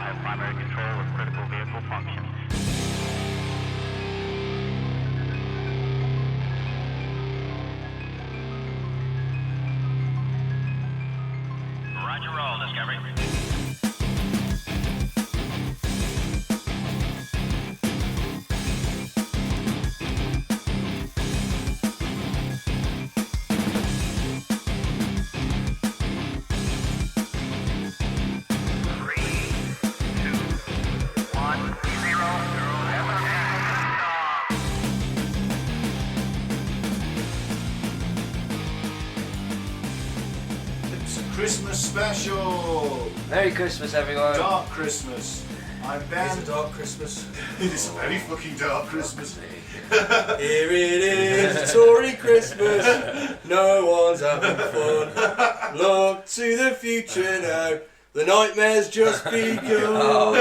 has primary control of critical vehicle functions. Roger roll, Discovery. Christmas special! Merry Christmas, everyone! Dark Christmas. I'm Ben. It's a dark Christmas. It is a very fucking dark Christmas. Here it is, Tory Christmas. No one's having fun. Look to the future now. The nightmare's just begun.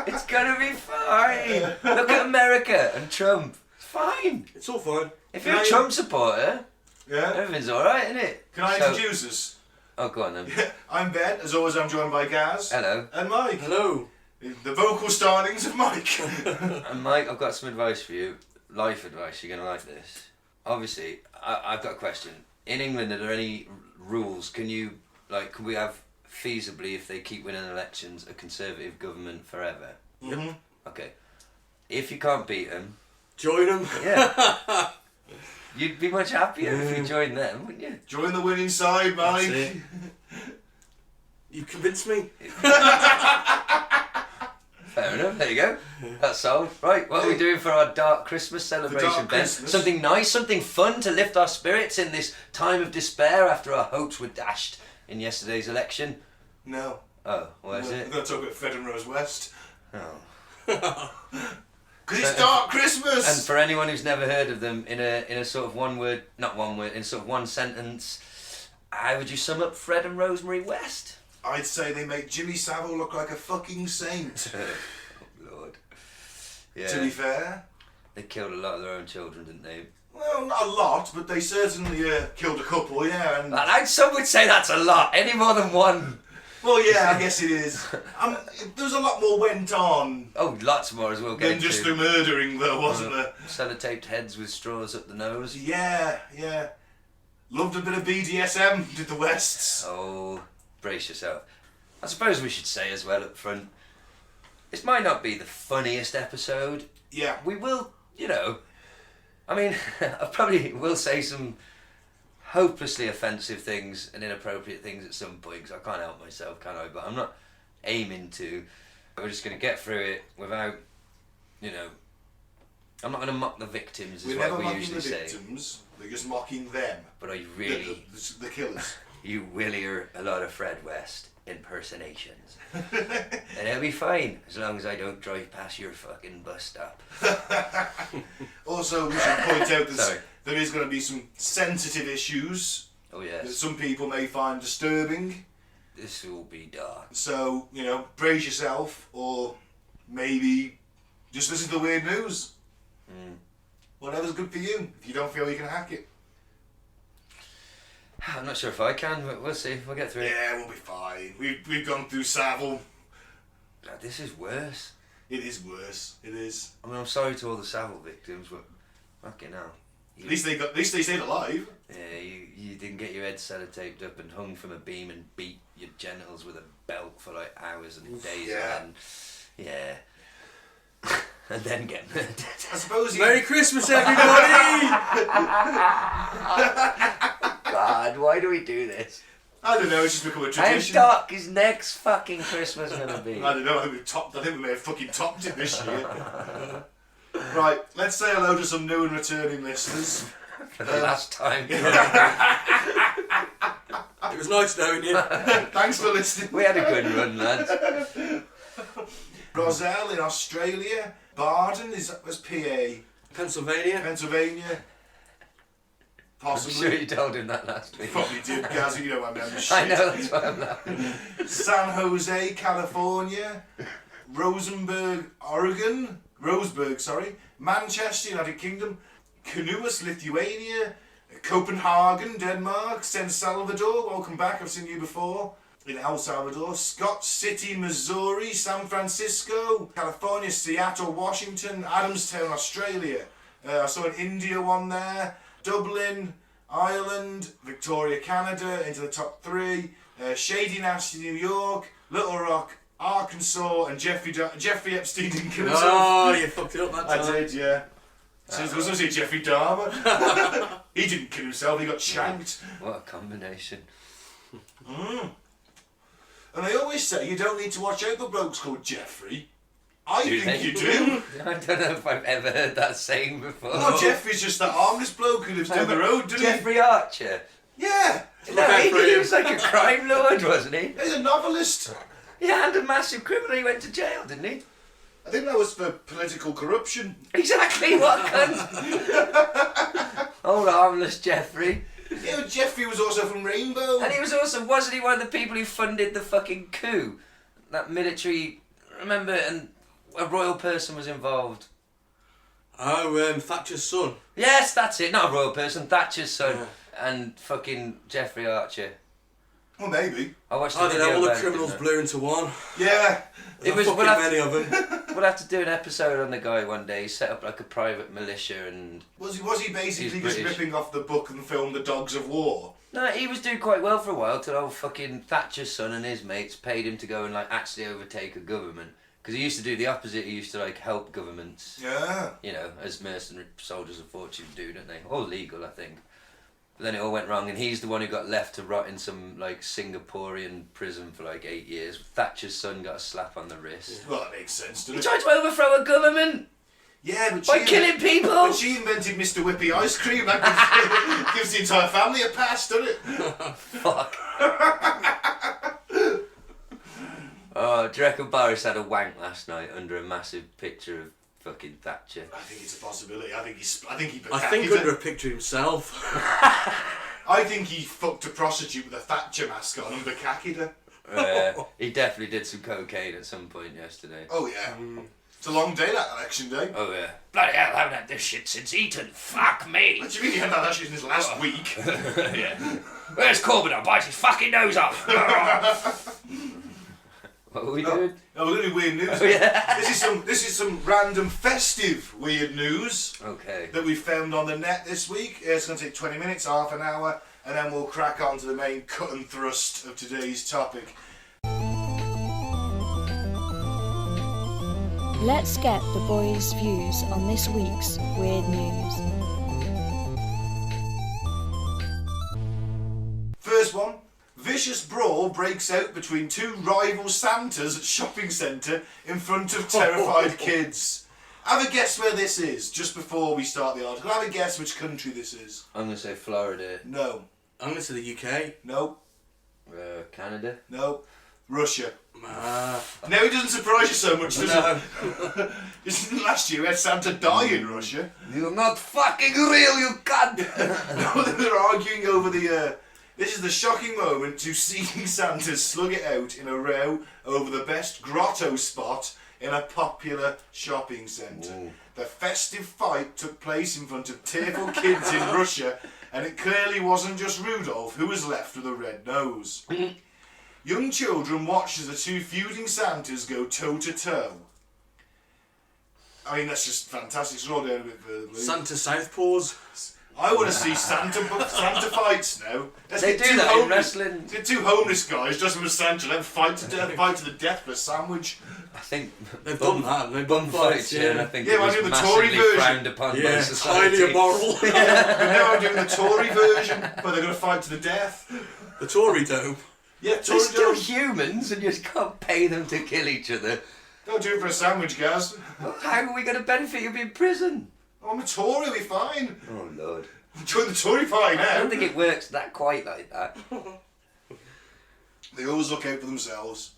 It's gonna be fine! Look at America and Trump. It's fine! It's all fine. If you're a Trump supporter, Yeah? everything's alright, isn't it? Can I introduce us? Oh, go on then. I'm Ben. As always, I'm joined by Gaz. Hello. And Mike. Hello. The vocal starlings of Mike. And Mike, I've got some advice for you. Life advice, you're gonna like this. Obviously, I've got a question. In England, are there any rules? Can we have feasibly, if they keep winning elections, a Conservative government forever? Mm-hmm. Okay. If you can't beat them, Join them. yeah. You'd be much happier if you joined them, wouldn't you? Join the winning side, Mike. That's it. You convinced me. Fair enough, there you go. That's solved. Right, what are we doing for our dark Christmas celebration, dark Ben? Christmas. Something nice, something fun to lift our spirits in this time of despair after our hopes were dashed in yesterday's election. No. Oh, what is We're it? going to talk about Fred and Rosemary West. Oh. Because it's dark Christmas! And for anyone who's never heard of them, in a sort of in sort of one sentence, how would you sum up Fred and Rosemary West? I'd say they make Jimmy Savile look like a fucking saint. Oh, Lord. Yeah. To be fair. They killed a lot of their own children, didn't they? Well, not a lot, but they certainly killed a couple, yeah. And Some would say that's a lot. Any more than one. well, yeah, I guess it is. There's a lot more went on Oh, lots more as well. than just the murdering, though, wasn't there? Sellotaped heads with straws up the nose. Yeah, yeah. Loved a bit of BDSM, did the Wests. Oh, brace yourself. I suppose we should say as well up front, this might not be the funniest episode. Yeah. We will, I mean, I probably will say some hopelessly offensive things and inappropriate things at some point, because I can't help myself, can I? But I'm not aiming to. We're just going to get through it without, I'm not going to mock the victims, is We're what never we mocking usually the say. victims, we're just mocking them. But I really, The killers. you will hear a lot of Fred West impersonations. And it'll be fine, as long as I don't drive past your fucking bus stop. Also, we should point out Sorry. there is going to be some sensitive issues Oh that yes, some people may find disturbing. this will be dark. So, brace yourself, or maybe just listen to the weird news. Whatever's good for you, if you don't feel you can hack it. I'm not sure if I can, but we'll see. We'll get through it. Yeah, we'll be fine. We've gone through Savile. God, this is worse. It is worse. It is. I mean, I'm sorry to all the Savile victims, but fucking hell. At least they stayed alive. Yeah, you didn't get your head sellotaped up and hung from a beam and beat your genitals with a belt for like hours and days, yeah. and then, and then get murdered. I suppose Merry Christmas, everybody! God, why do we do this? I don't know. It's just become a How tradition. dark is next fucking Christmas gonna be? I don't know. I think we may have fucking topped it this year. Right, let's say hello to some new and returning listeners. For the last time. It was nice knowing you. Thanks for listening. We had a good run, lads. Roselle in Australia. Barden was PA. Pennsylvania. Pennsylvania. I'm Possibly. sure you told him that last week. Probably did, Gaz. You know my memory. I know, that's why I'm laughing. San Jose, California. Roseburg, Manchester, United Kingdom. Kaunas, Lithuania. Copenhagen, Denmark. San Salvador, welcome back, I've seen you before. in El Salvador, Scott City, Missouri, San Francisco, California, Seattle, Washington, Adamstown, Australia. I saw an India one there, Dublin, Ireland, Victoria, Canada, into the top 3, Shady Nasty, New York, Little Rock, Arkansas, and Jeffrey Epstein didn't kill himself. Oh, you fucked it up that time. I did, yeah. So I was going to say Jeffrey Dahmer. He didn't kill himself, he got shanked. What a combination. And they always say you don't need to watch out for blokes called Jeffrey. I think you do. I don't know if I've ever heard that saying before. No, Jeffrey's just that harmless bloke who lives down the road, doesn't he? Jeffrey Archer. Yeah. No, he was like a crime lord, wasn't he? He's a novelist. Yeah, and a massive criminal. He went to jail, didn't he? I think that was for political corruption. Exactly, what cunt? Old harmless Jeffrey. Yeah, but Jeffrey was also from Rainbow. And he was also, wasn't he one of the people who funded the fucking coup? That military, remember, and a royal person was involved. Oh, Thatcher's son. Yes, that's it, not a royal person, Thatcher's son. Yeah. And fucking Jeffrey Archer. Well, maybe. I watched I the don't know, video all the about it, criminals didn't blew into one. Yeah. It was- fucking we'll have many of them. We'll have to do an episode on the guy one day. He set up like a private militia and... Was he basically He's just British. ripping off the book and film The Dogs of War? No, he was doing quite well for a while till old fucking Thatcher's son and his mates paid him to go and like actually overtake a government. Because he used to do the opposite, he used to like help governments, Yeah. you know, as mercenary soldiers of fortune do, don't they? All legal, I think. But then it all went wrong and he's the one who got left to rot in some like Singaporean prison for like 8 years. Thatcher's son got a slap on the wrist. Well, that makes sense, He doesn't it? tried to overthrow a government Yeah, but by killing people! But she invented Mr. Whippy ice cream. That gives the entire family a pass, doesn't it? Fuck. Oh, do you reckon Boris had a wank last night under a massive picture of fucking Thatcher? I think it's a possibility. I think he I think under a picture himself. I think he fucked a prostitute with a Thatcher mask on and bukkakied her. He definitely did some cocaine at some point yesterday. Oh yeah. It's a long day, that election day. Oh yeah. Bloody hell, I haven't had this shit since Eton. Fuck me. What do you mean he had that shit in his last week? Yeah. Where's Corbyn? I'll bite his fucking nose off. What are we doing? Oh, we're going to do weird news. Oh, yeah. This is some random festive weird news Okay. that we found on the net this week. It's going to take 20 minutes, half an hour, and then we'll crack on to the main cut and thrust of today's topic. Let's get the boys' views on this week's weird news. First one. Vicious brawl breaks out between two rival Santas at shopping centre in front of terrified kids. Have a guess where this is, just before we start the article. Have a guess which country this is. I'm going to say Florida. No. I'm going to say the UK. No. Canada. No. Russia. Ah, Now it doesn't surprise you so much, does no. it? Isn't last year we had Santa die in Russia? You're not fucking real, you cunt! No, they're arguing over the... This is the shocking moment to seeing Santas slug it out in a row over the best grotto spot in a popular shopping centre. Ooh. The festive fight took place in front of tearful kids in Russia, and it clearly wasn't just Rudolph who was left with a red nose. Young children watched as the two feuding Santas go toe-to-toe. I mean, that's just fantastic. Scroll down a bit further, please. Santa Southpaws. I want to see Santa fights now. Let's They get do two that in homeless- wrestling. let's get two homeless guys dressed up as Santa and fight to the death for a sandwich. I think They've done that. They've bum done fights, fights, and I yeah. think Yeah, it I was do the massively Tory version. frowned upon by Yeah, society. highly immoral. But now I'm doing the Tory version, where they're going to fight to the death. The Tory Dome. Yeah, They're Tory still Dome. humans, and you just can't pay them to kill each other. Don't do it for a sandwich, Gaz. How are we going to benefit? You'll be in prison. I'm a Tory, we'll be fine. Oh Lord. Join the Tory party I now. don't think it works that quite like that. They always look out for themselves.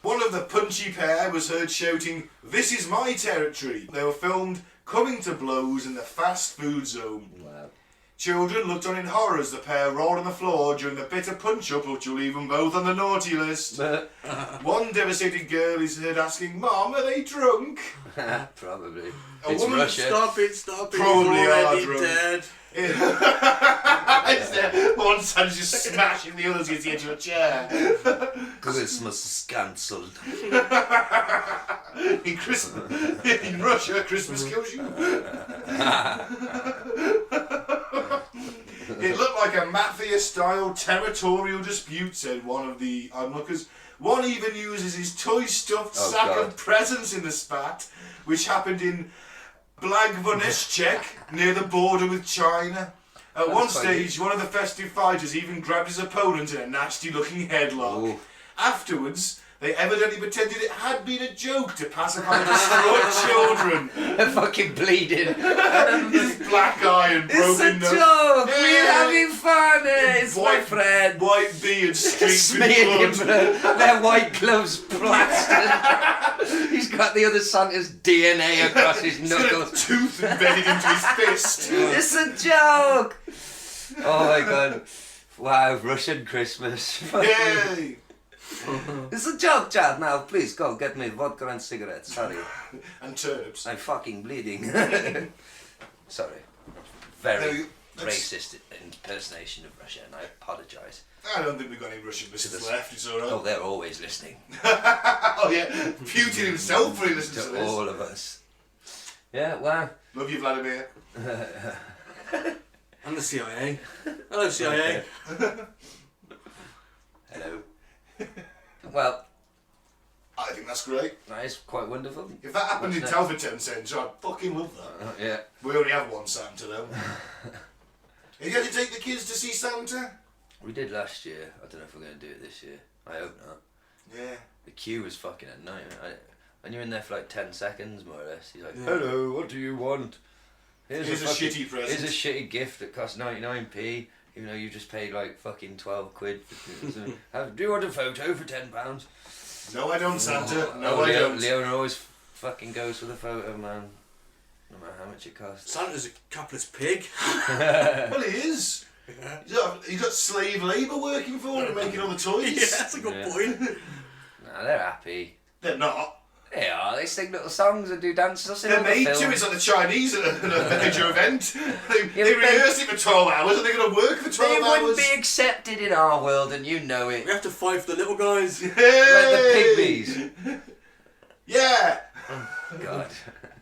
One of the punchy pair was heard shouting, "This is my territory." They were filmed coming to blows in the fast food zone. Wow. Children looked on in horror as the pair rolled on the floor during the bitter punch-up which will leave them both on the naughty list. One devastated girl is heard asking, "Mom, are they drunk?" Probably. A It's woman Russia. Stop it. Probably He's are already drunk. dead. It's One Santa's just smashing the others against the edge of a chair. Christmas is cancelled. In Russia, Christmas kills you. It looked like a mafia-style territorial dispute, said one of the onlookers. One even uses his toy stuffed sack of presents in the spat, which happened in Blagvoneschek, near the border with China. At one stage, one of the festive fighters even grabbed his opponent in a nasty-looking headlock. Ooh. Afterwards, they evidently pretended it had been a joke to pacify the distraught children. They're fucking bleeding. His black eye and broken It's a nose. joke. Yeah. We're having fun. It's my friend. White beard streaked Smeared with him blood. their white gloves plastered. He's got the other Santa's DNA across his He's got a knuckles. tooth embedded into his fist. It's a joke. Oh my god. Wow, Russian Christmas. Yay! It's a joke, Chad. Now, please go get me vodka and cigarettes. Sorry. And turnips. I'm fucking bleeding. Sorry. Very racist impersonation of Russia, and I apologise. I don't think we've got any Russian listeners left, it's alright. Oh, they're always listening. Oh yeah, Putin himself really listens to To this. all of us. Yeah, wow. Love you, Vladimir. And the CIA. Hello, CIA. Hello. Well, I think that's great. that is quite wonderful. If that happened in What's Telford Town Centre, I'd fucking love that. Yeah. We only have one Santa though. Are you going to take the kids to see Santa? We did last year. I don't know if we're going to do it this year. I hope not. Yeah. The queue was fucking a nightmare. When you're in there for like 10 seconds, more or less, he's like, Yeah. hello, what do you want? Here's a shitty present. Here's a shitty gift that costs 99p, even though you just paid like fucking 12 quid. Do you want a photo for £10? No, I don't, Santa. No, I don't. Leona always fucking goes for the photo, man. No matter how much it costs. Santa's a capitalist pig. Well, he is. He's got slave labour working for him and making all the toys. Yeah, that's a good point. Nah, they're happy. They're not. They are. They sing little songs and do dances. I've seen They're all the made to. films. It's like the Chinese at a major event. They but they- rehearse it for 12 hours and they're going to work for 12 They hours. wouldn't be accepted in our world, and you know it. We have to fight for the little guys. Like the pygmies. Yeah. God.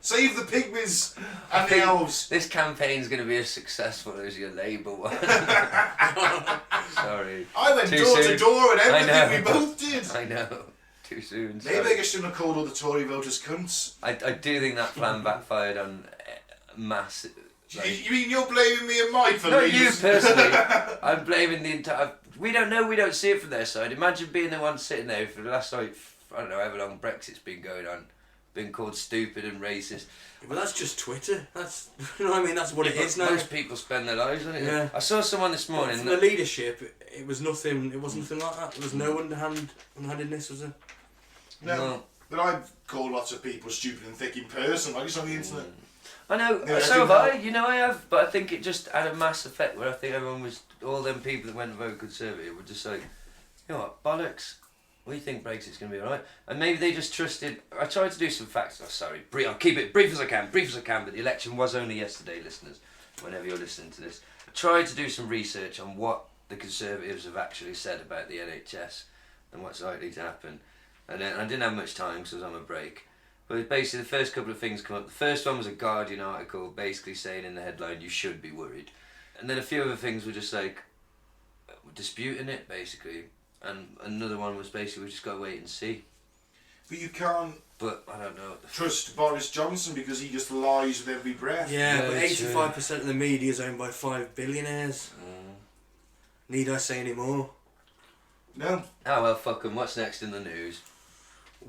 Save the pygmies and the elves. This campaign's going to be as successful as your Labour one. Sorry. I went Too door to soon. door and I know. everything. We both did. I know. Too soon. Maybe Sorry. I shouldn't have called all the Tory voters cunts. I do think that plan backfired on mass. Like, You mean you're blaming me and Mike for not leaving? you personally. I'm blaming the entire. We don't know. We don't see it from their side. Imagine being the one sitting there for the last like I don't know however long Brexit's been going on, being called stupid and racist. But that's just Twitter. That's you know what I mean. That's what it is now. Most people spend their lives on it. Yeah. I saw someone this morning. From the leadership, it was nothing. It wasn't nothing like that. There was no underhandedness, was there? No. But I've called lots of people stupid and thick in person, like it's on the internet. I know, Yeah, so I have do I, that. you know I have, but I think it just had a mass effect where I think everyone was, all them people that went and voted Conservative were just like, you know what, bollocks, we think Brexit's going to be alright. And maybe they just trusted, I tried to do some facts, I'll keep it brief as I can, but the election was only yesterday, listeners, whenever you're listening to this. I tried to do some research on what the Conservatives have actually said about the NHS and what's likely to happen. And then I didn't have much time because I was on a break. But basically the first couple of things come up. The first one was a Guardian article basically saying in the headline, you should be worried. And then a few other things were just like, disputing it basically. And another one was basically, we just got to wait and see. But you can't But I don't know. trust Boris Johnson because he just lies with every breath. Yeah, but Very true. 85% of the media is owned by 5 billionaires. Need I say any more? No. Oh well, fuck 'em. What's next in the news?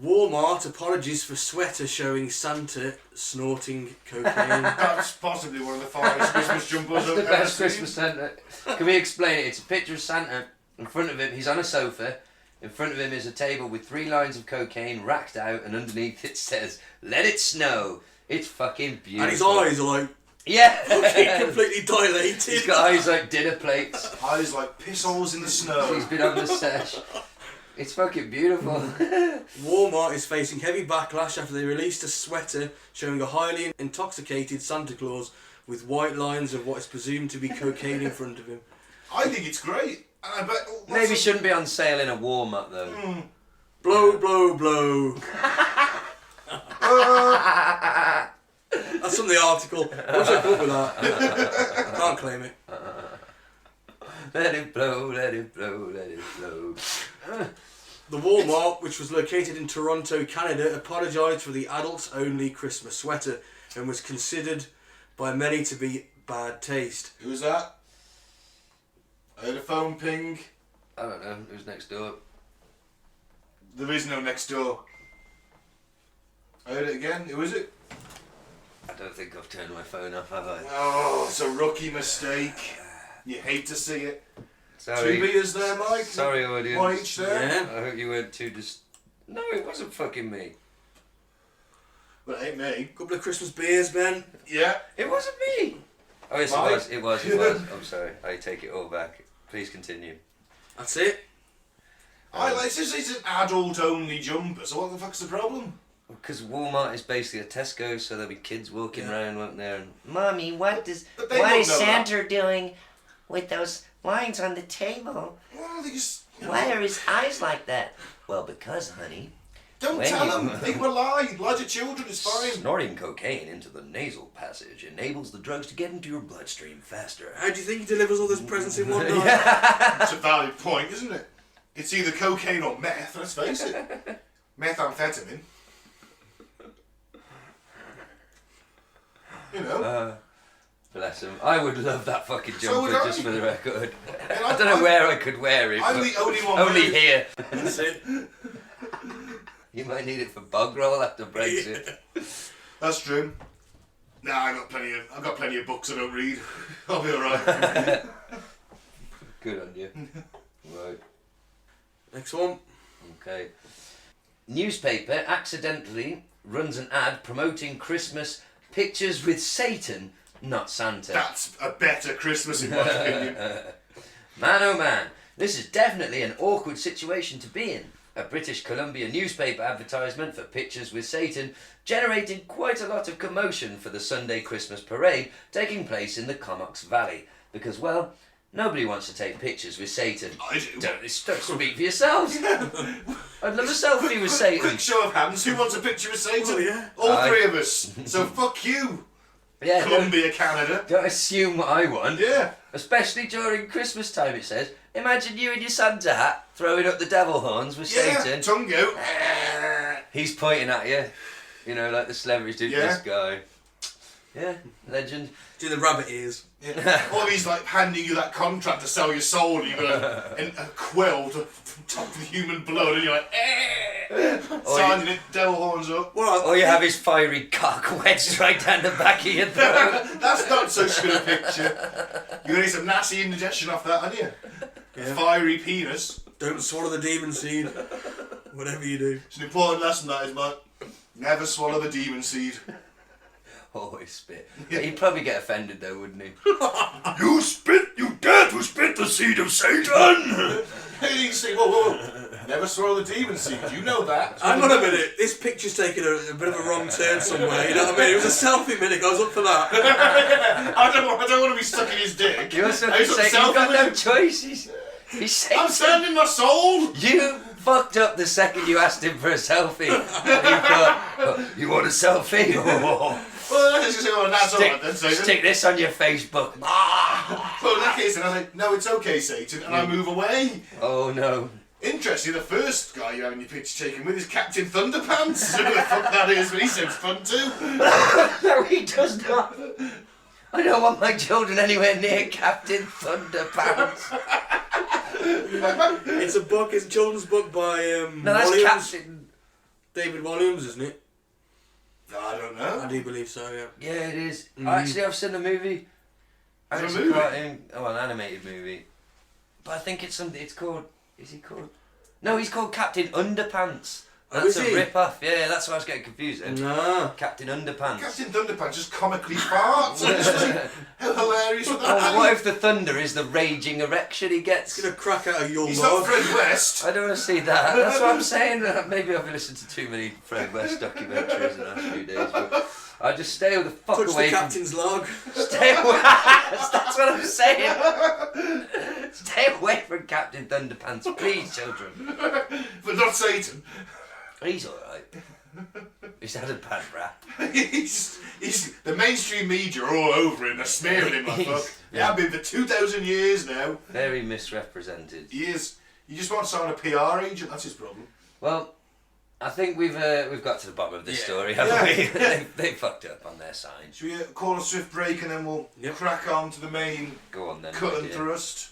Walmart apologies for sweater showing Santa snorting cocaine. That's possibly one of the finest Christmas jumpers What's I've the ever best seen. Christmas Santa? Can we explain it? It's a picture of Santa. In front of him, he's on a sofa. In front of him is a table with 3 lines of cocaine racked out, and underneath it says, "Let it snow." It's fucking beautiful. And his eyes are like Yeah. completely dilated. He's got eyes like dinner plates. Eyes like piss holes in the snow. He's been on the sesh. It's fucking beautiful. Walmart is facing heavy backlash after they released a sweater showing a highly intoxicated Santa Claus with white lines of what is presumed to be cocaine in front of him. I think it's great. And I bet... Maybe shouldn't be on sale in a Walmart though. Blow, blow, blow. That's from the article. I wish I could with that. Can't claim it. Let it blow, let it blow, let it blow. The Walmart, which was located in Toronto, Canada, apologised for the adults-only Christmas sweater and was considered by many to be bad taste. Who was that? I heard a phone ping. I don't know, who's next door? There is no next door. I heard it again. Who is it? I don't think I've turned my phone off, have I? Oh, it's a rookie mistake. You hate to see it. Sorry. 2 beers there, Mike. Sorry, audience. One each there. Yeah. I hope you weren't too No, it wasn't fucking me. Well, it ain't me. Couple of Christmas beers, Ben. Yeah. It wasn't me. Oh, yes, Mike? it was. I'm sorry. I take it all back. Please continue. That's it. It's an adult-only jumper, so what the fuck's the problem? Because Walmart is basically a Tesco, so there'll be kids walking around, won't there? And, Mommy, what is But they don't know Santa doing with those lines on the table? Well, they just... Why are his eyes like that? Well, because, honey, Don't when tell you- them. They can lie. Lie to children, it's fine. snorting cocaine into the nasal passage enables the drugs to get into your bloodstream faster. How do you think he delivers all those presents in one night? That's a valid point, isn't it? It's either cocaine or meth, let's face it. Methamphetamine. You know. Bless him. I would love that fucking So would jumper, I. just for the record. And I don't know where I could wear it. I'm but the only one Only wearing- here. That's it. You might need it for bug roll after Brexit. That's true. Nah, I've got plenty of books I don't read. I'll be alright. Good on you. Right. Next one. Okay. Newspaper accidentally runs an ad promoting Christmas pictures with Satan, not Santa. That's a better Christmas in my opinion. Man oh man, this is definitely an awkward situation to be in. A British Columbia newspaper advertisement for pictures with Satan generated quite a lot of commotion for the Sunday Christmas parade taking place in the Comox Valley. Because, well, nobody wants to take pictures with Satan. I do. Don't speak for yourselves. I'd love a selfie with Satan. Quick show of hands, who wants a picture of Satan? Oh, yeah. All Aye. 3 of us. So fuck you, Yeah, Columbia, Canada. don't assume what I want. Yeah. Especially during Christmas time, it says. Imagine you in your Santa hat throwing up the devil horns with Satan. Tongue out. He's pointing at you. You know, like the celebrities do to Yeah. this guy. Yeah, legend. Do the rabbit ears. Yeah. Or he's like handing you that contract to sell your soul, and you've got a quill to top the human blood, and you're like, signing it, devil horns up. Well, Or you have his fiery cock wedged right down the back of your throat. That's not so good a picture. You're gonna get some nasty indigestion off that, aren't you? Yeah. Fiery penis. Don't swallow the demon seed. Whatever you do. It's an important lesson, that is, mate. Never swallow the demon seed. Always spit. He'd probably get offended though, wouldn't he? You spit! You dare to spit the seed of Satan! Hey, you say, whoa. Never swallow the demon seed. You know that. Hang on a minute. This picture's taken a bit of a wrong turn somewhere. You know what I mean? It was a selfie minute. I was up for that. I don't want to be stuck in his dick. You're so He's saying upset you've got with no him. choice. He's saying I'm sending my soul. You fucked up the second you asked him for a selfie. And he thought, oh, you want a selfie? Oh. Well, let's just say, well, that's alright then, Satan. Stick this on your Facebook. Well, in that case, then I was like, no, it's okay, Satan, and I move away. Oh no. Interesting, the first guy you're having your picture taken with is Captain Thunderpants. Who the fuck that is, but he seems fun too. No, he does not. I don't want my children anywhere near Captain Thunderpants. It's a book. It's a children's book by No, that's Williams. Captain. David Williams, isn't it? I don't know. I do believe so. Yeah. Yeah, it is. Actually, I've seen the movie. Is it It's a movie? cartoon, an animated movie. But I think it's something. It's called. Is he called? No, he's called Captain Underpants. Oh, That's is a he? rip-off. Yeah, that's why I was getting confused then. Nah. Captain Underpants. Captain Thunderpants just comically farts. I just think, how hilarious would that Oh, be? what if the thunder is the raging erection he gets? It's gonna crack out of your He's not log. Fred West. I don't want to see that. That's what I'm saying. Maybe I've listened to too many Fred West documentaries in the last few days. But I just stay the fuck Touch away the from. captain's log. Stay away. That's what I'm saying. Stay away from Captain Thunderpants, please, children. But not Satan. He's alright. He's had a bad rap. he's the mainstream media are all over him. They're smearing him like fuck. They have been for 2,000 years now. Very misrepresented. He is. You just want to sign a PR agent. That's his problem. Well, I think we've got to the bottom of this story, haven't we? they fucked up on their sign. Should we call a swift break and then we'll crack on to the main Go on then. cut and thrust?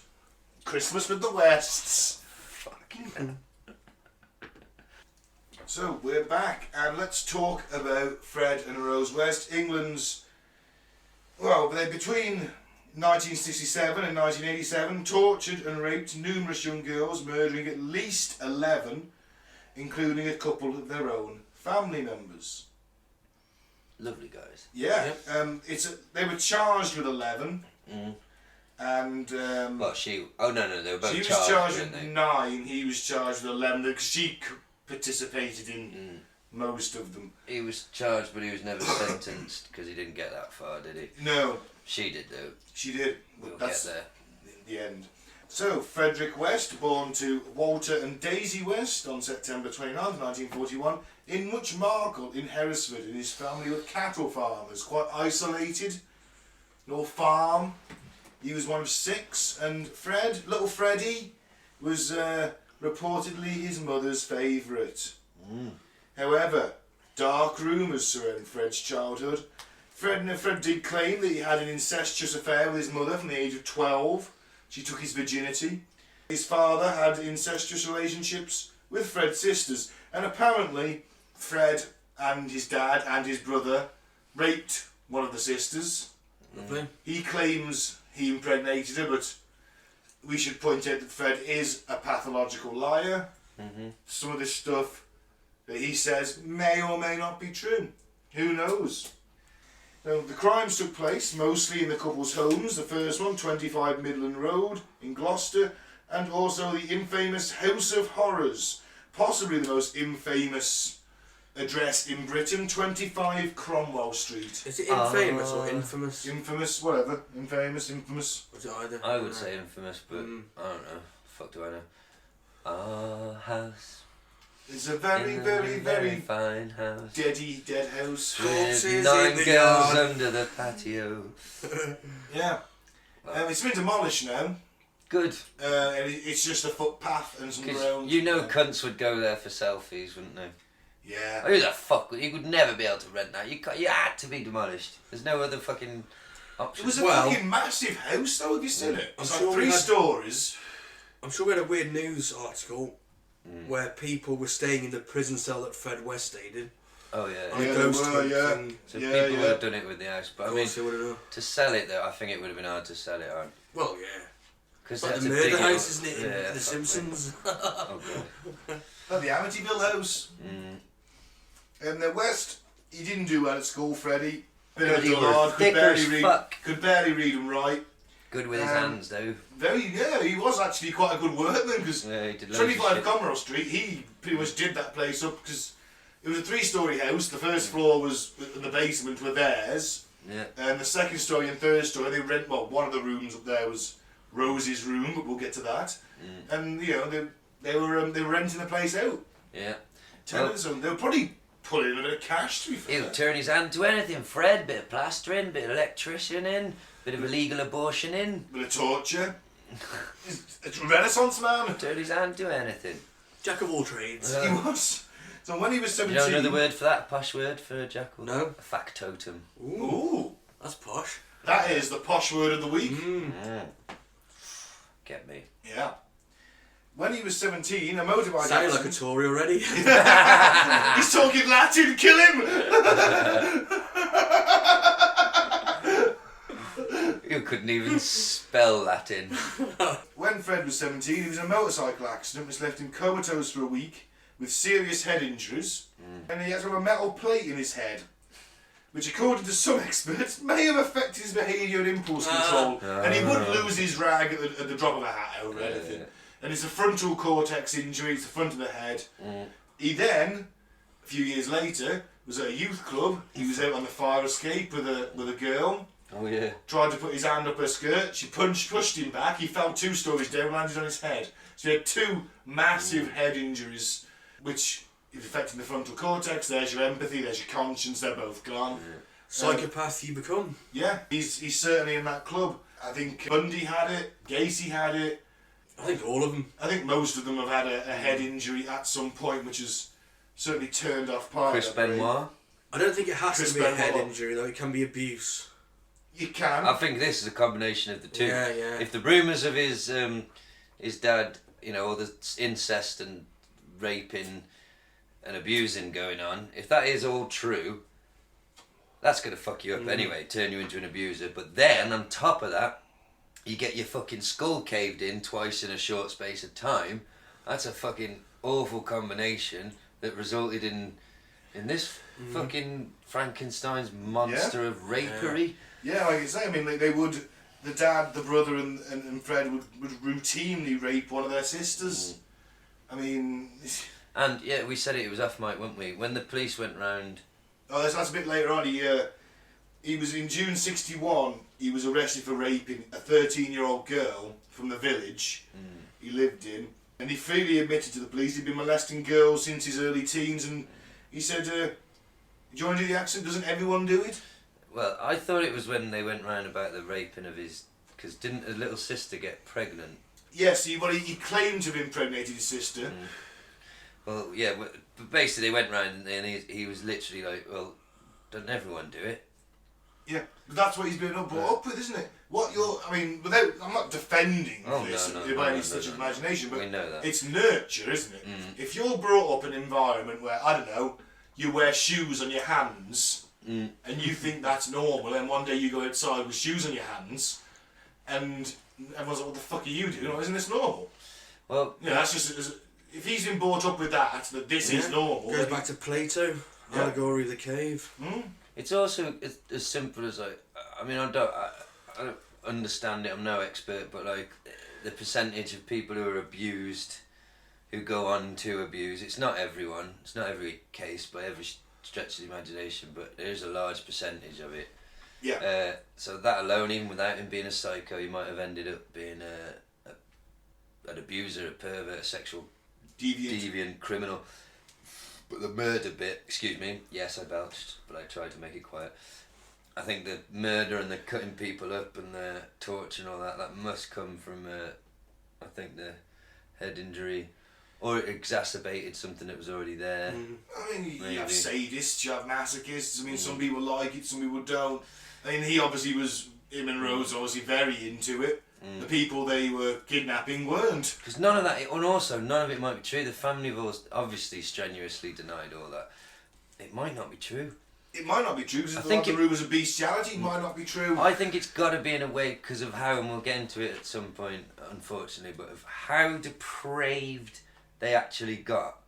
Christmas with the Wests. Fucking hell. So we're back and let's talk about Fred and Rose West. England's, well, they between 1967 and 1987 tortured and raped numerous young girls, murdering at least 11, including a couple of their own family members. Lovely guys. Yeah, they were charged with 11. And well, oh no, they were both she charged. was charged weren't with they? 9. He was charged with 11 because she participated in most of them. He was charged, but he was never sentenced because he didn't get that far, did he? No, She did though. she did. We'll That's get there. the end. So, Frederick West, born to Walter and Daisy West on September 29th, 1941, in Much Marcle in Hereford, and his family were cattle farmers, quite isolated, little farm. He was one of 6, and little Freddie, was reportedly his mother's favourite. However, dark rumours surround Fred's childhood. Fred did claim that he had an incestuous affair with his mother from the age of 12. She took his virginity. His father had incestuous relationships with Fred's sisters, and apparently Fred and his dad and his brother raped one of the sisters. Lovely. He claims he impregnated her, but we should point out that Fred is a pathological liar. Some of this stuff that he says may or may not be true. Who knows? Now, the crimes took place mostly in the couple's homes. The first one, 25 Midland Road in Gloucester, and also the infamous House of Horrors, possibly the most infamous address in Britain, 25 Cromwell Street. Is it infamous or infamous? Infamous, whatever. Infamous, infamous. Was it either? I would say infamous, but I don't know. Fuck do I know? Our house. It's a very, in a very, very fine house. dead house. With Corpses 9 in the girls yard. under the patio. Yeah. It's been demolished now. Good. And it's just a footpath and some Because ground. you know cunts would go there for selfies, wouldn't they? Yeah. Who the fuck? You would never be able to rent that. You had to be demolished. There's no other fucking option. It was a fucking massive house though, have you seen it? It's like sure we 3 had- stories. I'm sure we had a weird news article where people were staying in the prison cell that Fred West stayed in. Oh yeah. On a Yeah, ghost they were, hunt yeah. and- So Yeah, people yeah. would have done it with the house, but I Of mean, course they would have done. to sell it though, I think it would have been hard to sell it on. Well, yeah. Because Like the murder house, isn't it, in The Simpsons? Oh god. At the Amityville house. And the West, he didn't do well at school, Freddie. Bit of a He was dullard, thick as fuck. could barely read and write. Good with his hands though. He was actually quite a good workman because Yeah, he did loads of 25 shit. Cromwell Street, he pretty much did that place up because it was a 3-storey house. The first floor was, and the basement were theirs. Yeah. And the second story and third story, they rent. Well, one of the rooms up there was Rose's room, but we'll get to that. And you know, they were renting the place out. Yeah. Tenants, and they were probably pulling in a bit of cash to be fair. He'll turn his hand to anything, Fred. Bit of plastering, bit of electrician in, bit of illegal abortion in. Bit of torture. It's a Renaissance man. Turn his hand to anything. Jack of all trades. He was. So when he was You 17. don't know the word for that? A posh word for a jackal? No. A factotum. Ooh, That's posh. that is the posh word of the week. Get me. Yeah. When he was 17, a motorbike Sounding like a accident. Tory already. He's talking Latin. Kill him. You couldn't even spell Latin. When Fred was 17, he was in a motorcycle accident which left him comatose for a week with serious head injuries, and he had to have a metal plate in his head, which according to some experts may have affected his behaviour and impulse control, and he would lose his rag at the drop of a hat over anything. And it's a frontal cortex injury, it's the front of the head. He then, a few years later, was at a youth club. He was out on the fire escape with a girl, Oh yeah. Tried to put his hand up her skirt. She pushed him back. He fell 2 stories down, landed on his head. So he had 2 massive head injuries, which is affecting the frontal cortex. There's your empathy. There's your conscience. They're both gone. Yeah. Psychopath you become. Yeah, he's certainly in that club. I think Bundy had it. Gacy had it. I think all of them. I think most of them have had a head injury at some point, which has certainly turned off part Chris of their brain. Benoit. I don't think it has Chris to be a head Benoit. injury though. It can be abuse. You can. I think this is a combination of the two. Yeah, yeah. If the rumours of his dad, you know, all the incest and raping and abusing going on, if that is all true, that's going to fuck you up anyway, turn you into an abuser. But then, on top of that, you get your fucking skull caved in twice in a short space of time. That's a fucking awful combination that resulted in this fucking Frankenstein's monster of rapery. Yeah, like I say, I mean, they would, the dad, the brother, and Fred would routinely rape one of their sisters. I mean... And, yeah, we said it was off mic, weren't we? When the police went round... Oh, that's a bit later on. He was in June '61. He was arrested for raping a 13-year-old girl from the village he lived in, and he freely admitted to the police he'd been molesting girls since his early teens. And he said, "Do you want to do the accent? Doesn't everyone do it?" Well, I thought it was when they went round about the raping of his... Because didn't his little sister get pregnant? Yes, he claimed to have impregnated his sister. Well, yeah, but basically they went round and he was literally like, well, doesn't everyone do it? Yeah, but that's what he's been brought up with, isn't it? I'm not defending this by any stretch of imagination, but we know that. It's nurture, isn't it? If you're brought up in an environment where, I don't know, you wear shoes on your hands, and you think that's normal, and one day you go outside with shoes on your hands, and everyone's like, what the fuck are you doing? Isn't this normal? Well, Yeah, that's just... If he's been brought up with that this is normal... Goes back to Plato, allegory of the cave. it's also as simple as like, I mean, I don't understand it, I'm no expert, but like the percentage of people who are abused, who go on to abuse, it's not everyone, it's not every case by every stretch of the imagination, but there is a large percentage of it. Yeah. So that alone, even without him being a psycho, he might have ended up being an abuser, a pervert, a sexual deviant criminal. But the murder bit, excuse me, yes, I belched, but I tried to make it quiet. I think the murder and the cutting people up and the torture and all that must come from, I think, the head injury, or it exacerbated something that was already there. I mean, you Maybe. have sadists, you have masochists. I mean, some people like it, some people don't. I mean, him and Rose obviously very into it. The people they were kidnapping weren't. Because none of that, and also none of it might be true. The family have obviously strenuously denied all that. It might not be true. It might not be true, because I the think rumours of bestiality might not be true. I think it's got to be in a way because of how, and we'll get into it at some point, unfortunately, but of how depraved they actually got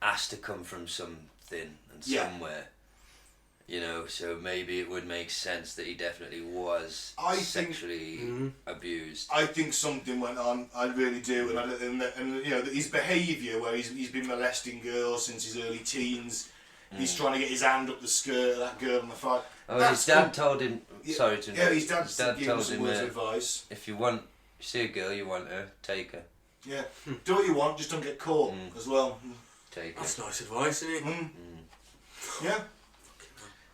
has to come from something and somewhere. You know, so maybe it would make sense that he definitely was sexually abused. I think something went on. I really do, and you know, his behaviour, where he's been molesting girls since his early teens. He's trying to get his hand up the skirt of that girl on the fight. Oh, his dad told him. Sorry to interrupt. Yeah, his dad gave him told some him words of advice. if you see a girl, you want her, take her. Yeah, do what you want, just don't get caught as well. Take her. That's nice advice, isn't it? Yeah.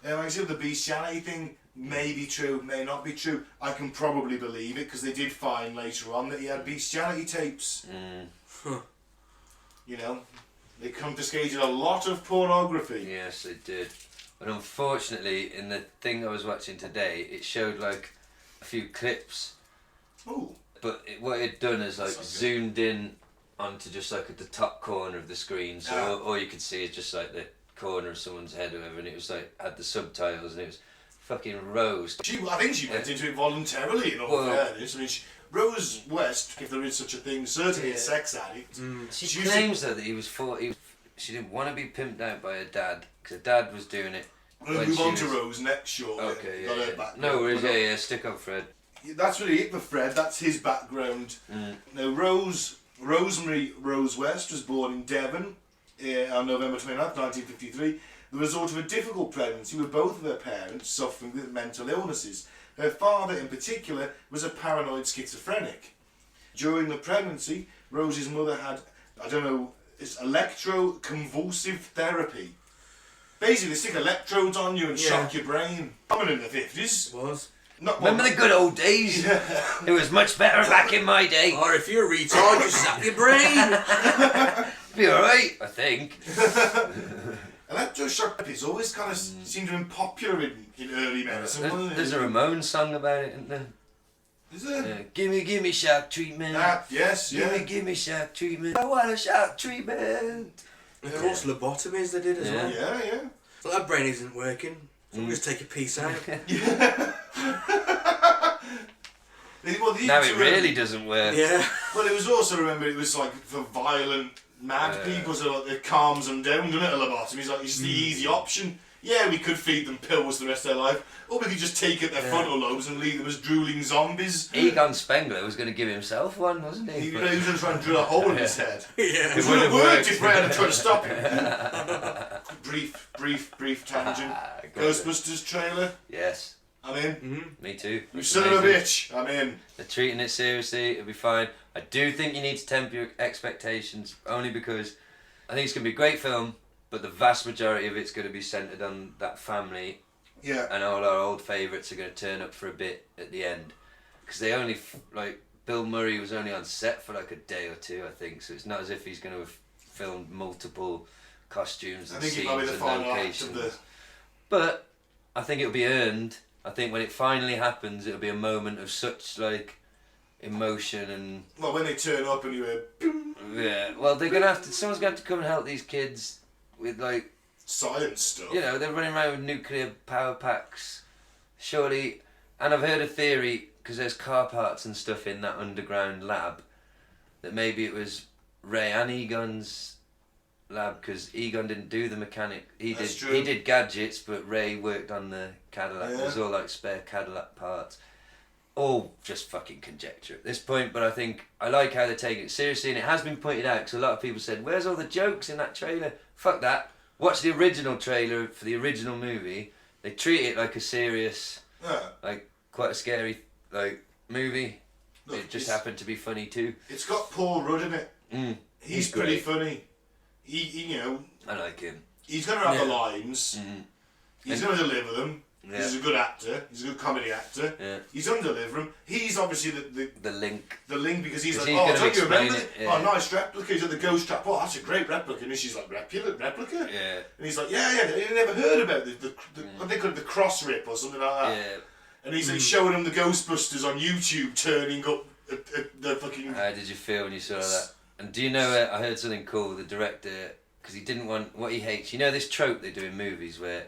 Like I said, the bestiality thing may be true, may not be true. I can probably believe it because they did find later on that he had bestiality tapes. You know, they confiscated a lot of pornography. Yes, they did. But unfortunately, in the thing I was watching today, it showed like a few clips. Ooh. But what it'd done is like zoomed in onto just like at the top corner of the screen, so all you could see is just like the corner of someone's head or whatever, and it was like had the subtitles, and it was fucking Rose. I think she went into it voluntarily, in all fairness. I mean, Rose West, if there is such a thing, certainly a sex addict. She claims though that she didn't want to be pimped out by her dad, because her dad was doing it. We'll move on to Rose next, sure. Okay, Got her yeah. background. No worries, yeah, stick on Fred. That's really it for Fred, that's his background. Now, Rosemary West was born in Devon on November 29th, 1953. the result of a difficult pregnancy with both of her parents suffering with mental illnesses. Her father, in particular, was a paranoid schizophrenic. During the pregnancy, Rosie's mother had, it's electroconvulsive therapy. Basically, they stick electrodes on you and shock your brain. Common in the 50s. Was. Remember the good old days? It was much better back in my day. Or if you're a retard, just zap your brain. Be alright, I think. Electroshock therapy has always kind of seemed to have been popular in early medicine, wasn't it? There's a Ramones song about it, isn't there? Is there? Yeah. Gimme shock treatment. Yes, yeah. Gimme shock treatment. I want a shock treatment. Of course, lobotomies they did as well. Yeah. So that brain isn't working. So we'll just take a piece out. Now it really doesn't work. Yeah. Well, it was also, remember, it was like for violent, mad people, so like it calms them down, doesn't it, a lobotomy? It's like, it's the easy option. Yeah, we could feed them pills the rest of their life, or we could just take out their frontal lobes and leave them as drooling zombies. Egon Spengler was going to give himself one, wasn't he? He was going to try and drill a hole in his head. Yeah. It would have worked if Ray had tried to stop him. brief tangent. Ghostbusters trailer. Yes. I'm in. Me too. You It's son of a amazing. bitch. I'm in. They're treating it seriously, it'll be fine. I do think you need to temper your expectations, only because I think it's going to be a great film, but the vast majority of it's going to be centred on that family, Yeah. and all our old favourites are going to turn up for a bit at the end. Because they only, Bill Murray was only on set for like a day or two, I think, so it's not as if he's going to have filmed multiple costumes and I think scenes he might be the and final act locations. of the... But I think it'll be earned. I think when it finally happens, it'll be a moment of such emotion and Well, when they turn up and you hear yeah. Well, they're gonna have to. Someone's gonna have to come and help these kids with science stuff. they're running around with nuclear power packs. Surely, and I've heard a theory because there's car parts and stuff in that underground lab that maybe it was Ray and Egon's lab because Egon didn't do the mechanic. He did gadgets, but Ray worked on the Cadillac. Yeah. There's all spare Cadillac parts. All just fucking conjecture at this point, but I think I like how they're taking it seriously, and it has been pointed out because a lot of people said, "Where's all the jokes in that trailer?" Fuck that. Watch the original trailer for the original movie. They treat it like a serious, quite a scary movie. Look, it just happened to be funny too. It's got Paul Rudd in it. He's pretty great. funny. He I like him. he's going to have the lines. He's going to deliver them. Yeah. He's a good actor. He's a good comedy actor. Yeah. He's going to deliver them. He's obviously The link. the link because he's like, He's oh, gonna don't you explain remember? it, yeah. Oh, nice replica. He's at the ghost trap. Oh, that's a great replica. And she's like, replica? Yeah. And he's like, yeah. You never heard about what they call it, the cross rip or something like that. Yeah. And he's showing them the Ghostbusters on YouTube turning up at the fucking... How did you feel when you saw that? And do you know, I heard something cool, the director, because he didn't want, what he hates, you know this trope they do in movies where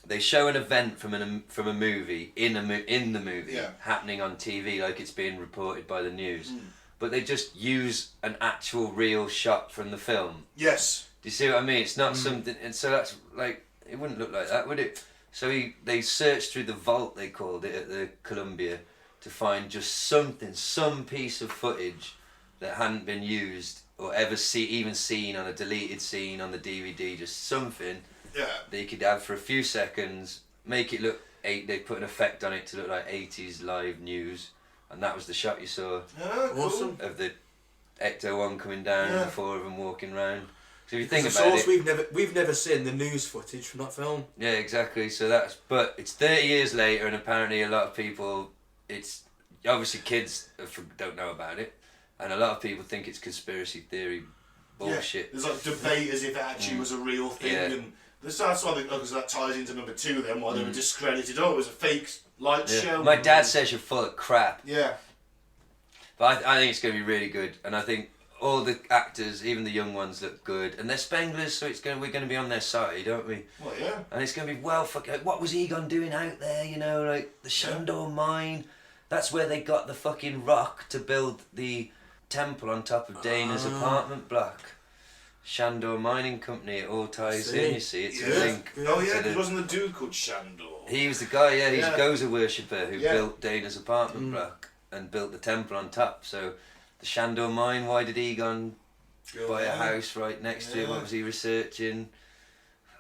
they show an event from a movie, in the movie, happening on TV like it's being reported by the news, but they just use an actual real shot from the film. Yes. Do you see what I mean? It's not something, and so that's it wouldn't look like that, would it? So they searched through the vault, they called it, at the Columbia, to find just some piece of footage that hadn't been used or ever even seen on a deleted scene on the DVD, just something that you could have for a few seconds, make it look, they put an effect on it to look like 80s live news, and that was the shot you saw Cool. Awesome. of the Ecto-1 coming down and the four of them walking round. So if you think Of about course, it... we've never seen the news footage from that film. Yeah, exactly. So but it's 30 years later, and apparently a lot of people, it's obviously kids don't know about it, and a lot of people think it's conspiracy theory bullshit. Yeah. There's debate as if it actually was a real thing, and that's why because that ties into number 2 then, why they were discredited. Oh, it was a fake light show. My dad says you're full of crap. Yeah. But I think it's going to be really good, and I think all the actors, even the young ones, look good, and they're Spenglers, so we're going to be on their side, aren't we? Well, yeah. And it's going to be what was Egon doing out there? The Shandor mine. That's where they got the fucking rock to build the temple on top of Dana's apartment block. Shandor Mining Company. It all ties in. You see, it's a link. Oh yeah, because wasn't the dude called Shandor? He was the guy. Yeah, he's a Gozer worshipper who built Dana's apartment block and built the temple on top. So. The Shandor mine, why did Egon buy a house right next to it? What was he researching?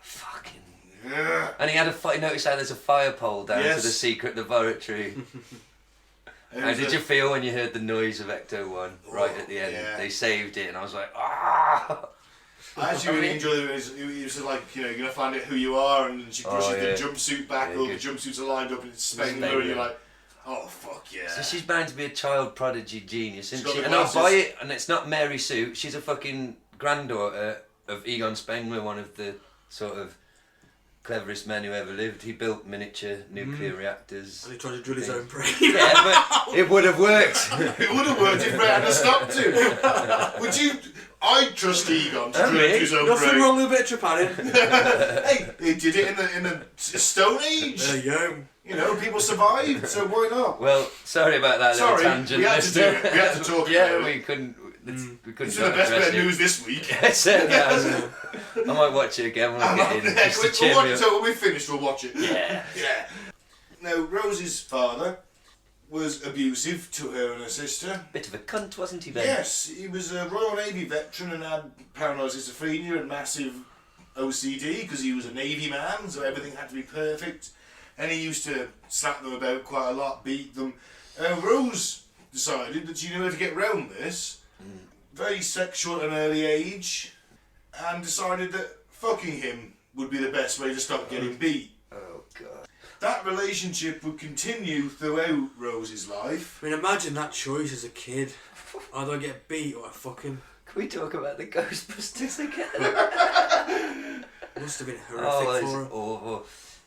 Fucking Yeah. And he had noticed how there's a fire pole down to the secret laboratory. How did you feel when you heard the noise of Ecto-1 right at the end? Yeah. They saved it, and I was like, ah! I actually really enjoyed it. He was like, you know, you're going to find out who you are, and she pushes the jumpsuit back, all the jumpsuits are lined up, and it's Spengler, and you're like, oh, fuck yeah. So she's bound to be a child prodigy genius, isn't She's she? got And the I'll buy glasses. it, and it's not Mary Sue, she's a fucking granddaughter of Egon Spengler, one of the sort of cleverest men who ever lived. He built miniature nuclear reactors. And he tried to drill his own brain. Yeah, but it would have worked. It would have worked if Ray hadn't stopped him. Would you... I'd trust Egon to drill his own Nothing brain. wrong with a bit of trepanning. Hey, he did it in the Stone Age. There you go. You know, people survived, so why not? Well, sorry about that little Sorry, tangent. we had to do it. We had to talk Yeah, about it. we couldn't. We couldn't. It's been the best bit of news this week. It certainly has. I might watch it again when I get in. Just to cheer me up. So when we finish, we'll watch it. Yeah. Yeah. Now, Rose's father was abusive to her and her sister. Bit of a cunt, wasn't he, Ben? Yes, he was a Royal Navy veteran and had paranoid schizophrenia and massive OCD because he was a Navy man, so everything had to be perfect. And he used to slap them about quite a lot, beat them. Rose decided that she knew how to get round this, very sexual at an early age, and decided that fucking him would be the best way to stop getting beat. Oh, God. That relationship would continue throughout Rose's life. I mean, imagine that choice as a kid. Either I get beat or I fucking... Can we talk about the Ghostbusters again? Must have been horrific for her. Awful.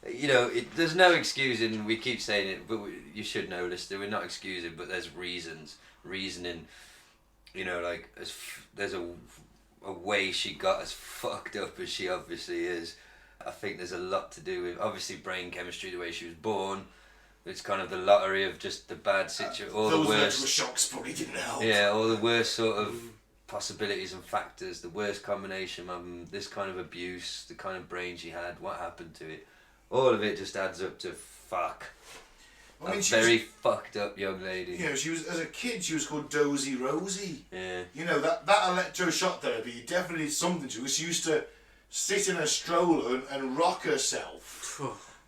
You know, there's no excusing, we keep saying it, but you should know, listener, we're not excusing, but there's reasoning, you know, like, there's a way she got as fucked up as she obviously is. I think there's a lot to do with, obviously, brain chemistry, the way she was born. It's kind of the lottery of just the bad situation, all the Those worst. electrical shocks probably didn't help. Yeah, all the worst sort of possibilities and factors, the worst combination of this kind of abuse, the kind of brain she had, what happened to it. All of it just adds up to fuck. I mean, A she very was, fucked up young lady. you know, she was, as a kid, she was called Dozy Rosie. Yeah. You know, that electroshock therapy definitely did something to her. She used to sit in a stroller and rock herself.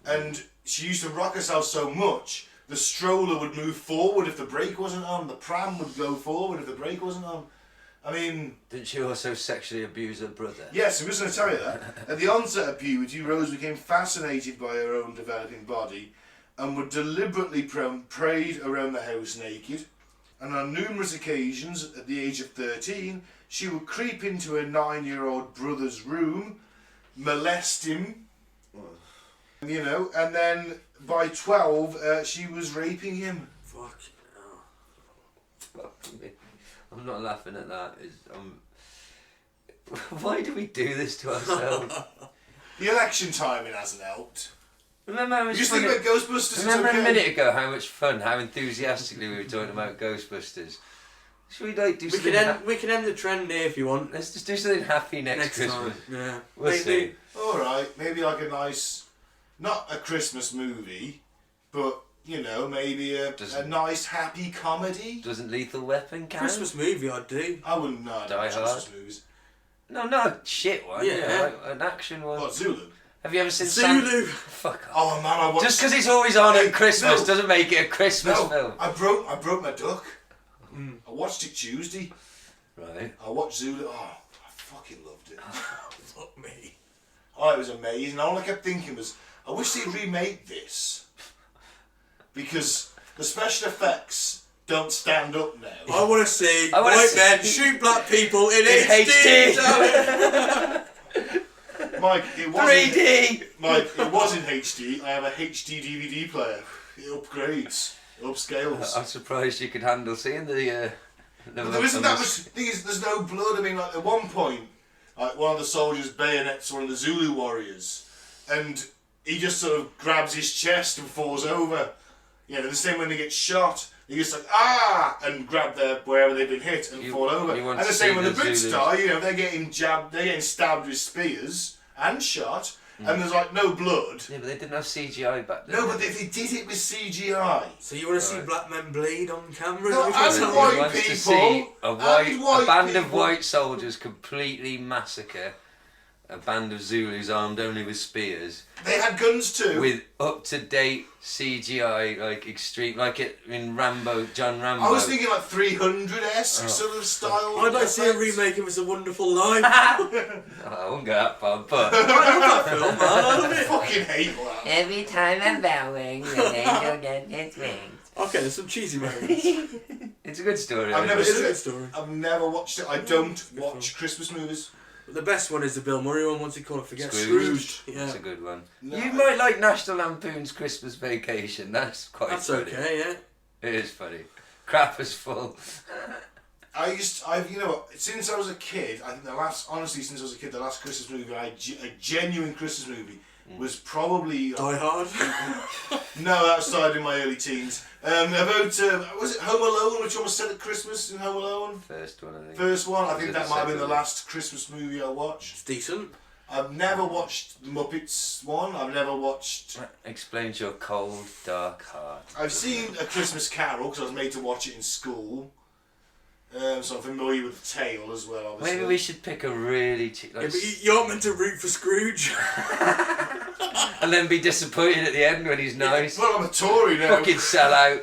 And she used to rock herself so much, the stroller would move forward if the brake wasn't on, the pram would go forward if the brake wasn't on. I mean... Didn't she also sexually abuse her brother? Yes, I was going to tell you that. At the onset of puberty, Rose became fascinated by her own developing body and would deliberately parade around the house naked. And on numerous occasions, at the age of 13, she would creep into her 9-year-old brother's room, molest him, you know, and then by 12, she was raping him. Fuck. Fuck me. I'm not laughing at that. Why do we do this to ourselves? The election timing hasn't helped. Remember how much You just fun think about Ghostbusters, Remember it's okay. a minute ago how much fun, how enthusiastically we were talking about Ghostbusters? Should we like do something? We can end the trend here if you want. Let's just do something happy next Christmas. time. Yeah. We'll see. Alright, maybe like a nice, not a Christmas movie, but, you know, maybe a nice happy comedy. Doesn't Lethal Weapon count? Christmas movie I'd do. I wouldn't know. Die Christmas Hard. movies. No, not a shit one. Yeah. You know, like an action one. What, Zulu? Have you ever seen Zulu. Fuck off. Oh man, I watched... Just because it's always on at Christmas No. doesn't make it a Christmas film. I broke my duck. I watched it Tuesday. Right. I watched Zulu. Oh, I fucking loved it. Fuck me. Oh, it was amazing. All I kept thinking was, I wish they'd remake this. Because the special effects don't stand up now. I want to see I wanna white see- men shoot black people in HD. HD. Mike, it wasn't... 3D! Mike, it was in HD. I have a HD DVD player. It upgrades. It upscales. I'm surprised you could handle seeing the But there isn't that much... thing is, there's no blood. I mean, like, at one point, like, one of the soldiers bayonets one of the Zulu warriors, and he just sort of grabs his chest and falls over. You know, the same when they get shot, they just like, ah! And grab their, wherever they've been hit and fall over. you want And the to same see when the the Brits Zulus. die, you know, they're getting stabbed with spears and shot, and there's like no blood. Yeah, but they didn't have CGI back then. No, but they did it with CGI. So you want to see black men bleed on camera? No, Is that what and you're white He telling me? wants to people, see a and white band of people. white soldiers completely massacre a band of Zulus armed only with spears, They had guns too. with up-to-date CGI, like extreme, like it in Rambo, John Rambo. I was thinking like 300-esque sort of style. I'd like to see a effects. remake of It's a Wonderful Life. Oh, I won't go that far, but I love that film, man. I love I it. fucking hate that. Every time I'm bowing, the angel gets its wings. Okay, there's some cheesy moments. it's a good story. I've never It is a seen good it. story. I've never watched it. I don't watch Christmas movies. But the best one is the Bill Murray one. What's he called? I forget. Scrooged. Yeah. That's a good one. No, You might like National Lampoon's Christmas Vacation. That's quite That's funny. okay, yeah. It is funny. Crap is full. you know what? Since I was a kid, I think since I was a kid, the last Christmas movie, a genuine Christmas movie, was probably. Die Hard. No, that started in my early teens. Was it Home Alone, which one was set at Christmas in Home Alone? First one, I think. First one. I Was think it that the might have been the second one? last Christmas movie I watched. It's decent. I've never watched the Muppets one. I've never watched. Explains your cold, dark heart. I've seen A Christmas Carol because I was made to watch it in school. So I'm familiar with the tale as well, obviously. Maybe we should pick a really cheap, Yeah, like, but you aren't meant to root for Scrooge. and then be disappointed at the end when he's nice. Well, I'm a Tory now. Fucking sell out.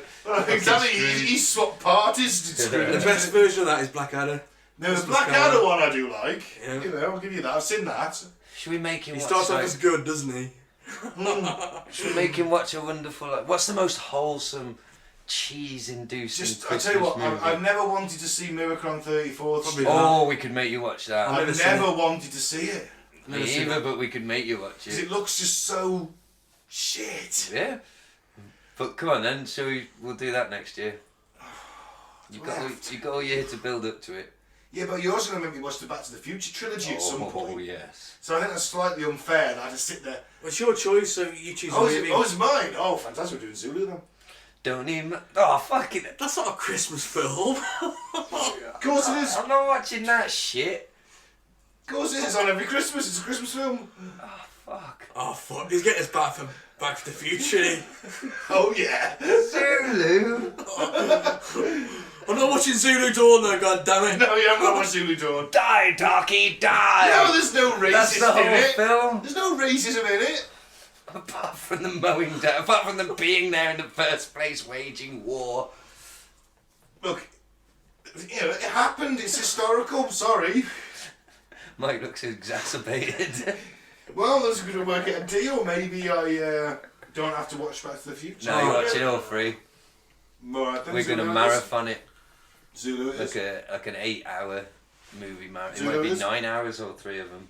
Exactly, Scrooge. he swapped parties to The Scrooge. best version of that is Blackadder. No, the Blackadder one I do like. Yeah. You know, I'll give you that. I've seen that. Should we make him He watch? starts off Like, as good, doesn't he? should we make him watch a wonderful? Like, what's the most wholesome, cheese-inducing Just, I Christmas tell you what, movie? I've never wanted to see Miracle on 34th Probably Street. that. Oh, we could make you watch that. I've I've never seen never it. wanted to see it. Me Never seen either, that. but we could make you watch Because it. it looks just so shit. Yeah. But come on then, we'll do that next year. You got all year to build up to it. Yeah, but you're also going to make me watch the Back to the Future trilogy at some point. Oh yes. So I think that's slightly unfair that I just sit there. Well, it's your choice, so you choose a Oh, movie. it's mine. Oh, fantastic. We're doing Zulu then. Don't even. Oh fucking. That's not a Christmas film. Of course it is. I'm not watching that shit. Of course it is. On every Christmas. It's a Christmas film. Fuck. Oh fuck, he's getting us back to the future. Isn't he? Oh, yeah. Zulu. I'm not watching Zulu Dawn though, god damn it. No, you haven't got to watch Zulu Dawn. Die, Darky, die. No, there's no That's the racism whole in it. film. There's no racism in it. Apart from the mowing down, apart from them being there in the first place, waging war. Look, you know, it happened. It's historical. Sorry. Mike looks exacerbated. Well, there's going to work out a deal. Maybe I don't have to watch Back to the Future. No, you watch it all free. Right, We're gonna marathon it Zulu it is. like an 8-hour movie marathon. It Zulu might be is. 9 hours or 3 of them.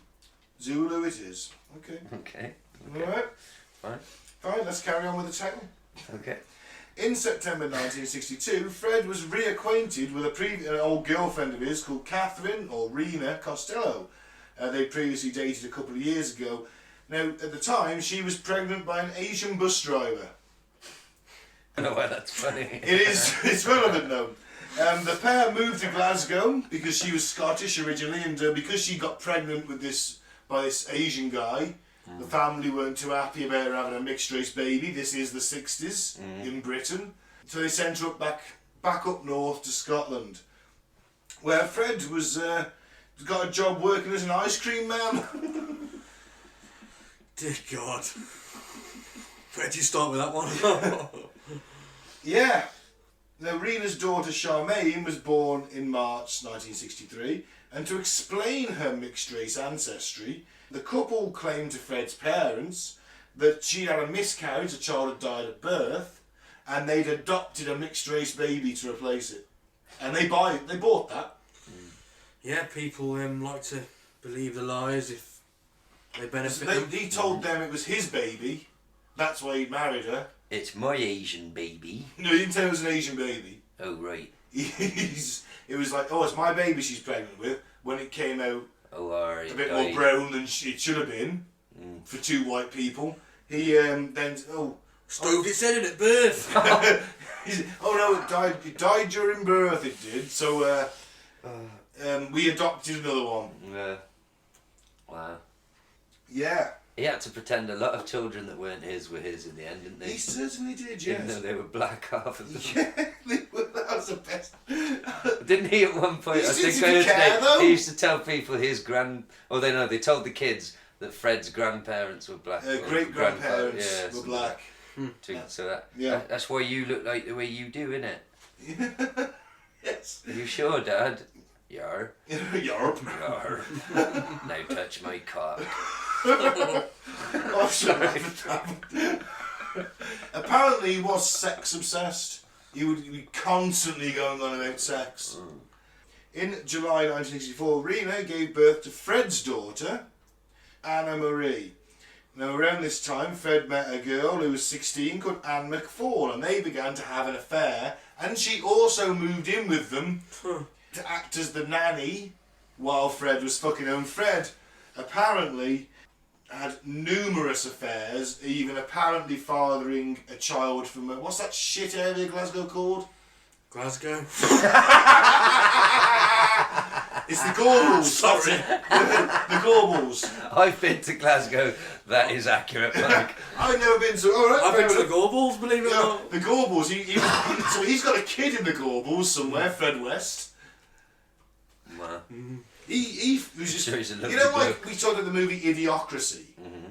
Zulu it is. Okay. Okay. Alright. Fine. Fine, let's carry on with the tale. Okay. In September 1962, Fred was reacquainted with an old girlfriend of his called Catherine, or Rena, Costello. They previously dated a couple of years ago. Now, at the time, she was pregnant by an Asian bus driver. I don't know why that's funny. It is, it's relevant though. The pair moved to Glasgow because she was Scottish originally, and because she got pregnant by this Asian guy, the family weren't too happy about her having a mixed race baby. This is the 60s in Britain. So they sent her back up north to Scotland, where Fred was got a job working as an ice cream man. Dear God. Where do you start with that one? Yeah. Now, Rena's daughter Charmaine was born in March 1963, and to explain her mixed-race ancestry, the couple claimed to Fred's parents that she'd had a miscarriage, a child had died at birth, and they'd adopted a mixed-race baby to replace it. And they bought that. Yeah, people like to believe the lies if they benefit them. He told them it was his baby, that's why he'd married her. It's my Asian baby. No, he didn't tell it was an Asian baby. Oh right. It was like, oh, it's my baby she's pregnant with, when it came out Oh alright. a bit more brown than it should have been for two white people. He then Stoved its head in at birth. he said, oh no, it died during birth. It did. So we adopted another one. Yeah. Wow. Yeah, He had to pretend a lot of children that weren't his were his in the end, didn't he they? certainly did. Even though Yes. they were black, half of them. Yeah, they were. That That's the best. Didn't he at one point? He I think seems to care, though. he used to tell people his they told the kids that Fred's grandparents were black. Great grandparents were black. So Yeah. that's why you look like the way you do, innit? Yes. Are you sure, Dad? Yar. Yarp. Yar. Now touch my cock. Oh, sorry. Apparently he was sex obsessed. He would be constantly going on about sex. In July 1964, Rena gave birth to Fred's daughter, Anna Marie. Now around this time, Fred met a girl who was 16 called Anne McFall, and they began to have an affair, and she also moved in with them to act as the nanny while Fred was fucking home. Fred apparently had numerous affairs, even apparently fathering a child from what's that shit area Glasgow called? Glasgow. It's the Gorbals. Sorry. The Gorbals. I've been to Glasgow. That is accurate, Mike. I've never been to. All right, I've been to the Gorbals, believe it or not. The Gorbals. So he's got a kid in the Gorbals somewhere, Fred West. Wow. He was just, Sure he's a lovely like bloke. we saw in the movie Idiocracy,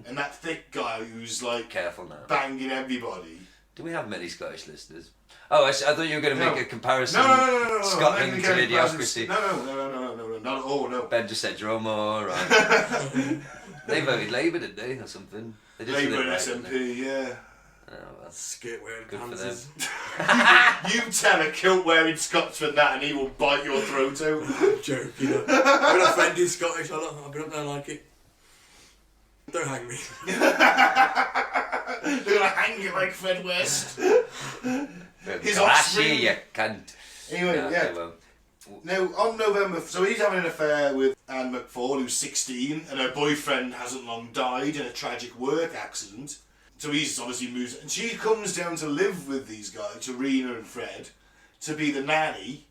and that thick guy who's like Careful now. banging everybody. Do we have many Scottish listeners? Oh, I thought you were going to make a comparison. No. Scotland to Idiocracy. No, not at all. No. Ben just said you're all more right. They voted Labour, didn't they, or something? They did Labour and something right, didn't SNP, yeah. they? Oh, well. Skit wearing Good for panties. You tell a kilt wearing Scotsman that, and he will bite your throat out. I'm joking. I'm an offended Scottish. I've been up there like it. Don't hang me. They're gonna hang you like Fred West. His Blast offspring. you cunt. Anyway, No, yeah. they won't. Now, on November, so he's having an affair with Anne McFall, who's 16, and her boyfriend hasn't long died in a tragic work accident. So he's obviously moved, and she comes down to live with these guys, to Rena and Fred, to be the nanny.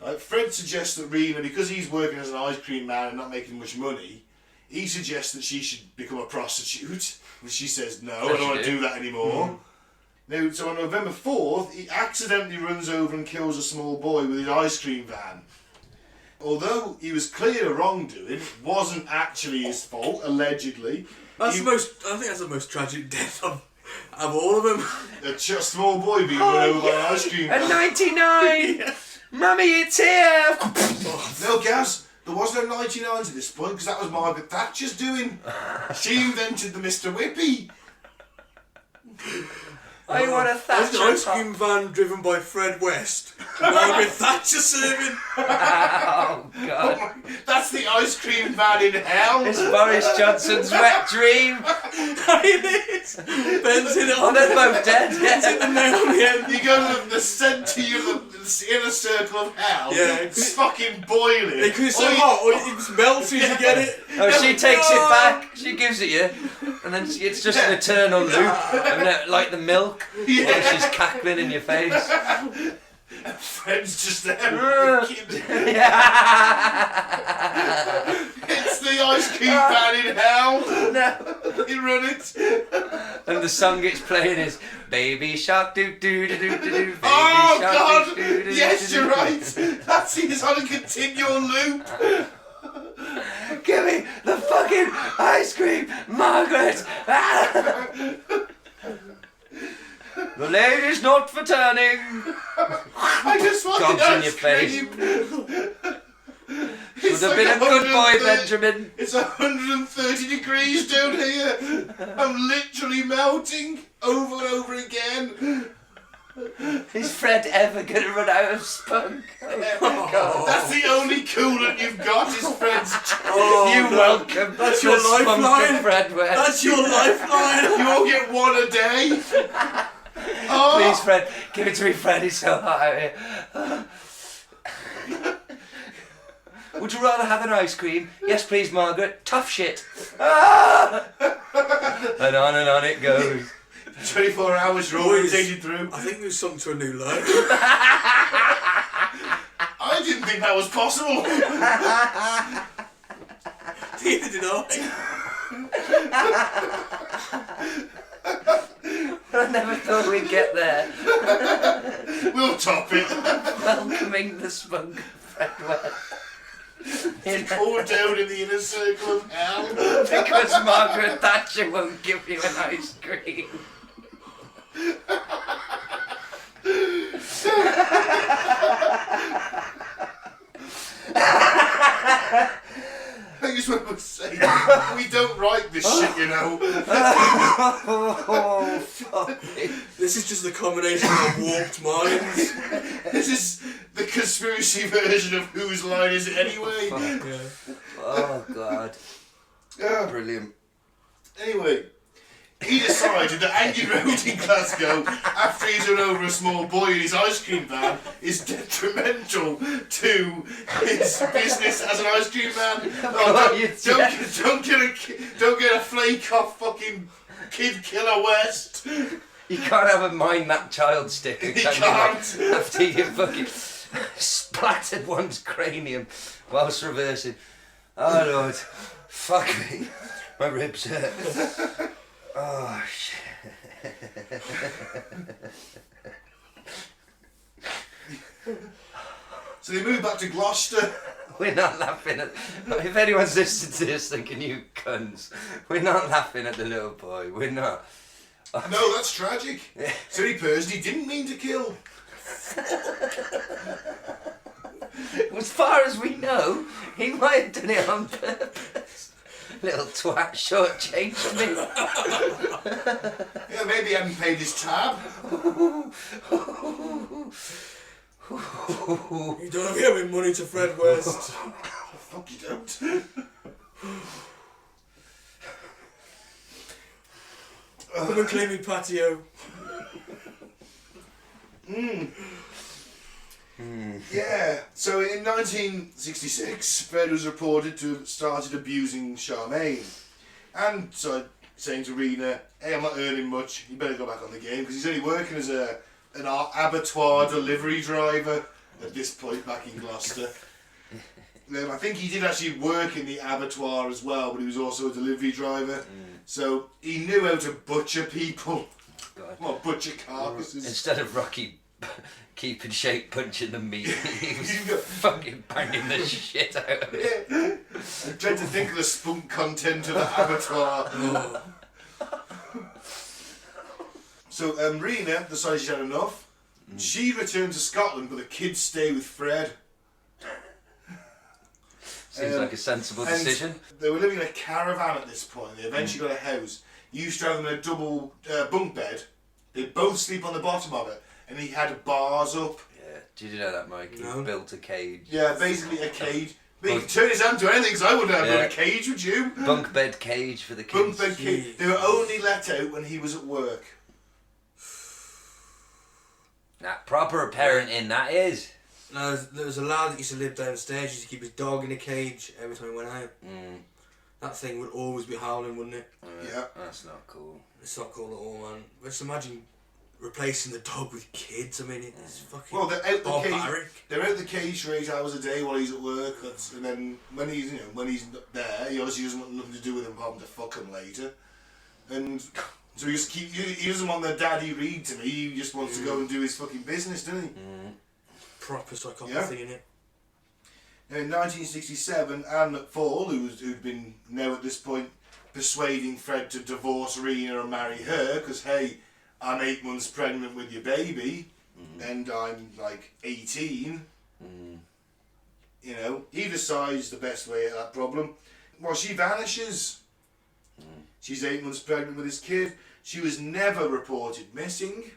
Right? Fred suggests that Rena, because he's working as an ice cream man and not making much money, he suggests that she should become a prostitute. And she says, no, I don't want to do that anymore. Now, so on November 4th, he accidentally runs over and kills a small boy with his ice cream van. Although he was clear of wrongdoing, it wasn't actually his fault, allegedly. I think that's the most tragic death of all of them. A small boy being run over by an ice cream At van. 99! Mummy, it's here! No, Gaz, there was no 99s at this point, because that was Margaret Thatcher's doing. She invented the Mr. Whippy. I want a That's an Thatcher ice cream van driven by Fred West. Margaret Thatcher serving. Oh, God. That's the ice cream van in hell. It's Boris Johnson's wet dream. It is. Ben's in it Oh, on they're both dead. the nail on the end. You go to the centre of the inner circle of hell. Yeah. It's fucking boiling. Because it's so hot, it melts as you get it. Oh, she takes it back. She gives it you, and then it's just an eternal loop, and then, like the milk, while she's cackling in your face. Fred's just there wicked. It's the ice cream van in hell. No. You run it. And the song it's playing is Baby Shark doo doo doo doo doo. Baby Oh Shark God! doo doo doo. Yes, you're right. That's it. It's on a continual loop. Give me the fucking ice cream, Margaret. The lady's not for turning. I just want Jobs the in your ice face. cream. Should have been a good boy, Benjamin. It's 130 degrees down here. I'm literally melting over and over again. Is Fred ever going to run out of spunk? Oh, God. That's the only coolant you've got is Fred's. Oh, you welcome. That's your the spunk lifeline. of Fred West. That's your lifeline. You all get one a day. Oh. Please, Fred, give it to me, Fred. It's so hot out here. Would you rather have an ice cream? Yes, please, Margaret. Tough shit. Ah! And on it goes. 24 hours you're Boys, rotated through. I think we've sunk to a new low. I didn't think that was possible. Neither did I. I never thought we'd get there. We'll top it. Welcoming the spunk of Fred West. All down in the inner circle of hell. Because Margaret Thatcher won't give you an ice cream. I just want to say, we don't write this shit, you know. Oh, fuck me. This is just the combination of warped minds. This is the conspiracy version of Whose Line Is It Anyway? Yeah. Oh God. Brilliant. Anyway, he decided that hanging around in Glasgow after he's run over a small boy in his ice cream van is detrimental to his business as an ice cream man. Don't get a flake off fucking Kid Killer West. You can't have a mind that child sticker, can you? can't. After you fucking splattered one's cranium whilst reversing. Oh Lord, fuck me. My ribs hurt. Oh shit. So they moved back to Gloucester. We're not laughing at... If anyone's listening to this thinking you cunts, we're not laughing at the little boy. We're not. No, that's tragic. So he personally didn't mean to kill. As far as we know, he might have done it on purpose. Little twat shortchanged me. Yeah, maybe he hadn't paid his tab. You don't give me money to Fred West. Fuck you don't. Come and clean me patio. Yeah, so in 1966, Fred was reported to have started abusing Charmaine. And so saying to Rena, hey, I'm not earning much, you better go back on the game, because he's only working as an abattoir delivery driver at this point back in Gloucester. I think he did actually work in the abattoir as well, but he was also a delivery driver. So he knew how to butcher people. God. Well, butcher carcasses. Instead of Rocky keeping shape punching the meat, he was fucking banging the shit out of it. Yeah. I'm trying to think of the spunk content of the abattoir. So Rena decided she had enough. She returned to Scotland, but the kids stay with Fred. Seems like a sensible decision. They were living in a caravan at this point. They eventually got a house. He used to have them in a double bunk bed. They'd both sleep on the bottom of it, and he had bars up. Yeah. Did you know that, Mike? No. He built a cage. Yeah, basically a cage. But he could turn his hand to anything, because I wouldn't have done a cage, would you? Bunk bed cage for the kids. Bunk bed cage. They were only let out when he was at work. Nah, proper parenting, that is. No, there was a lad that used to live downstairs, used to keep his dog in a cage every time he went out. That thing would always be howling, wouldn't it? Yeah. That's not cool. It's not cool at all, man. But just imagine replacing the dog with kids. I mean, it's fucking Well, they're out the barbaric. cage. They're out the cage for 8 hours a day while he's at work. And then when he's not there, he obviously doesn't want nothing to do with him apart from to fuck him later. And so he doesn't want the daddy read to me. He just wants to go and do his fucking business, doesn't he? Proper psychopathy in it. Now in 1967, Anne McFall, who'd been now at this point persuading Fred to divorce Rena and marry her, because hey, I'm 8 months pregnant with your baby, and I'm like 18. You know, he decides the best way at that problem. Well, she vanishes. She's 8 months pregnant with his kid. She was never reported missing.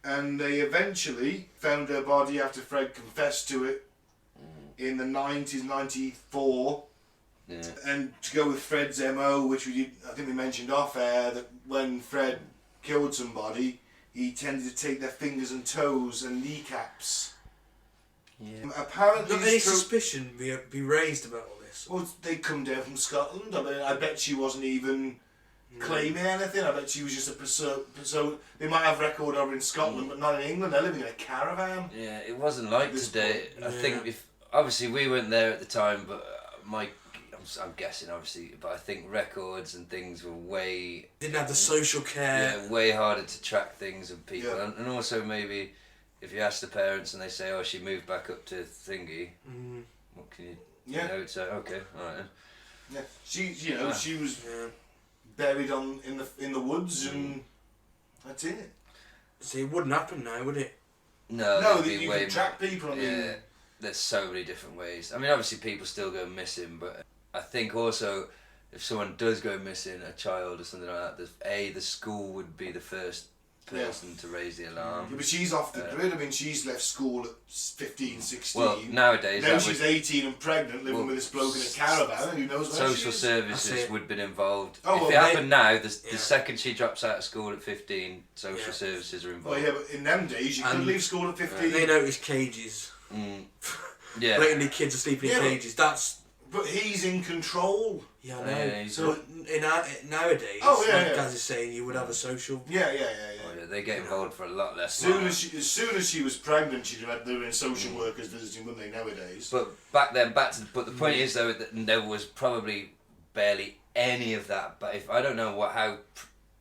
And they eventually found her body after Fred confessed to it in the 90s, 94. Yeah. And to go with Fred's MO, which I think we mentioned off air, that when Fred killed somebody, he tended to take their fingers and toes and kneecaps. Yeah. Apparently, Not any suspicion be raised about all this. well, they come down from Scotland. I mean, I bet she wasn't even claiming anything. I bet she was just a so they might have record of her in Scotland, but not in England. They're living in a caravan. Yeah, it wasn't like This today. point, I think if obviously we weren't there at the time, but I'm I'm guessing, obviously, but I think records and things were way... Didn't have the social care. Yeah, way harder to track things and people. Yeah. And also maybe if you ask the parents and they say, oh, she moved back up to thingy, what can you... Yeah. You know, it's like, okay, alright then. Yeah. She was buried in the woods, and that's it. See, it wouldn't happen now, would it? No, No, there'd be you way can track people. I mean, Yeah, there's so many different ways. I mean, obviously people still go missing, but I think also if someone does go missing, a child or something like that, the school would be the first person to raise the alarm. Yeah, but she's off the grid. I mean, she's left school at 15, 16. Well, nowadays... Now she's 18 and pregnant, living with this bloke in a caravan, and who knows where Social she is. services would have been involved. Oh, if well, it happened now, the second she drops out of school at 15, social services are Well, involved. yeah, but in them days, you couldn't leave school at 15. They notice cages. Yeah. Blatantly kids are sleeping in cages. That's... But he's in control. Yeah, I know. Yeah, So nowadays, Gaz is saying, you would have a social... Yeah. Oh, yeah, they get involved for a lot less. As soon as she was pregnant, she'd have had there were social workers visiting, wouldn't they, nowadays? But back then, but the point is though that there was probably barely any of that. But if I don't know how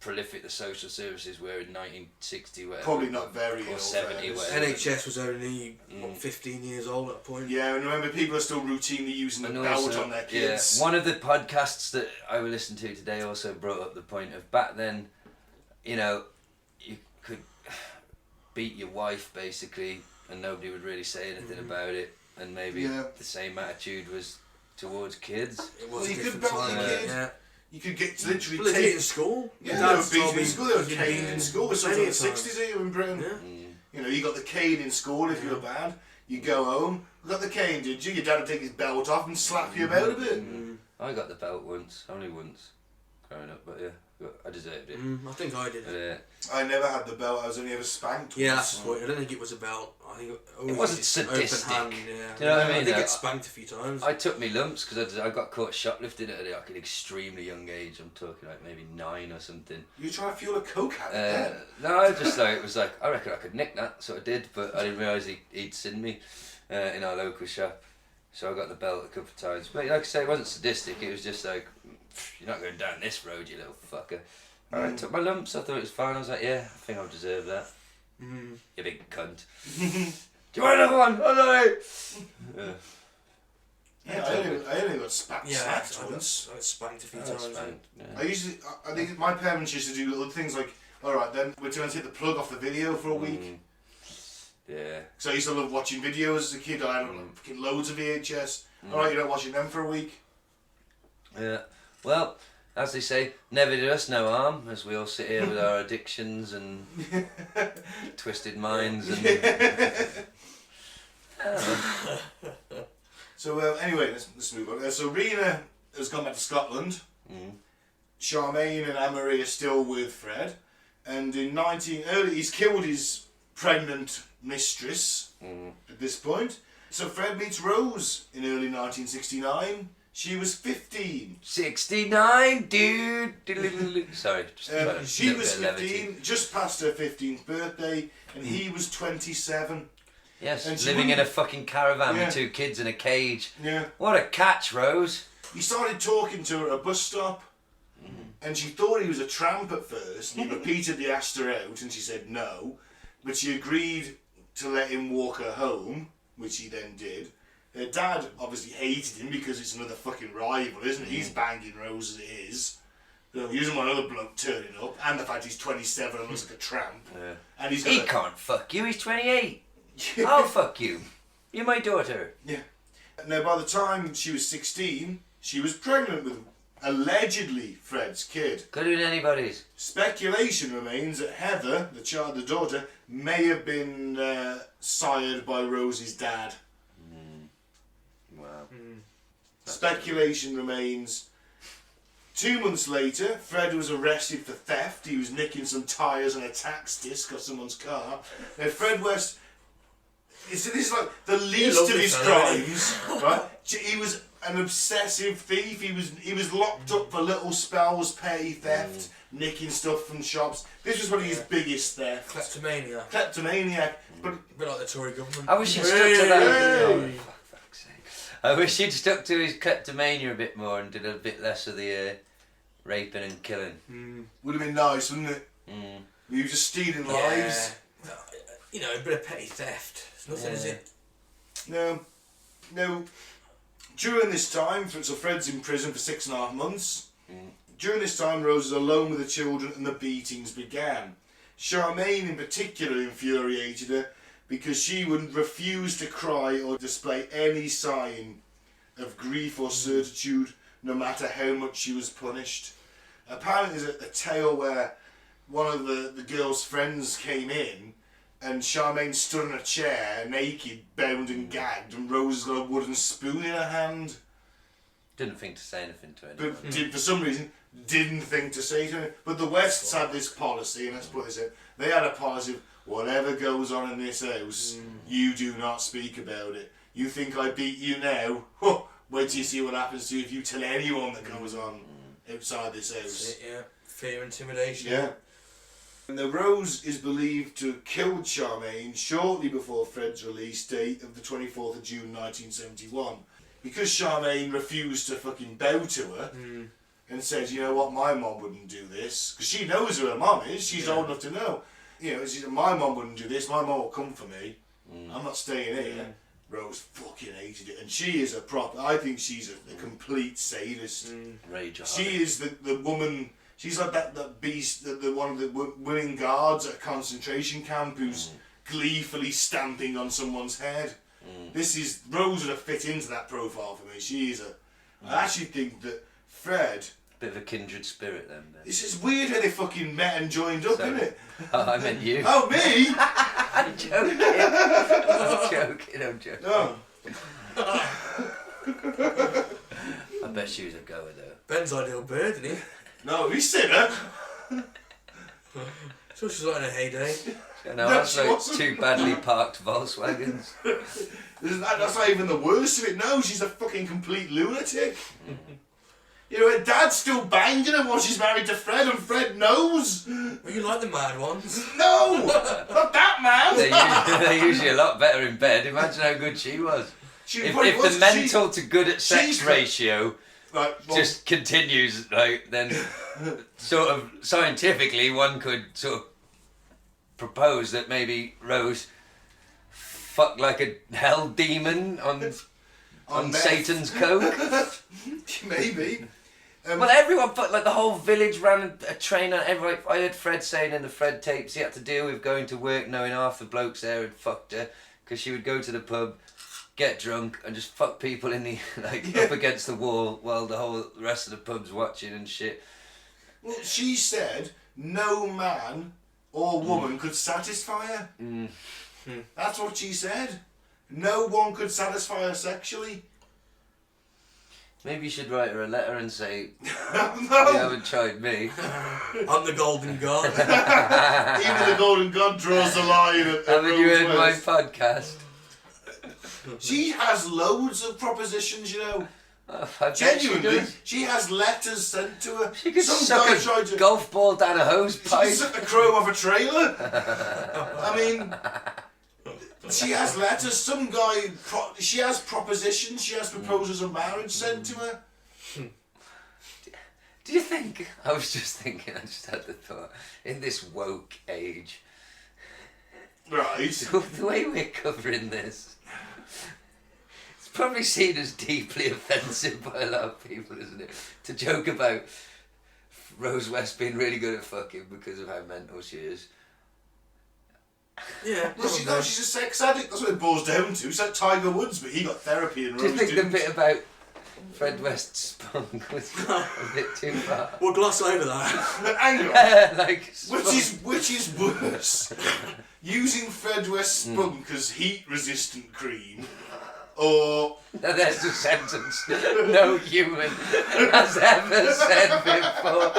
prolific the social services were in 1960, whatever. Probably not very. Or 70, whatever. NHS was only 15 years old at that point. Yeah, and remember, people are still routinely using the belt on their kids. Yeah, one of the podcasts that I will listen to today also brought up the point of back then, you know, you could beat your wife basically, and nobody would really say anything about it, and maybe the same attitude was towards kids. It was you a could different belt time. your kid. Yeah. You could get literally Well, they did it in school. Yeah, they were beaten in school. They were caned in school. It's something in the 60s here in Britain. Yeah. You know, you got the cane in school if you were bad. You go home. You got the cane, did you? Your dad would take his belt off and slap you about a bit. I got the belt once, only once, growing up, but yeah, I deserved it. I think I did. But, I never had the belt. I was only ever spanked. Yeah, once. that's the point. I don't think it was a belt. I think it wasn't sadistic. Open hand, yeah. Do you know what I mean? I think it spanked a few times. I took me lumps because I got caught shoplifting at like an extremely young age. I'm talking like maybe 9 or something. You trying to fuel a coke habit? No, I just like it was like I reckon I could nick that, so I did, but I didn't realise he'd seen me in our local shop. So I got the belt a couple of times. But like I say, it wasn't sadistic. It was just like, you're not going down this road, you little fucker. I took my lumps. I thought it was fine. I was like, yeah, I think I'll deserve that. You big cunt. Do you want another one? Oh no! I only got spanked I once. got spanked a few times. I think my parents used to do little things like, alright then, we're trying to take the plug off the video for a week. Yeah. So I used to love watching videos as a kid. I had fucking loads of VHS. Alright, you're not watching them for a week. Yeah. Well, as they say, never did us no harm, as we all sit here with our addictions and twisted minds and... So anyway, let's move on. So Rena has gone back to Scotland. Charmaine and Anne-Marie are still with Fred. And in he's killed his pregnant mistress at this point. So Fred meets Rose in early 1969. She was 15. 69, dude! Sorry. Just She was 15, just past her 15th birthday, and he was 27. Yes, and living in a fucking caravan with 2 kids in a cage. Yeah. What a catch, Rose. He started talking to her at a bus stop, and she thought he was a tramp at first. He repeatedly asked her out, and she said no, but she agreed to let him walk her home, which he then did. Her dad obviously hated him because it's another fucking rival, isn't it? He's banging Rose as it is. So he doesn't want another bloke turning up, and the fact he's 27 and looks like a tramp. Yeah. And he can't fuck you, he's 28. I'll fuck you. You're my daughter. Yeah. Now, by the time she was 16, she was pregnant with allegedly Fred's kid. Could have been anybody's. Speculation remains that Heather, the daughter, may have been sired by Rose's dad. Wow. Speculation remains. 2 months later, Fred was arrested for theft. He was nicking some tyres and a tax disc off someone's car. Now, Fred West, this is like the least of his crimes, right? He was an obsessive thief. He was locked up for little spells, petty theft, nicking stuff from shops. This was one of his biggest thefts. Kleptomaniac. But a bit like the Tory government. I wish you stuck to that. Hey. Oh, fuck's sake. I wish he'd stuck to his kleptomania a bit more and did a bit less of the raping and killing. Would have been nice, wouldn't it? You were just stealing lives. You know, a bit of petty theft. It's nothing, is it? No. During this time, so Fred's in prison for 6.5 months. During this time, Rose is alone with the children and the beatings began. Charmaine in particular infuriated her because she would refuse to cry or display any sign of grief or certitude, no matter how much she was punished. Apparently there's a tale where one of the girl's friends came in and Charmaine stood in a chair, naked, bound and gagged, and Rose has got a wooden spoon in her hand. Didn't think to say anything to anyone. But for some reason, didn't think to say to him. But the Wests had this policy, and let's put this in, they had a policy of, whatever goes on in this house, you do not speak about it. You think I beat you now? Wait till you see what happens to you if you tell anyone that goes on outside this house. Fear, intimidation. Yeah. And the Rose is believed to have killed Charmaine shortly before Fred's release date of the 24th of June 1971. Because Charmaine refused to fucking bow to her and said, you know what, my mom wouldn't do this. Because she knows who her mom is, she's old enough to know. You know, she said, my mom wouldn't do this, my mom will come for me. I'm not staying here. Rose fucking hated it. And she is I think she's a complete sadist. Rage. She is the woman... She's like that beast, the one of the women guards at a concentration camp who's gleefully stamping on someone's head. Rose would have fit into that profile for me. She is I actually think that Fred... Bit of a kindred spirit then. It's just weird how they fucking met and joined up, isn't it? Oh, I meant you. Oh, me? I'm joking. I'm joking. No. I bet she was a goer though. Ben's ideal bird, isn't he? No, he's sinner. So she's like in her heyday. No, that's like 2 badly parked Volkswagens. That's not even the worst of it. No, she's a fucking complete lunatic. You know, her dad's still banging her while she's married to Fred, and Fred knows. Well, you like the mad ones. No, not that man. They're usually a lot better in bed. Imagine how good she was. If the mental to good at sex ratio just continues, then sort of scientifically one could sort of propose that maybe Rose fucked like a hell demon on Satan's coke. Maybe. Well, everyone, but like the whole village ran a train on everyone. I heard Fred saying in the Fred tapes he had to deal with going to work knowing half the blokes there had fucked her because she would go to the pub, get drunk and just fuck people in the up against the wall while the whole rest of the pub's watching and shit. Well, she said no man or woman could satisfy her. That's what she said. No one could satisfy her sexually. Maybe you should write her a letter and say, No. you haven't tried me. I'm the golden god. Even the golden god draws the line at Haven't you Rose heard my West. podcast? She has loads of propositions, you know. I bet Genuinely, she she has letters sent to her. She could Some guy suck tried a to... golf ball down a hose She pipe. could suck the chrome off a trailer. I mean... She has letters, some guy, she has propositions, she has proposals of marriage sent to her. Do you think, I was just thinking, I just had the thought, in this woke age, Right. the way we're covering this, it's probably seen as deeply offensive by a lot of people, isn't it? To joke about Rose West being really good at fucking because of how mental she is. Yeah, Well, she's a sex addict, that's what it boils down to. It's like Tiger Woods, but he got therapy and Do you Rose think didn't. the bit about Fred West's spunk was a bit too far? We'll gloss over that. Hang on. Like, Which is worse? Using Fred West spunk as heat-resistant cream, or... Now there's a sentence no human has ever said before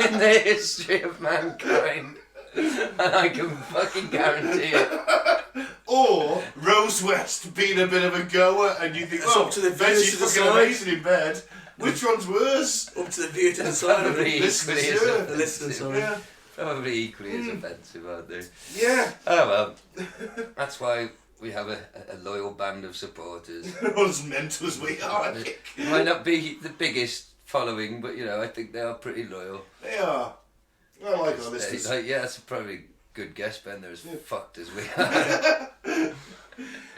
in the history of mankind. And I can fucking guarantee it. Or Rose West being a bit of a goer and you think, It's up to the bet viewers she's to fucking decide. amazing in bed. Which one's worse? Up to the viewer to decide. Probably Listeners, equally as yeah. offensive. Listeners, sorry. Yeah. Probably equally as offensive, aren't they? Yeah. Oh well. That's why we have a loyal band of supporters. They're all as mental as we are, I think. It might not be the biggest following, but you know, I think they are pretty loyal. They are. I like our listeners. Like, yeah, that's probably a good guess, Ben. They're as fucked as we are.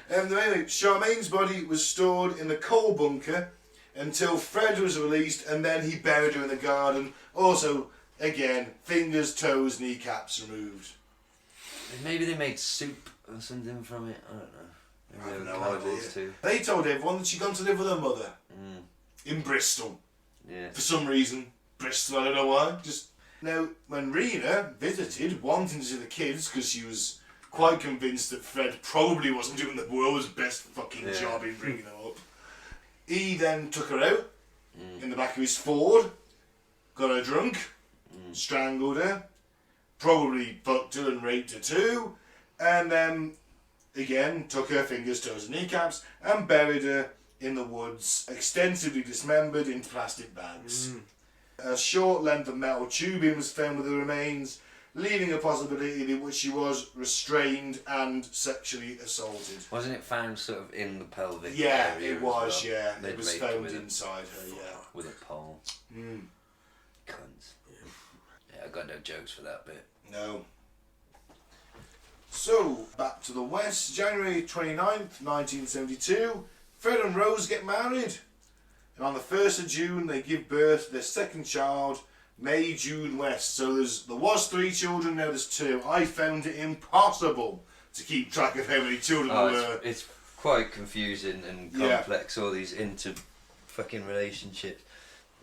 Anyway, Charmaine's body was stored in the coal bunker until Fred was released, and then he buried her in the garden. Also, again, fingers, toes, kneecaps removed. Maybe they made soup or something from it. I don't know. Maybe I have they no were cannibals idea. too. They told everyone that she'd gone to live with her mother in Bristol. Yeah. For some reason. Bristol, I don't know why. Just now, when Rena visited, wanting to see the kids, because she was quite convinced that Fred probably wasn't doing the world's best fucking job in bringing her up, he then took her out in the back of his Ford, got her drunk, strangled her, probably fucked her and raped her too, and then again took her fingers, toes and kneecaps and buried her in the woods, extensively dismembered in plastic bags. A short length of metal tubing was found with the remains, leaving a possibility in which she was restrained and sexually assaulted. Wasn't it found sort of in the pelvic Yeah, area it was, as well? yeah. They'd It was raped her found with inside her, yeah. with a pole. Cunts. Yeah, I got no jokes for that bit. No. So, back to the West, January 29th, 1972, Fred and Rose get married. And on the 1st of June, they give birth to their second child, May June West. So there was 3 children, now there's 2. I found it impossible to keep track of how many children there were. It's quite confusing and Yeah. complex, all these fucking relationships.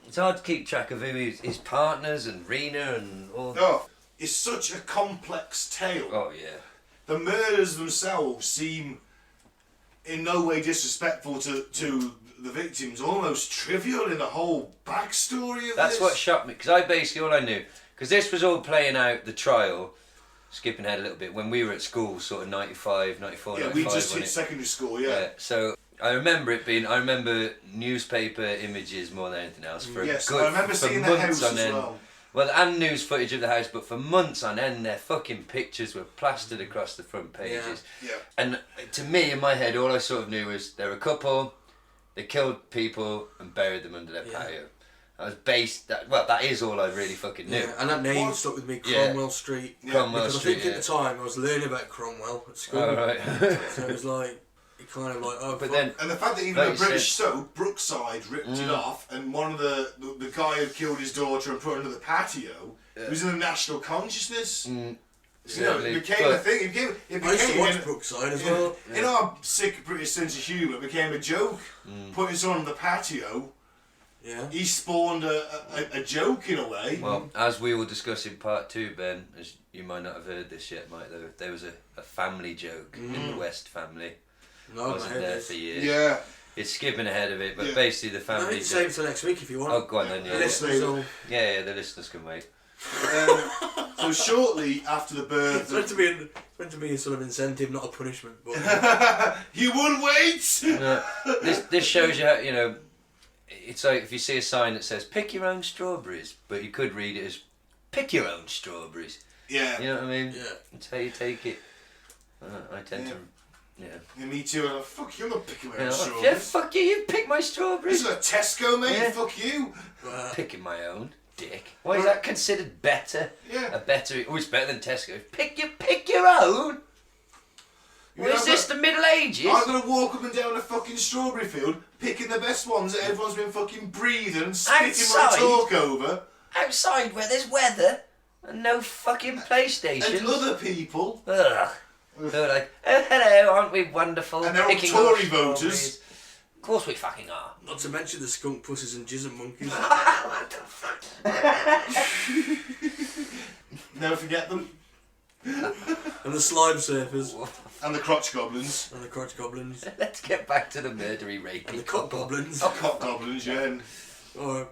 It's hard to keep track of who his partners and Rena and all. Oh, it's such a complex tale. Oh, yeah. The murders themselves seem in no way disrespectful to the victims, almost trivial in the whole backstory of That's this. what shocked me, because I basically, all I knew, because this was all playing out the trial, skipping ahead a little bit, when we were at school, sort of 95, 94, Yeah, 95. we just wasn't hit it? secondary school, yeah. So I remember newspaper images more than anything else for Yes, good, I remember for seeing the months house on as end. well. Well, and news footage of the house, but for months on end, their fucking pictures were plastered across the front pages. Yeah. And to me, in my head, all I sort of knew was they're a couple, they killed people and buried them under their patio. I was that is all I really fucking knew. Yeah, and that name What? stuck with me, Yeah. Cromwell Street. Cromwell Because Street, I think at the time I was learning about Cromwell at school. Oh, right. So it was like, it kind of like, oh, But fuck. then, And the fact that even Like a you British said- soap, Brookside, ripped it off, and one of the guy who killed his daughter and put her under the patio, was in the national consciousness. You know, certainly, it became but- a thing. It I used to became watch in- Brookside as in, well. in our sick British sense of humour, it became a joke. Putting someone on the patio, Yeah. he spawned a joke in a way. well, as we will discuss in part 2, Ben, as you might not have heard this yet, Mike, there was a family joke in the West family. No, I my wasn't head there is. for years. Yeah. It's skipping ahead of it, but Yeah. basically the No, family it's save joke. till next week if you want. Oh, go on then, The yeah. listeners will... Yeah, the listeners can wait. So shortly after the birth, It's meant to be a sort of incentive, not a punishment. But you will wait. This shows you how, you know, it's like if you see a sign that says pick your own strawberries, but you could read it as pick your own strawberries. Yeah. You know what I mean? yeah. That's how you take it. I tend Yeah. to, yeah. Yeah, me too. I'm like, fuck you, I'm not picking my Yeah, own yeah, strawberries. fuck you, you pick my This strawberries. is a Tesco, mate. Yeah. Fuck you. Picking my own, dick. Why is that considered better? Yeah. It's better than Tesco. Pick your own? You Well, know, is this the Middle Ages? I'm gonna walk up and down a fucking strawberry field, picking the best ones that everyone's been fucking breathing and spitting my Outside? talk over. Outside where there's weather and no fucking PlayStation. And other people. Ugh. They're like, oh hello, aren't we wonderful? And they're all Picking Tory our strawberries." voters. Of course we fucking are. Not to mention the skunk pussies and jizz and monkeys. What the fuck? Never forget them. And the slime surfers. And the crotch goblins. And the crotch goblins. Let's get back to the murdery raping. And the cock goblins. Cock goblins, yeah. And Or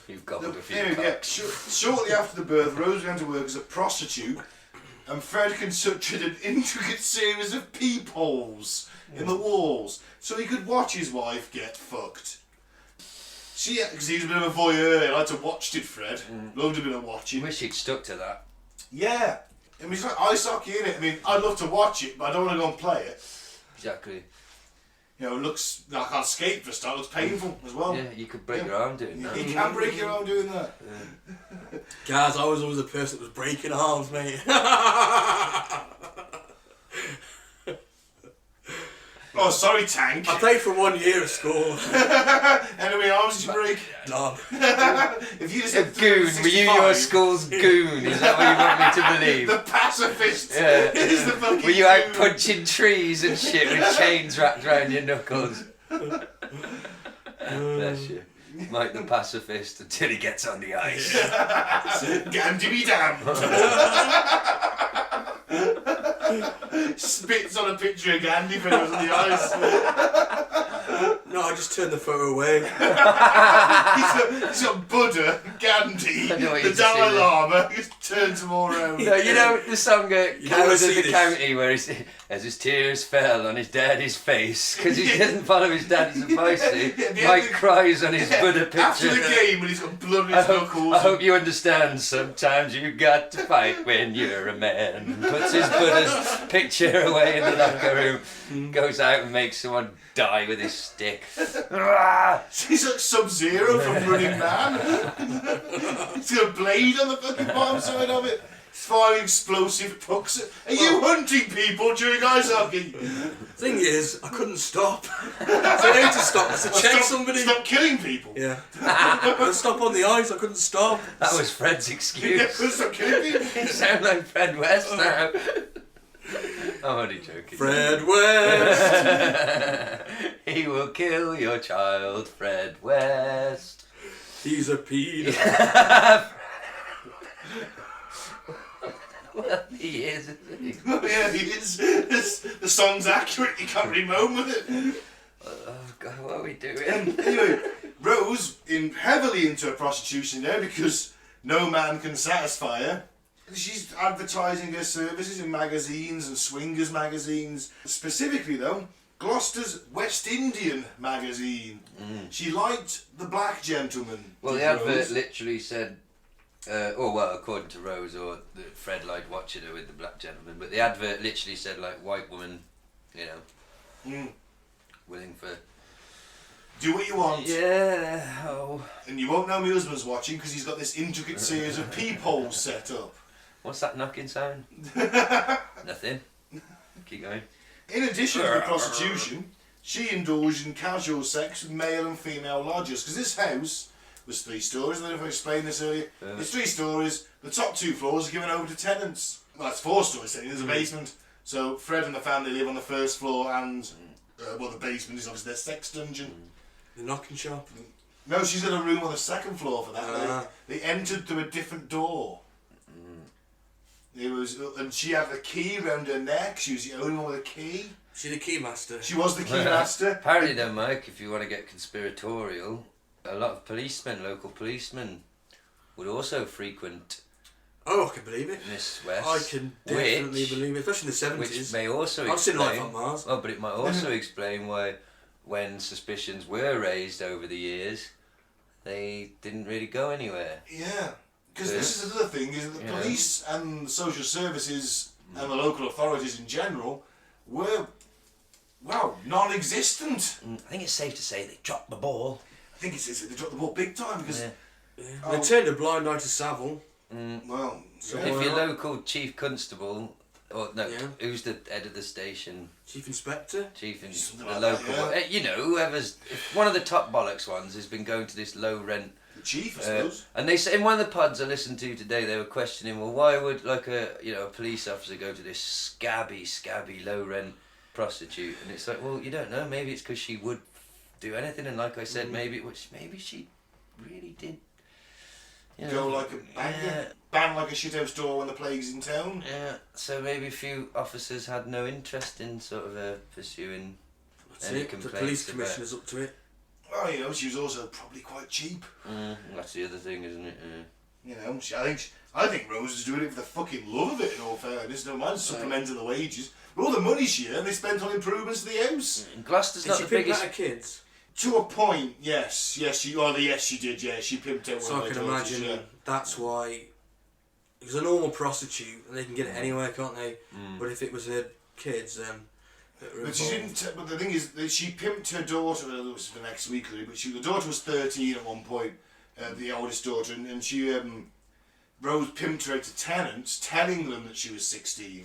You've gobbled a few anyway, yeah, cocks. shortly after the birth, Rose began to work as a prostitute, and Fred constructed an intricate series of peepholes in the walls so he could watch his wife get fucked. Because he was a bit of a voyeur, he liked to watch, did Fred? Loved a bit of watching. Wish he'd stuck to that. Yeah. I mean, it's like ice hockey, innit? I mean, I'd love to watch it, but I don't want to go and play it. Exactly. You know, it looks... I can't skate for a start. It looks painful as well. Yeah, you could break your arm doing that. You can break your arm doing that. Gaz, I was always the person that was breaking arms, mate. Oh, sorry, Tank. I played for 1 year at school. How many arms did you break? None. If you just A said goon, were you your 365, school's goon? Is that what you want me to believe? The pacifist Yeah. is the fucking Were you out goon. punching trees and shit with chains wrapped around your knuckles? Bless you. Mike the pacifist until he gets on the ice. Gandhi be damned. Spits on a picture of Gandhi when he was on the ice. No, I just turned the photo away. He's got Buddha, Gandhi, I know what the you're Dalai saying. Lama. He just turns them all around. No, you know the song You Cowards wanna of see the this? County where he as his tears fell on his daddy's face because he doesn't follow his daddy's advice. Yeah, the Mike end of- cries on his Buddha picture. After the game, when he's got blood on I his hope, knuckles. I hope you understand sometimes you got to fight when you're a man. Puts his Buddha's picture away in the locker room, goes out and makes someone die with his stick. He's like Sub-Zero from Running Man. He's got a blade on the fucking bottom side of it. He's firing explosive pucks. Are you hunting people during ice hockey? Thing is, I couldn't stop. So I need to stop to check somebody. Stop killing people. Yeah. I stop on the ice, I couldn't stop. That was Fred's Yeah, excuse. stop killing people. You sound like Fred West now. I'm only joking. Fred West. He will kill your child, Fred West. He's a pedo. Well, he is, isn't he? Oh, yeah, he is. The song's accurate. You can't really moan with it. Oh God, what are we doing? Anyway, Rose heavily into her prostitution now because no man can satisfy her. She's advertising her services in magazines and swingers magazines. Specifically though, Gloucester's West Indian magazine. She liked the black gentleman. Well, did the advert Rose. literally said, according to Rose, or Fred liked watching her with the black gentleman, but the advert literally said, like, white woman, you know, willing for... Do what you want. Yeah, oh. And you won't know my husband's watching because he's got this intricate series of peepholes set up. What's that knocking sound? Nothing. Keep going. In addition to the prostitution, she indulged in casual sex with male and female lodgers because this house was 3 stories. I don't know if I explained this earlier. It's 3 stories. The top 2 floors are given over to tenants. Well, it's 4 stories. There's a basement. So Fred and the family live on the first floor, and the basement is obviously their sex dungeon. The knocking shop. No, she's got a room on the 2nd floor for that. They entered through a different door. It was, and she had the key around her neck. She was the only one with a key. She the key master. She was the key master. Apparently then, Mike, if you want to get conspiratorial, a lot of policemen, local policemen, would also frequent Oh, I can believe it. Miss West. I can definitely believe it, especially in the 70s. Which may also I've seen explain... Life on Mars. Oh, but it might also explain why, when suspicions were raised over the years, they didn't really go anywhere. Yeah, because this is another thing, is that the police and the social services and the local authorities in general were, well, non-existent. I think it's safe to say they dropped the ball. I think it's they dropped the ball big time because, They turned a blind eye to Savile. well, So If why your not? local chief constable, or no, Yeah. who's the head of the station? Chief Inspector. Chief in Something the like that, local, yeah. you know, whoever's one of the top bollocks ones has been going to this low rent. the chief, I suppose. And they say in one of the pods I listened to today, they were questioning, well, why would like a police officer go to this scabby low rent prostitute? And it's like, well, you don't know. Maybe it's because she would do anything, and like I said, maybe she really did. You know, Go like a banger, ban like a shithouse door when the plague's in town. Yeah, so maybe a few officers had no interest in sort of pursuing That's any it. The complaints police about- commissioner's up to it. Well, you know, she was also probably quite cheap. That's the other thing, isn't it? You know, I think Rose is doing it for the fucking love of it. In all fairness, no mind supplementing the wages. But all the money she earned, they spent on improvements to the house. And Gloucester's Did not she the pimp biggest. out her kids? To a point, yes, she did. Yeah, she pimped out So one I of can her daughters, imagine yeah. that's why. Because a normal prostitute, and they can get it anywhere, can't they? But if it was her kids, then... But she didn't. But the thing is, that she pimped her daughter. It was for next week, really. But the daughter was 13 at one point, the oldest daughter, and she Rose pimped her out to tenants, telling them that she was 16.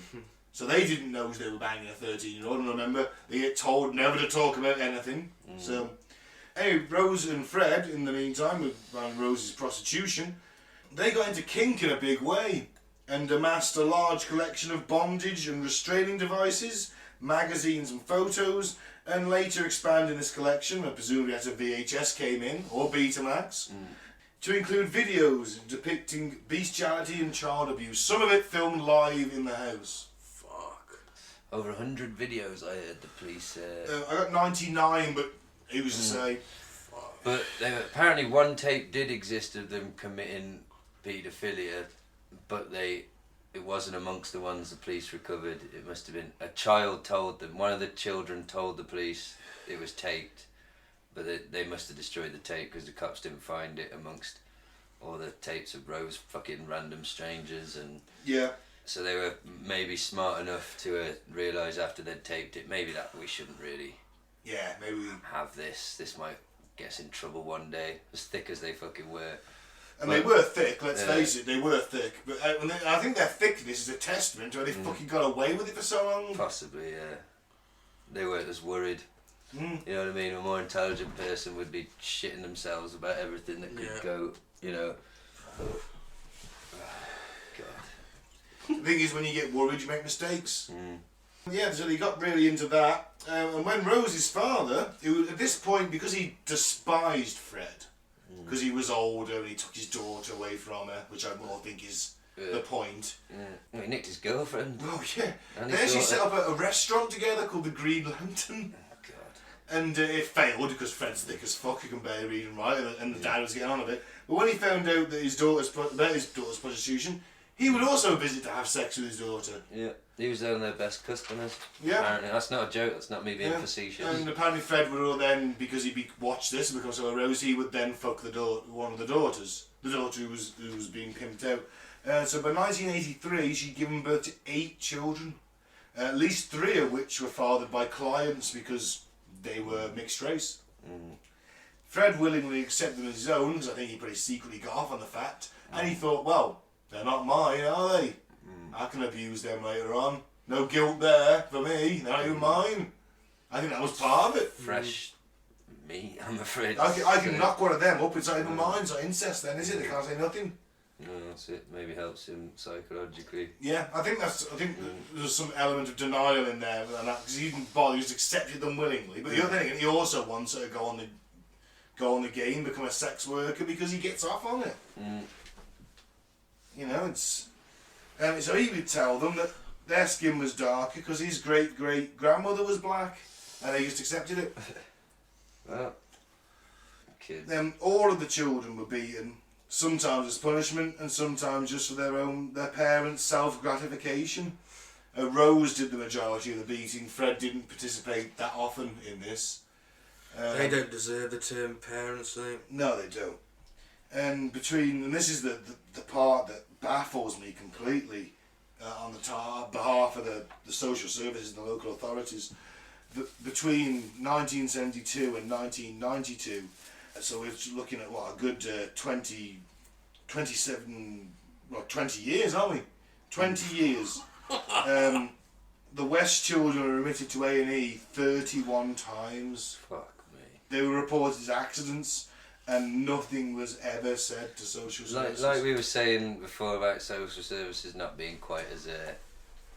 So they didn't know they were banging a 13-year-old. And remember, they get told never to talk about anything. So, anyway, Rose and Fred, in the meantime, around Rose's prostitution, they got into kink in a big way and amassed a large collection of bondage and restraining devices, magazines and photos, and later expanding this collection, presumably as a VHS came in, or Betamax, to include videos depicting bestiality and child abuse, some of it filmed live in the house. Fuck. Over 100 videos, I heard the police... I got 99, but who's to say? But apparently one tape did exist of them committing paedophilia, but it wasn't amongst the ones the police recovered. It must have been a child told them. One of the children told the police it was taped, but they must have destroyed the tape because the cops didn't find it amongst all the tapes of Rose fucking random strangers. And Yeah. so they were maybe smart enough to realise after they'd taped it, maybe that we shouldn't really Yeah, maybe. have this. This might get us in trouble one day, as thick as they fucking were. And they were thick, let's face it, they were thick. But I think their thickness is a testament to how they fucking got away with it for so long. Possibly, yeah. They weren't as worried. You know what I mean? A more intelligent person would be shitting themselves about everything that could go, you know. God. The thing is, when you get worried, you make mistakes. Yeah, so he got really into that. And when Rose's father, who at this point, because he despised Fred, because he was older and he took his daughter away from her, which I more think is the point. Well, he nicked his girlfriend. Oh, yeah. And They his actually set daughter. up a restaurant together called the Green Lantern. Oh, God. And it failed because Fred's thick as fuck, he can barely read and write, and the dad was getting on a bit. But when he found out that about his daughter's prostitution, he would also visit to have sex with his daughter. Yeah, he was one of their best customers. Yeah. Apparently. That's not a joke, that's not me being facetious. And apparently Fred would then, because he'd watched this and become so aroused, he would then fuck one of the daughters. The daughter who was being pimped out. So by 1983, she'd given birth to 8 children. At least 3 of which were fathered by clients because they were mixed race. Fred willingly accepted them as his own, because I think he pretty secretly got off on the fact. And he thought, well, they're not mine, are they? I can abuse them later on. No guilt there for me. They're not even mine. I think that was part of it. Fresh meat, I'm afraid. I can knock one of them up. It's not even mine. It's not incest then, is it? They can't say nothing. No, that's it. Maybe helps him psychologically. Yeah, I think there's some element of denial in there, because he didn't bother. He just accepted them willingly. But the other thing, he also wants her to go on the game, become a sex worker, because he gets off on it. You know, it's... so he would tell them that their skin was darker because his great-great-grandmother was black, and they just accepted it. Well, kids. Then all of the children were beaten, sometimes as punishment, and sometimes just for their parents' self-gratification. Rose did the majority of the beating. Fred didn't participate that often in this. They don't deserve the term parents, do they? No, they don't. And this is the part that baffles me completely on the behalf of the social services and the local authorities. Between 1972 and 1992, so we're looking at a good 20 years, aren't we? 20 years. The West children were admitted to A&E 31 times. Fuck me. They were reported as accidents, and nothing was ever said to social services. Like we were saying before about social services not being quite as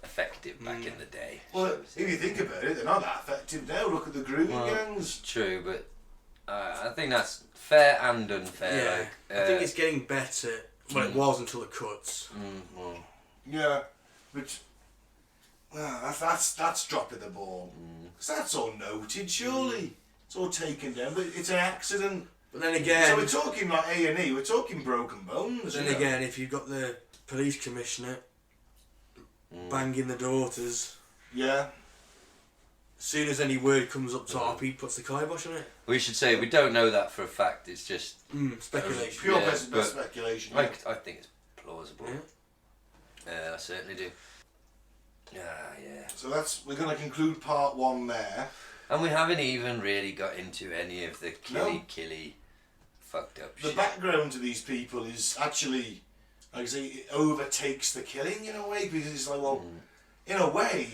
effective back in the day. Well, if you think about it, they're not that effective now. Look at the grooming gangs. True, but I think that's fair and unfair. Yeah, I think it's getting better. Well, it was until the cuts. Yeah, but that's dropping the ball. Because that's all noted, surely. It's all taken down, but it's an accident. But then again... So we're talking like A&E, we're talking broken bones. Then again, if you've got the police commissioner banging the daughters... Yeah. As soon as any word comes up top, he puts the kibosh on it. We should say we don't know that for a fact, it's just... Speculation. Pure speculation. I think it's plausible. I certainly do. Yeah. So we're going to conclude part 1 there. And we haven't even really got into any of the killy, fucked up The shit. background to these people is actually, like I say, it overtakes the killing in a way, because it's like, well, in a way,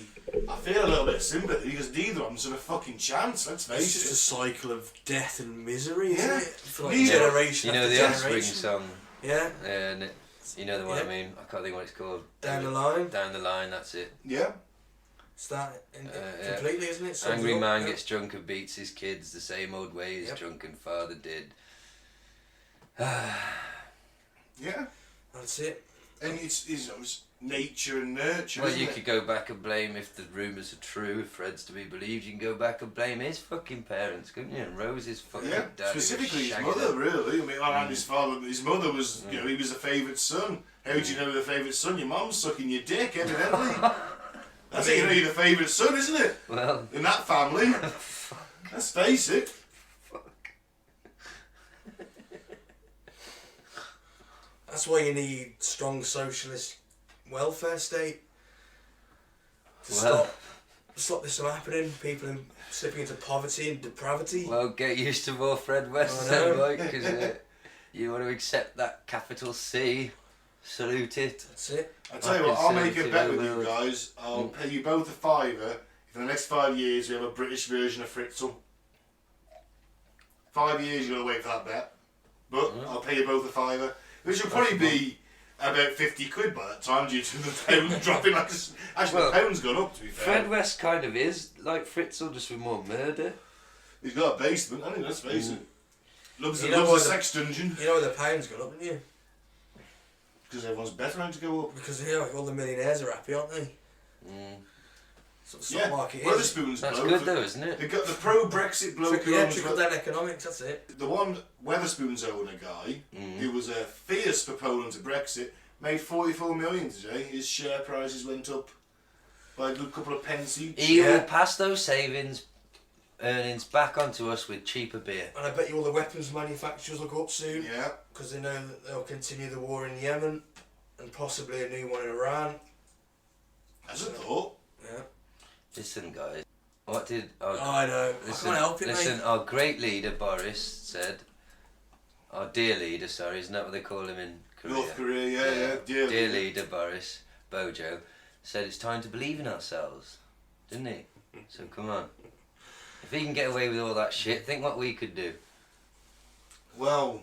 I feel a little bit of sympathy because neither of them stood a fucking chance, let's face It's it. just a cycle of death and misery, isn't Yeah. it? For like Neither- generation You know after the Offspring generation. song? Yeah, And you know the one I Yeah. mean? I can't think what it's called. down the line. Down the line, that's it. Yeah. It's that Yeah. completely, isn't it? Sums Angry it up, man yeah. gets drunk and beats his kids the same old way his Yep. drunken father did. Yeah. That's it. And it's nature and nurture, Well, isn't you it? could go back and blame, if the rumours are true, if Fred's to be believed, you can go back and blame his fucking parents, couldn't you? And Rose's fucking Yeah, dad. who was specifically his shagging mother, her. really. I mean, and his father, his mother was, you know, he was a favourite son. How do you know the favourite son? Your mum's sucking your dick, evidently. That's how you know you're the favourite son, isn't it? Well, In that family. Let's face it. That's why you need strong socialist welfare state to Well. stop this from happening. People slipping into poverty and depravity. well, get used to more Fred West, I then, know. Mike, because you want to accept that capital C. Salute it. That's it. I tell you what, I'll make a bet with you Conservative guys. I'll pay you both a £5 if in the next 5 years we have a British version of Fritzl. 5 years you're going to wait for that bet. But I'll pay you both a £5, which will probably be about 50 quid by that time due to the pound dropping like actually Well, the pound's gone up, to be fair. Fred West kind of is like Fritzl, just with more murder. He's got a basement, hasn't he? Let's face it. Loves, You know loves what a the- sex dungeon. You know where the pound's gone up, haven't you? Because everyone's better on to go up. Because all the millionaires are happy, aren't they? So the stock Yeah, market is. Weatherspoon's That's bloke. good though, isn't it? They've got the pro-Brexit bloke who owns trickle down economics, that's it. the one Weatherspoon's owner guy, who was a fierce proponent of Brexit, made 44 million today. His share prices went up by a good couple of pence each. He will pass those savings earnings back onto us with cheaper beer. And I bet you all the weapons manufacturers will go up soon. Yeah. Because they know that they'll continue the war in Yemen and possibly a new one in Iran. As a thought. Yeah. Listen, guys. What did I know. listen, I can't help it, listen, mate. our great leader Boris said, our dear leader, sorry, isn't that what they call him in Korea? North Korea, yeah. Dear leader Boris Bojo said it's time to believe in ourselves, didn't he? So come on. If he can get away with all that shit, think what we could do. Well,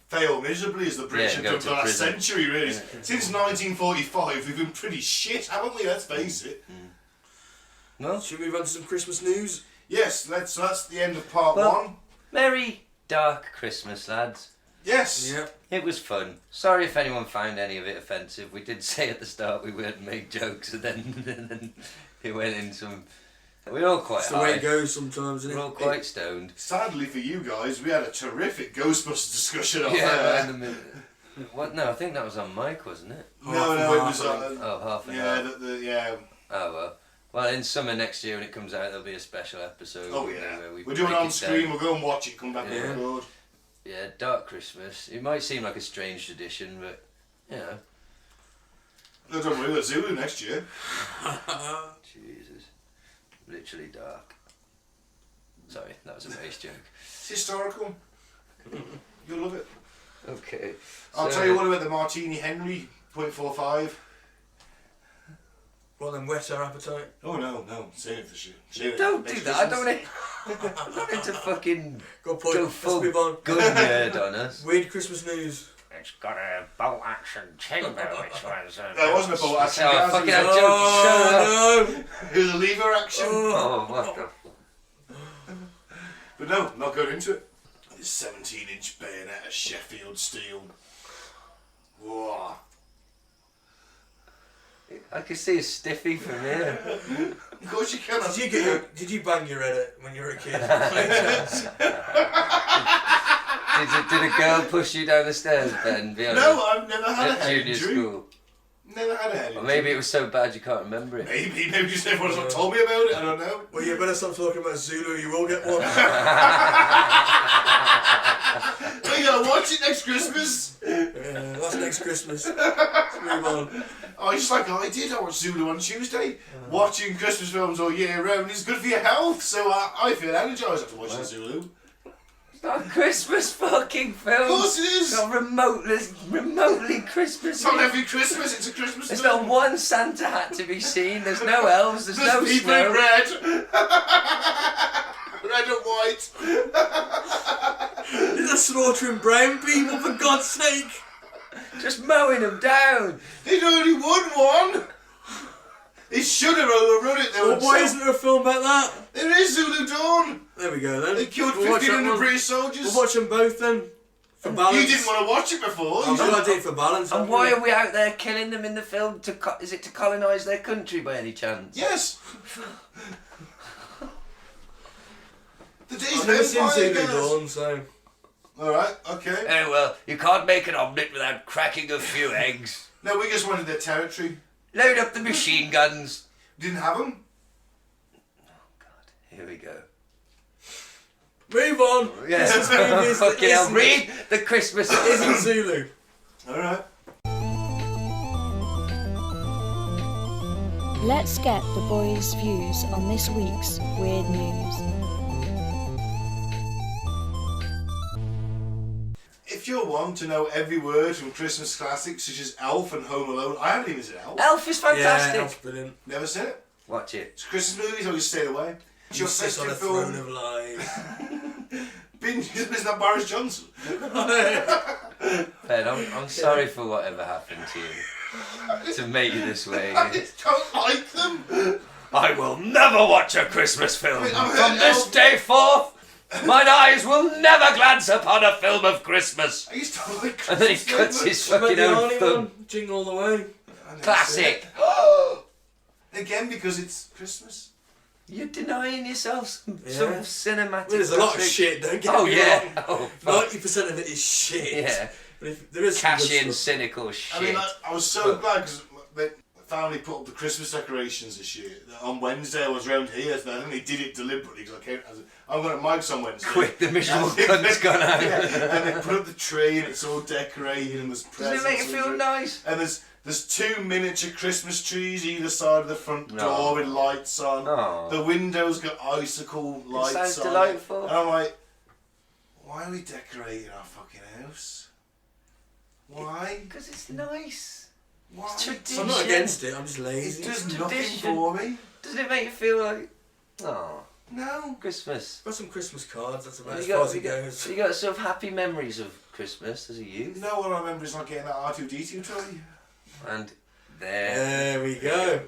fail miserably as the British have go done to for the last prison. century, really. Since 1945, we've been pretty shit, haven't we? Let's face it. Well, Should we run some Christmas news? Yes, so that's the end of part Well- 1. Merry dark Christmas, lads. Yes. Yeah. It was fun. Sorry if anyone found any of it offensive. We did say at the start we weren't make jokes, and then it went in some. We're all quite That's the way high. it goes sometimes, isn't We're it? all quite stoned. Sadly for you guys, we had a terrific Ghostbusters discussion off Yeah, air. in the middle. What? No, I think that was on mic, wasn't it? No, it was Oh, half an yeah, hour. yeah. Oh well. Well, in summer next year when it comes out, there'll be a special episode. Oh yeah. where we We're doing it break on down. screen. We'll go and watch it. Come back Yeah. and record. Yeah, dark Christmas. It might seem like a strange tradition, but you know. No, don't worry. We'll Zulu next year. Jesus. Literally dark. Sorry, that was a base joke. It's historical. You'll love it. Okay. I'll so- tell you what about the Martini Henry 0.45. Well, then whet our appetite. Oh no, save it for shit. Save it Don't next do that. I Christmas. don't want I'm not into fucking Good point. go Let's full move on. good nerd on us. Weird Christmas news. It's got a bolt action chamber, which was. That wasn't a bolt action. Oh, Gaz, fucking it hell, was joke. Shut up. no! It was a lever action. Oh, what the? But no, not going into it. This 17-inch bayonet of Sheffield steel. Whoa. I can see a stiffy from here. Of course you can. Did you bang your head at when you were a kid? Did a girl push you down the stairs, Ben? Be honest. No, I've never had a At head junior injury. school. Never had a head Or injury. maybe it was so bad you can't remember it. Maybe just everyone's not told me about it. I don't know. Well, you better stop talking about Zulu. You will get one. We gotta watch it next Christmas. That's next Christmas. Let's move on. Oh, just like I did. I watched Zulu on Tuesday. Watching Christmas films all year round is good for your health, so I feel energised after watching Zulu. It's not a Christmas fucking film. Of course it is. It's not remotely Christmas. It's not every Christmas, it's a Christmas There's film. not one Santa hat to be seen. There's no elves. There's no people snow. in red. Red and white. They're slaughtering brown people, for God's sake. Just mowing them down. They'd already won one. He should have overrun it. Well, why isn't there a film about that? There is Zulu Dawn. There we go then. They killed We'll watch that 1,500 one. British soldiers. We'll watch them both then. For balance. You didn't want to watch it before. I'm sure I did it for balance. And why are we out there killing them in the film? Is it to colonise their country by any chance? Yes. The days I've of never seen Empire, Zulu guys. Dawn, so... Alright, okay. Oh well, you can't make an omelette without cracking a few eggs. No, we just wanted their territory. Load up the machine guns. Didn't have them. Here we go. Move on. Yes. This movie is Fucking hell, isn't- read the Christmas. isn't Zulu. Alright. Let's get the boys' views on this week's weird news. If you're one to know every word from Christmas classics such as Elf and Home Alone, I haven't even seen Elf. Elf is Yeah, fantastic. that's brilliant. Never seen it. Watch it. It's Christmas movies, I just stayed away. It's your You sit on festive a throne film. of lies. Isn't that Boris Johnson? Ben, I'm sorry for whatever happened to you. To make you this way. I just don't like them. I will never watch a Christmas film. I'm From this day forth, mine eyes will never glance upon a film of Christmas. I used to like Christmas And then he cuts movies. his What about fucking the own only thumb. one? Jingle All the Way. I never seen Classic. it. Again, because it's Christmas. You're denying yourself some Yeah. cinematic. I mean, there's a lot of classic- shit, don't get Oh me yeah. wrong. Oh, fuck. 90% of it is shit. Yeah. But if there is some Cash good in, stuff. cynical shit. I mean, I was so glad because the family put up the Christmas decorations this year. On Wednesday, I was round here, and I think they did it deliberately because I'm going to Mike's on Wednesday. Quick, the miserable And they- cunt's gone out. Yeah, and they put up the tree and it's all decorated and there's presents. Doesn't it make you feel under it. nice? And there's 2 miniature Christmas trees either side of the front door No. with lights on. Oh. The windows got icicle lights sounds on. delightful. And I'm like, why are we decorating our fucking house? Why? Because it's nice. Why? It's tradition. I'm not against it, I'm just It lazy. does It's nothing tradition. for me. Doesn't it make you feel like, oh, No. Christmas? Got some Christmas cards, that's about You as far as got, it goes. you got sort of happy memories of Christmas as a youth. No one I remember is not getting that R2D2 toy. And there. There we go.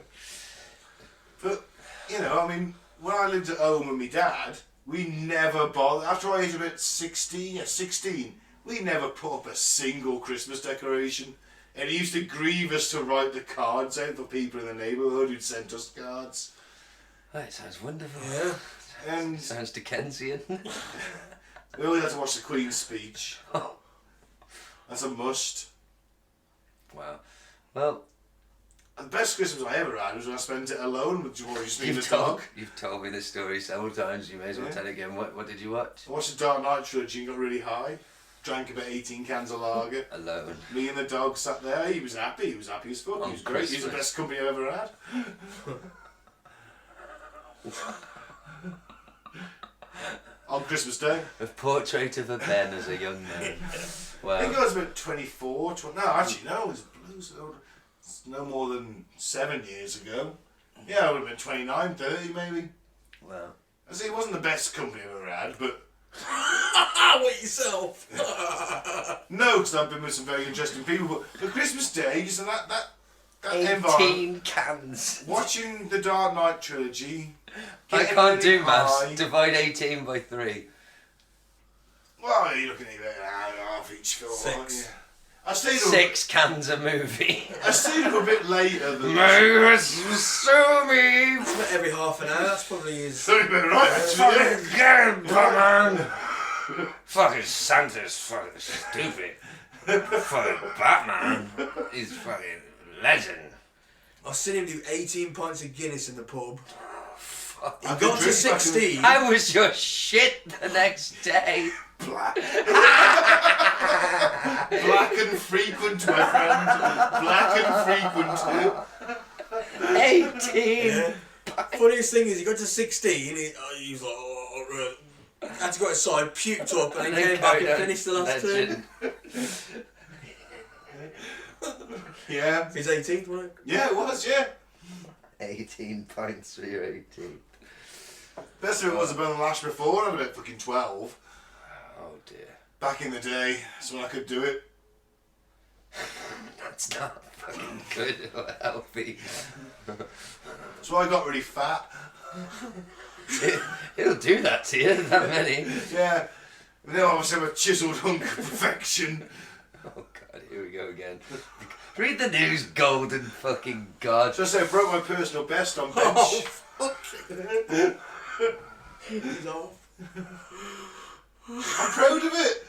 But, you know, I mean, when I lived at home with my dad, we never bothered. After I was about 16, we never put up a single Christmas decoration. And it used to grieve us to write the cards out for people in the neighbourhood who'd sent us cards. Oh, it sounds wonderful. Yeah. And Sounds Dickensian. we always had to watch the Queen's speech. Oh. That's a must. Wow. Well, And the best Christmas I ever had was when I spent it alone with George and the dog. you've told me this story several times. You may as well Yeah. tell it again. What did you watch? I watched the Dark Knight trilogy and got really high. Drank about 18 cans of lager. Alone. Me and the dog sat there. He was happy. He was happy as fuck. On He was great. He's the Christmas. best company I've ever had. On Christmas Day. A portrait of a Ben as a young man. I think Wow. I was about 24. No, actually, no. It was blues. It's no more than 7 years ago. Yeah, I would have been 29, 30 maybe. Wow. I say it wasn't the best company I've ever had, but What yourself? no, because I've been with some very interesting people. But for Christmas Day, just that environment. 18 cans. Watching the Dark Knight trilogy. I getting can't really do maths. high. Divide 18 by 3. Well, you're looking at about an hour and a half each film, aren't you? 6. I stayed up. 6 cans a movie. I stayed up a bit later than. Sue me. It's about every half an hour, that's probably his... Sorry, but right, actually. Fucking get him, Batman! Fucking Santa's fucking stupid. Fucking Batman is fucking legend. I've seen him do 18 pints of Guinness in the pub. He I got could to drink back in- 16. How was your shit the next day? Black. Black and frequent, my friend. Black and frequent. 18. Yeah. Funniest thing is, he got to 16. He was like, had to go outside, puked up, and then came back and finished the last two. Yeah. His 18th, wasn't it? Yeah, it was, yeah. 18 pints for your 18. Best of it was a bone lash before, I was about fucking 12. Oh dear. Back in the day, that's when I could do it. That's not fucking good or healthy. That's why I got really fat. It'll do that to you, that many. Yeah. But now obviously I'm a chiselled hunk of perfection. Oh god, here we go again. Read the news, golden fucking god. Just say I broke my personal best on bench. Oh, fuck. He's off. I'm proud of it.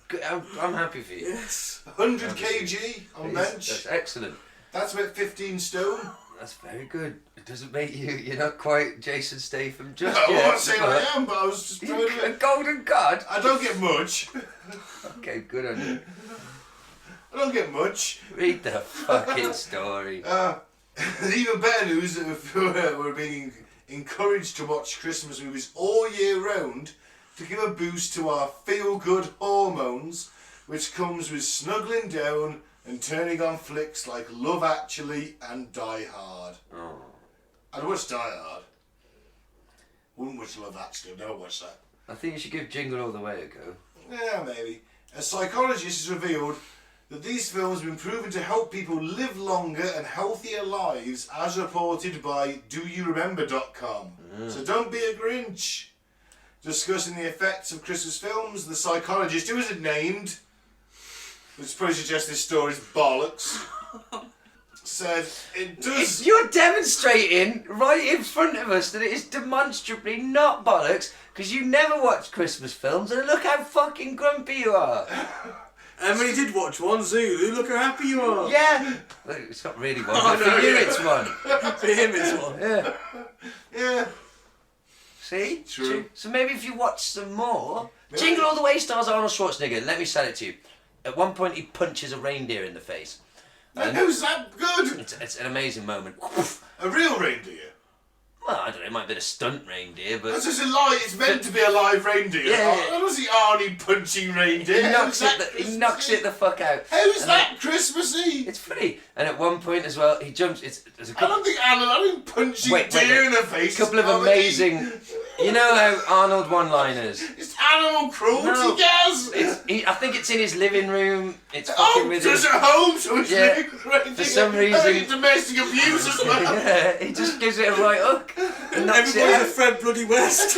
Good, I'm happy for you. Yes. 100 kg on bench. That's excellent. That's about 15 stone. That's very good. It doesn't make you're not quite Jason Statham just No, yet. I'm not saying I am, but I was just proud of A it. golden god? I don't get much. Okay, good on you. I don't get much. Read the fucking story. Even better news, we're being encouraged to watch Christmas movies all year round to give a boost to our feel-good hormones, which comes with snuggling down and turning on flicks like Love Actually and Die Hard. Oh. I'd watch Die Hard. Wouldn't watch Love Actually, I've never watched that. I think you should give Jingle All the Way a go. Yeah, maybe. A psychologist has revealed that these films have been proven to help people live longer and healthier lives, as reported by DoYouRemember.com. So don't be a Grinch. Discussing the effects of Christmas films, the psychologist, who isn't named, which probably suggests this story's bollocks, said it does... You're demonstrating right in front of us that it is demonstrably not bollocks because you never watch Christmas films and look how fucking grumpy you are. Emily did watch one, Zulu. Look how happy you are. Yeah. Well, it's not really one, Oh, but no, for you yeah. it's one. For him, it's one. Yeah. Yeah. See? True. So maybe if you watch some more... Jingle All the Way stars Arnold Schwarzenegger. Let me sell it to you. At one point he punches a reindeer in the face. And How's that good? it's an amazing moment. A real reindeer? Well, I don't know, it might have been a stunt reindeer, but... That's just a lie. It's meant to be a live reindeer. Yeah. I don't see Arnie punching reindeer. He knocks How's that it the fuck out. How's And that Christmassy? It's funny. And at one point as well, he jumps... There's a I couple, don't think punching Wait, deer wait. in the face. couple of is comedy. amazing... You know how Arnold one-liners... It's animal cruelty, No. Gaz. I think it's in his living room. It's fucking Oh, with just his... at home, so it's Yeah. really For some reason- domestic abuse as well. Yeah, he just gives it a right hook and knocks it Everybody's a out. Fred Bloody West.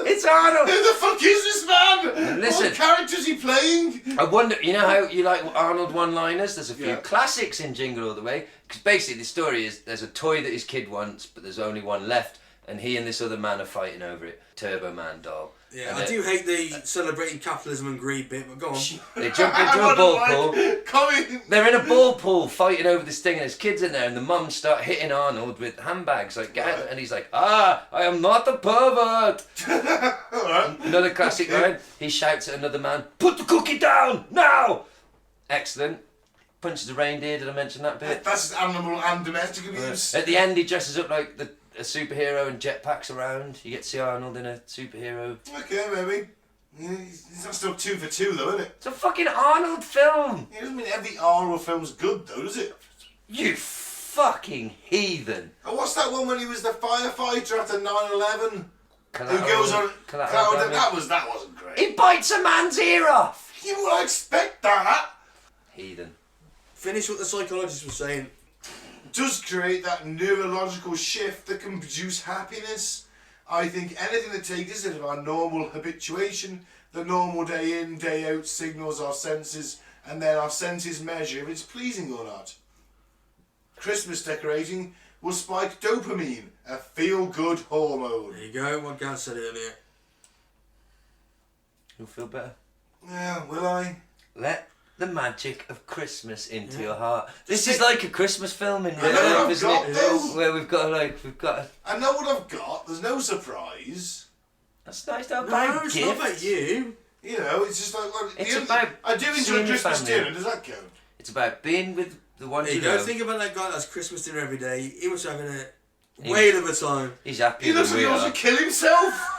It's Arnold! Who the fuck is this man? Listen. What character is he playing? I wonder, you know how you like Arnold one-liners? There's a few Yeah. classics in Jingle All the Way. Because basically the story is there's a toy that his kid wants, but there's only one left. And he and this other man are fighting over it. Turbo Man doll. Yeah, And I do hate the celebrating capitalism and greed bit, but go on. They jump into a ball pool. Coming. They're in a ball pool fighting over this thing, and there's kids in there, and the mums start hitting Arnold with handbags, like, get out, and he's like, I am not a pervert. Alright. Another classic line. He shouts at another man, put the cookie down now. Excellent. Punches a reindeer. Did I mention that bit? That's just animal and domestic abuse. At the end, he dresses up like a superhero and jetpacks around. You get to see Arnold in a superhero. Okay, maybe. Yeah, he's not still 2 for 2 though, isn't it? It's a fucking Arnold film. It doesn't mean every Arnold film's good though, does it? You fucking heathen. And what's that one when he was the firefighter after 9/11? Who Collateral- goes on? collateral damage. That wasn't great. He bites a man's ear off. You would expect that. Heathen. Finish what the psychologist was saying. Does create that neurological shift that can produce happiness. I think anything that takes us out of our normal habituation, the normal day in, day out, signals our senses, and then our senses measure if it's pleasing or not. Christmas decorating will spike dopamine, a feel-good hormone. There you go, what Gaz said earlier. You'll feel better. Yeah, will I? Let the magic of Christmas into your heart. This is like a Christmas film in real I know what life, I've isn't got, it? though. Where we've got I know what I've got. There's no surprise. That's nice to have No, a it's gift. not about you. You know, it's just like... Well, It's about I do enjoy seeing your Christmas family. dinner, does that count? It's about being with the ones There you you go. love. Think about that guy that has Christmas dinner every day. He was having a whale of a time. He's happy He than looks like we he wants are. to kill himself.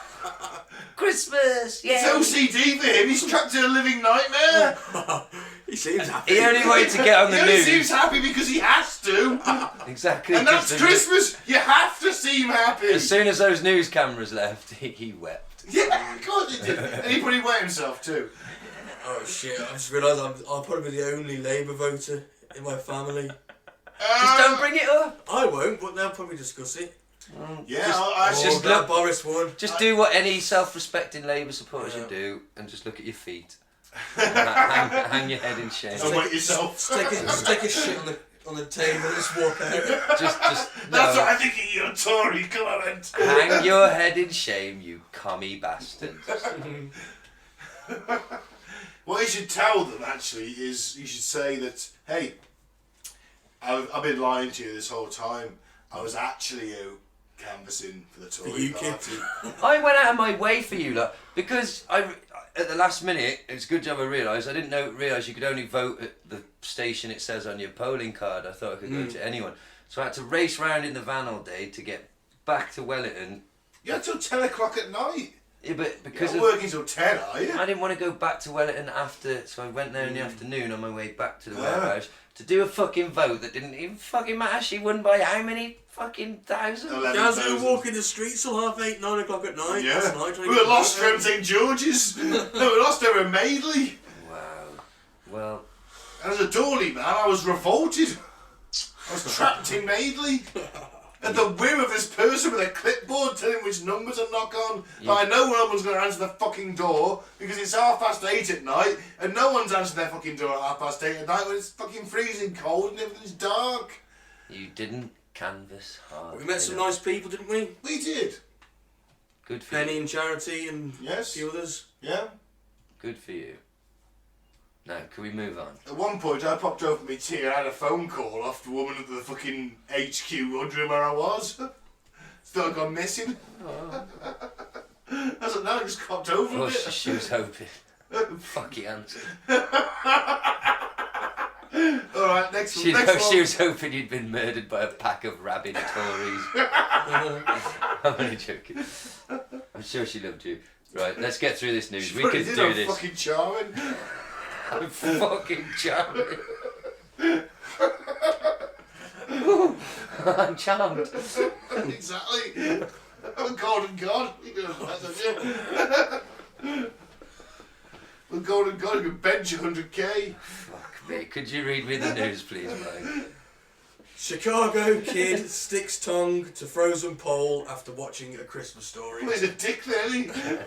Christmas, yeah. It's OCD for him. He's trapped in a living nightmare. He seems happy. He only wanted to get on He the only news. seems happy because he has to. Exactly. And that's 'cause the- Christmas. You have to seem happy. As soon as those news cameras left, he wept. Yeah, of course he did. And he probably wet himself too. Oh shit! I just realised I'll probably be the only Labour voter in my family. Just don't bring it up. I won't, but they'll probably discuss it. Yeah, Just- I Oh, just glad look- Boris won. Just do what any self-respecting Labour supporter should do, and just look at your feet. hang your head in shame. and wet yourself. Just take a shit on the table and just walk out. Just That's no. what I think of your Tory comment. Hang your head in shame, you commie bastards. What you should tell them actually is you should say that, hey, I've been lying to you this whole time. I was actually out canvassing for the Tory UKIP. party. I went out of my way for you lot because at the last minute, it's a good job I realised. I didn't realise you could only vote at the station it says on your polling card. I thought I could go to anyone. So I had to race round in the van all day to get back to Wellington. You're till 10 o'clock at night. Yeah, but You're because not working till 10, are you? I didn't want to go back to Wellington after, so I went there in the afternoon on my way back to the warehouse to do a fucking vote that didn't even fucking matter. She won by how many fucking thousands? 11,000. Guys who walk in the streets till 8:30, 9 o'clock at night. Yeah. That's night, We were lost from St George's. No, we lost over in Madeley. Wow. Well, As a Dawley man, I was revolted. I was trapped in Madeley. At the whim of this person with a clipboard telling which numbers to knock on. But I know no one's going to answer the fucking door because it's 8:30 at night and no one's answering their fucking door at 8:30 at night when it's fucking freezing cold and everything's dark. you didn't canvass hard. We met some enough. nice people, didn't we? We did. Good for Penny you. and Charity and Yes. a few others. Yeah. Good for you. Now, can we move on? At one point I popped over my tea and I had a phone call off the woman at the fucking HQ wondering where I was. Thought I'd gone missing. I was like, no, I just popped over a Oh, bit. she was hoping. Fuck, he answered. Alright, next one. She Next one. was hoping you'd been murdered by a pack of rabid Tories. I'm only joking. I'm sure she loved you. Right, let's get through this news. She We probably can did, do I'm this. fucking charming. I'm fucking charming. I'm charmed. Exactly. I'm a golden god. You know, that's it. With golden god, you can bench 100k. Fuck me. Could you read me the news, please, Mike? Chicago kid sticks tongue to frozen pole after watching A Christmas Story. Well, he's a dick, really. I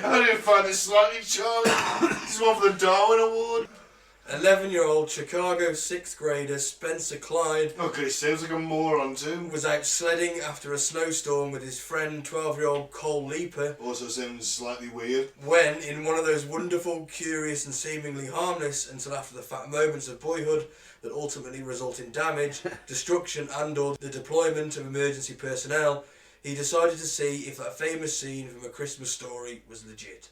don't even find this slightly charming. This is one for the Darwin Award. 11-year-old Chicago 6th grader Spencer Clyde Okay, sounds like a moron too. was out sledding after a snowstorm with his friend 12-year-old Cole Leaper Also sounds slightly weird. when, in one of those wonderful, curious and seemingly harmless until after the fact moments of boyhood that ultimately result in damage, destruction and or the deployment of emergency personnel, he decided to see if that famous scene from A Christmas Story was legit.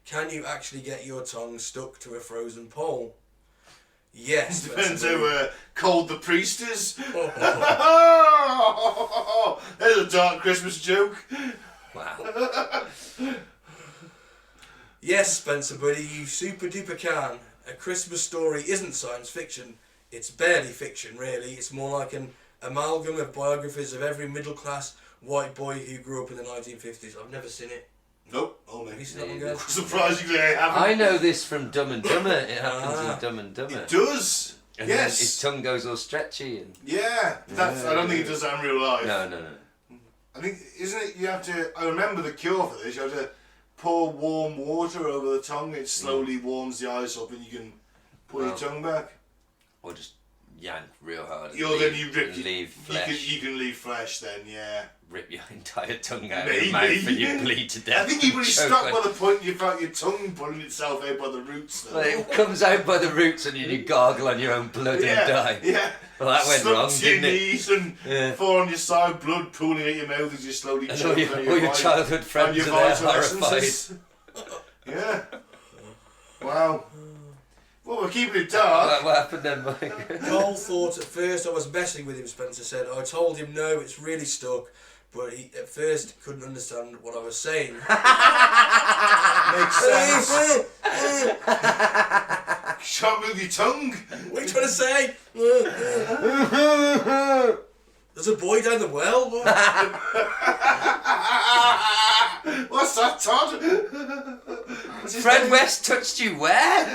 Can you actually get your tongue stuck to a frozen pole? Yes. Depends who Cold the Priest is. Oh. There's a dark Christmas joke. Wow. Yes, Spencer, buddy, you super duper can. A Christmas Story isn't science fiction. It's barely fiction, really. It's more like an amalgam of biographies of every middle class white boy who grew up in the 1950s. I've never seen it. Nope. Oh, Have you maybe. seen that one, Neither. guys? Surprisingly, I haven't. I know this from Dumb and Dumber. It happens in Dumb and Dumber. It does. And then Yes. his tongue goes all stretchy and... Yeah. That's. I don't think it does that in real life. No. I think, isn't it, you have to, I remember the cure for this, you have to pour warm water over the tongue, it slowly warms the ice up and you can pull your tongue back. Or just yank real hard and Then you rip, leave you flesh. can leave flesh then, yeah. Rip your entire tongue out of Maybe. your mouth and you bleed to death. I think you probably Choke stop on- by the point you felt your tongue pulling itself out by the roots though. Well, it comes out by the roots and you gargle on your own blood and die. Yeah. Well, that went Slump wrong, to your didn't it? knees and Yeah. fall on your side, blood pooling out your mouth as you slowly And choke all on your vit- childhood on friends your are there vital horrified. essences. Yeah. Wow. Well, we're keeping it dark. What happened then, Mike? Cole thought at first I was messing with him, Spencer said. I told him no, it's really stuck, but he at first couldn't understand what I was saying. Makes sense. Shan't move your tongue. What are you trying to say? There's a boy down the well. What's that, Todd? Fred West touched you where?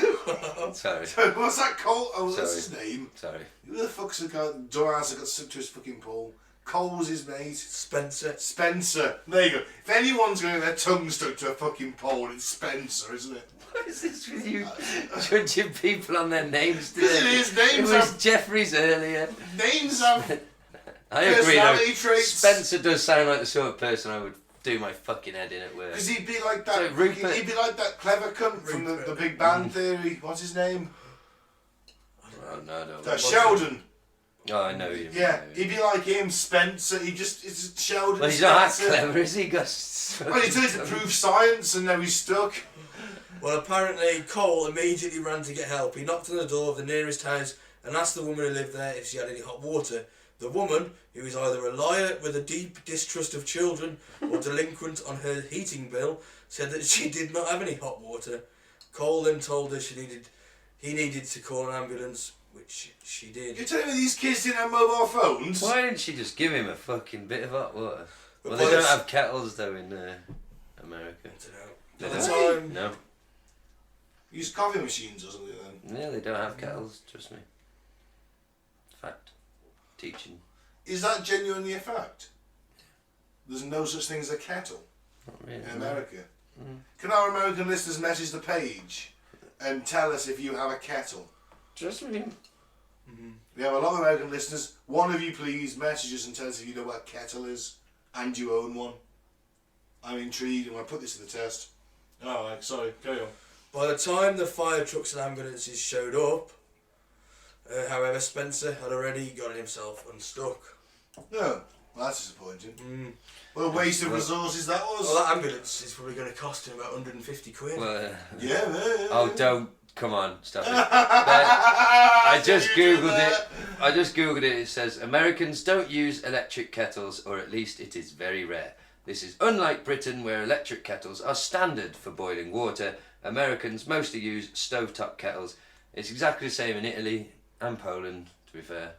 Sorry. What's that called? Oh, Sorry. that's his name. Sorry. Who the fuck's the guy? Dumbass that got stuck to his fucking pole. Cole was his mate. Spencer. Spencer. There you go. If anyone's going to get their tongue stuck to a fucking pole, it's Spencer, isn't it? What is this with you judging people on their names today? Because it is. Names It was have... Jeffrey's earlier. Names have... I agree though. Personality traits. Spencer does sound like the sort of person I would do my fucking head in at work. Because he'd be like that... So, Rupert. He'd be like that clever cunt from the Big Bang Theory. What's his name? Oh, no, I don't know. Sheldon. Oh, I know you. Yeah, he'd be like him, Spencer. It's just Sheldon. Well, he's not that Spencer. clever, is he, Gus? Well, he did it to prove science, and now he's stuck. Well, apparently Cole immediately ran to get help. He knocked on the door of the nearest house and asked the woman who lived there if she had any hot water. The woman, who is either a liar with a deep distrust of children or delinquent on her heating bill, said that she did not have any hot water. Cole then told her he needed to call an ambulance, which she did. You're telling me these kids didn't have mobile phones? Why didn't she just give him a fucking bit of hot water? But Well, they by don't the- have kettles though in America. They By the don't. time No. Use coffee machines or something then. Yeah, they don't have kettles, trust me. Fact. Teaching. Is that genuinely a fact? There's no such thing as a kettle Not really. in America. Can our American listeners message the page and tell us if you have a kettle? Trust me. We have a lot of American listeners. One of you please message us and tell us if you know what a kettle is and you own one. I'm intrigued and I put this to the test. Oh, sorry, carry on. By the time the fire trucks and ambulances showed up, however, Spencer had already gotten himself unstuck. No, well, that's disappointing. What a waste of resources that was. Well, that ambulance is probably going to cost him about 150 quid. Well, Yeah. oh, don't. Come on, stop it. I just googled it. It says Americans don't use electric kettles, or at least it is very rare. This is unlike Britain, where electric kettles are standard for boiling water. Americans mostly use stovetop kettles. It's exactly the same in Italy and Poland, to be fair.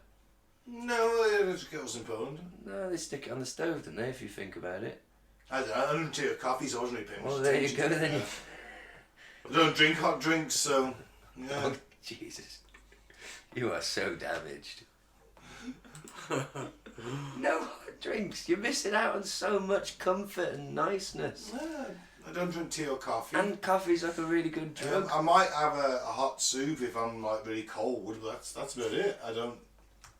No, there's kettles in Poland. No, they stick it on the stove, don't they, if you think about it? I don't take coffee, so I wasn't really paying much Well, there you attention go to then. it. I don't drink hot drinks, so yeah. Oh, Jesus. You are so damaged. No hot drinks. You're missing out on so much comfort and niceness. I don't drink tea or coffee. And coffee's like a really good drug. I might have a hot soup if I'm like really cold, but that's about it. I don't.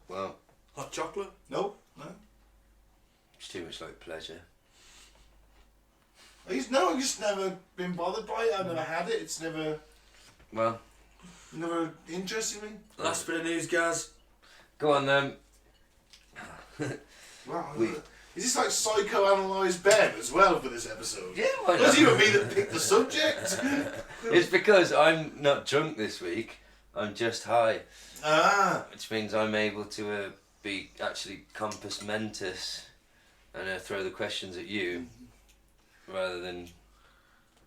Well, Hot chocolate? No. it's too much like pleasure. I've just never been bothered by it. I've never had it. It's never Well, interested me. Last bit of news, Gaz. go on then. Wow. We- Is this like psychoanalyse Ben as well for this episode? Yeah, why It wasn't not? even me that picked the subject. It's because I'm not drunk this week. I'm just high, which means I'm able to be actually compos mentis and throw the questions at you rather than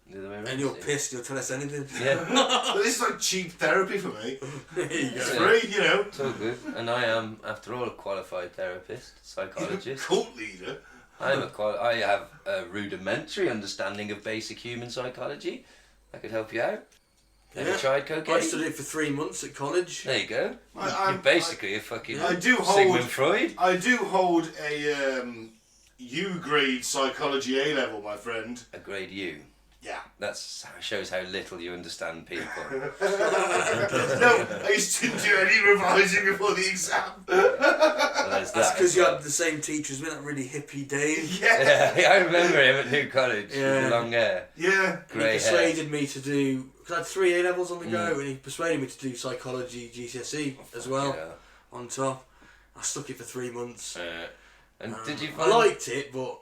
the other way around. And you're pissed, you'll tell us anything. Yeah, Well, this is like cheap therapy for me. There you go. It's free, you know. it's all good. And I am, after all, a qualified therapist, psychologist. Cult leader. I have a rudimentary understanding of basic human psychology. I could help you out. Have you tried cocaine? I studied for 3 months at college. There you go. I'm- You're basically a fucking I do hold- Sigmund Freud. I do hold a U-grade psychology A-level, my friend. A grade U. Yeah. That shows how little you understand people. No, I used to do any revising before the exam. Well, That's there's that because as you well. had the same teacher as me, that really hippie Dave. Yeah. Yeah, I remember him at New College with Yeah. the long hair. Yeah. He Grey hair. persuaded me to do, because I had 3 A-levels on the go, and he persuaded me to do psychology GCSE as well, Yeah. on top. I stuck it for 3 months. And did you I find... liked it, but...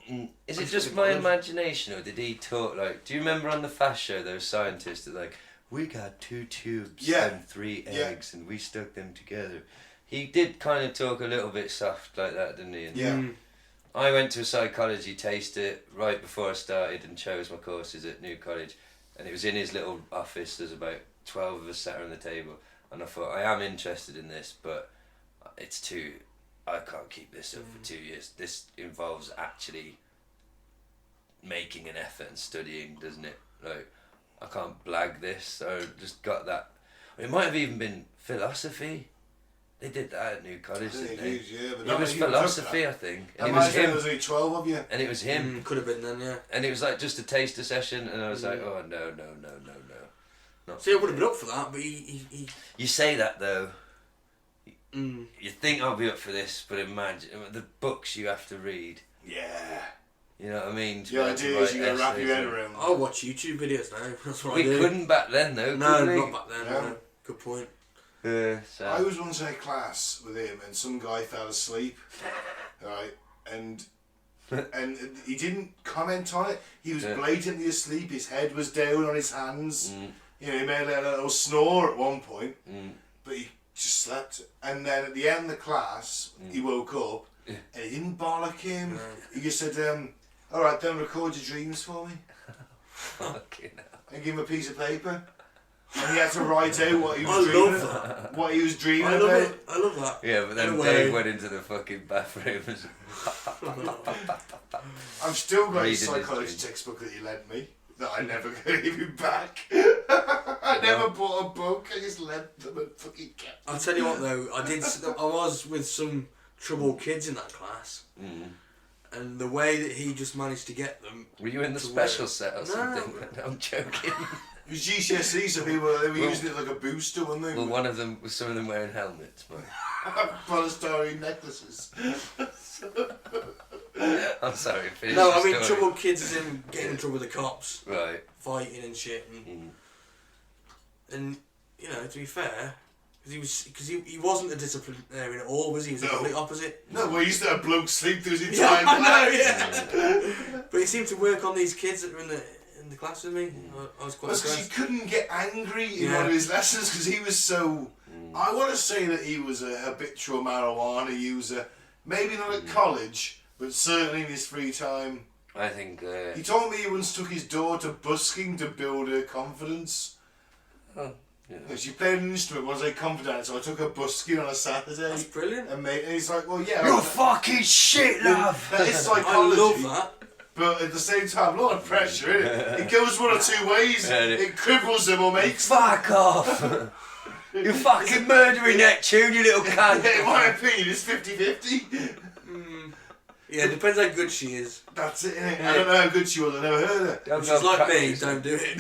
Is it I just think my it was. imagination, or did he talk like... Do you remember on the Fast Show, those scientists that like, we got 2 tubes and 3 eggs and we stuck them together? He did kind of talk a little bit soft like that, didn't he? And Yeah. I went to a psychology taster right before I started and chose my courses at New College, and it was in his little office. There's about 12 of us sat around the table, and I thought, I am interested in this, but it's too... I can't keep this up for 2 years. This involves actually making an effort and studying, doesn't it? Like, I can't blag this, so I just got that. It might have even been philosophy. They did that at New College, didn't they? It was philosophy, I think. And it was him. There was only 12 of you. And it was him. Could have been then, yeah. And it was like just a taster session, and I was like, oh, no. See, I would have been up for that, but he... You say that, though. You think I'll be up for this, but imagine the books you have to read. Yeah. You know what I mean? The idea is you gotta wrap your head around. I'll watch YouTube videos now. That's what I We do. couldn't back then, though. No, could we? not back then. No. Good point. So. I was once in a class with him, and some guy fell asleep, right? And he didn't comment on it. He was blatantly asleep. His head was down on his hands. You know, he made a little snore at one point, but he just slept. And then at the end of the class, he woke up, and he didn't bollock him. He just said, "All right, then record your dreams for me." Fucking hell. And give him a piece of paper. And he had to write out what he was dreaming about. What he was dreaming I love about. it. I love that. Yeah, but then In a Dave way. went into the fucking bathroom and... I've still got his Reading his psychology dreams. textbook that he lent me that I never gave him back. I never bought a book. I just lent them and fucking kept them. I'll tell you what though, I was with some troubled kids in that class, and the way that he just managed to get them. Were you in the to special work- set or No. something? No, I'm joking. It was GCSE, so they were using it like a booster, weren't they? Well, some of them wearing helmets, but... Polystyrene necklaces. I'm sorry, finish No, your I mean story. troubled kids is in getting in trouble with the cops, Right. fighting and shit, and you know, to be fair, because he wasn't a disciplinarian at all, was he? He was the complete opposite. No, we used to have blokes sleep through his Yeah, entire I know, class. yeah. But he seemed to work on these kids that were in the class with me. I was quite That's because he impressed. couldn't get angry in Yeah. one of his lessons because he was so... I want to say that he was a habitual marijuana user. Maybe not at college, but certainly in his free time. I think... He told me he once took his daughter busking to build her confidence. yeah. She played an instrument, wasn't confident, so I took her busking on a Saturday. That's brilliant. And he's like, well, yeah... You're fucking shit, love! That is I psychology. love that. But at the same time, a lot of pressure, innit? It goes one or two ways. It cripples them or makes them. Fuck off! You fucking murdering Neptune, you little cunt! In my opinion, it's 50-50. Yeah, it depends how good she is. That's it, innit? I don't know how good she was, I never heard her. Don't If go she's like me, practice. don't do it.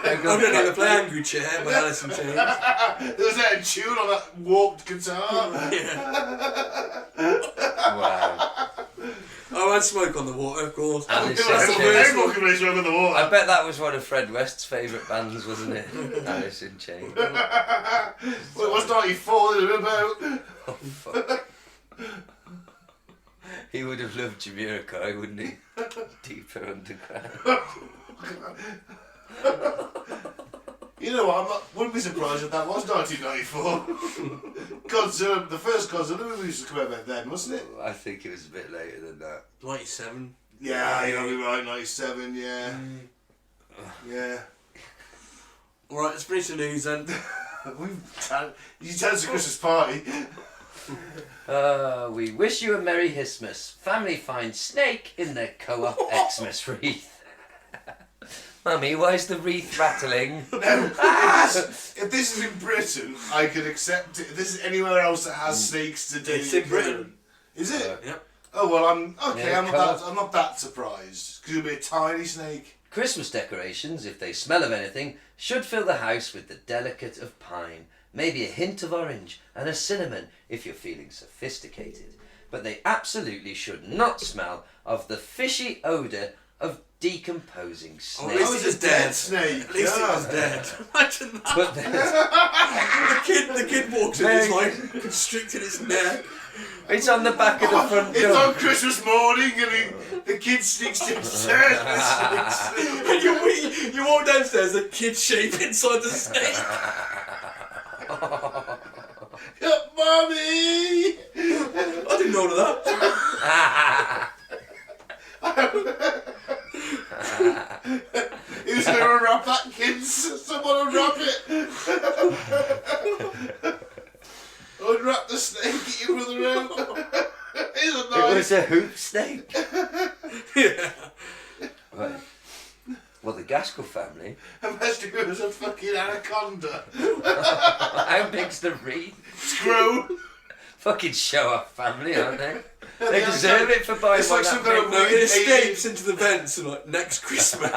Don't go I'm going to practice. play Angry Chair by Alison Chains. There was that tune on that warped guitar. Wow. Oh, and Smoke on the Water, of course. And it's That's just- the worst fucking place around the water. I bet that was one of Fred West's favourite bands, wasn't it? Alice in Chains. Well, it was 94 that it about. Oh, fuck. He would have loved Jamiroquai, wouldn't he? Deeper underground. You know what, wouldn't be surprised if that was 1994. Godzilla, the first Godzilla movie used to come out back then, wasn't it? I think it was a bit later than that. 97. Yeah, you're probably right, 97, yeah. Yeah. Alright, let's finish the news then. You tell us a Christmas party. We wish you a Merry Xmas. Family finds snake in their co-op Xmas wreath. Mummy, why's the wreath rattling? If this is in Britain, I could accept it. If this is anywhere else that has snakes to do. It's in Britain. Is it? Yep. Oh well, I'm okay. Yeah, I'm not that surprised because it'll be a tiny snake. Christmas decorations, if they smell of anything, should fill the house with the delicate of pine, maybe a hint of orange and a cinnamon if you're feeling sophisticated. But they absolutely should not smell of the fishy odour of decomposing At snakes. least it was dead. Snake. At least it was dead. Imagine that. But then, The kid walks in, it's like constricting its neck. it's on the back of the front It's door. on Christmas morning and the kid sneaks downstairs and And you walk downstairs, the kid shape inside the snake. Mommy! I didn't know that. Who's going to unwrap that, kids? Someone unwrap it! Unwrap the snake, get your brother out. Isn't It nice? was a hoop snake. Yeah. Right. Well, the Gaskell family. Imagine it was a fucking anaconda. How big's the wreath? Screw. Fucking show off family, aren't they? They deserve it for buying It's one like some that kind of big. No, it escapes into the vents and like next Christmas.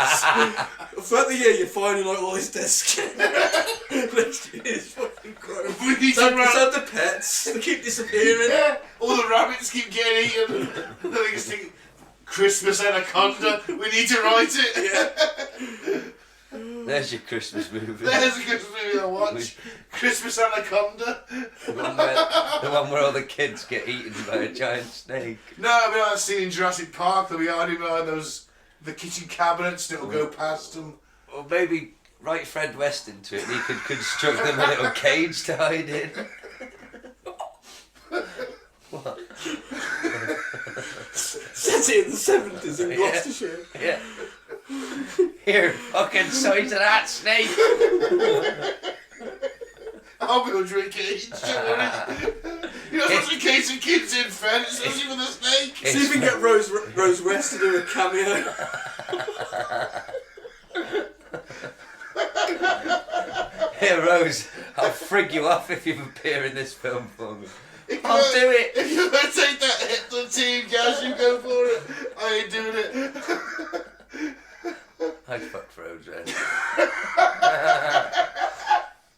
Throughout the year you're finding like all this dead skin. Next year it's fucking gross. We need to So wrap. the pets, they keep disappearing. Yeah, all the rabbits keep getting eaten. They just think, Christmas anaconda, we need to write it. There's your Christmas movie. There's a Christmas movie I watch. Christmas anaconda. The one where all the kids get eaten by a giant snake. No, I mean, I've seen in Jurassic Park, they'll be hiding behind the kitchen cabinets and it'll go past them. Or maybe write Fred West into it and he could construct them a little cage to hide in. What? Set it in the 70s in Gloucestershire. Yeah. Here, fucking sight of that snake. I'll build you a cage. You're not supposed to cage some kids in, Fred. It's not even the snake. See if we can get Rose West to do a cameo. Here, Rose, I'll frig you off if you appear in this film for me. I'll do it. If you're going to take that hit to the team, Gaz, you go for it. I ain't doing it. I'd fuck Rose, Red.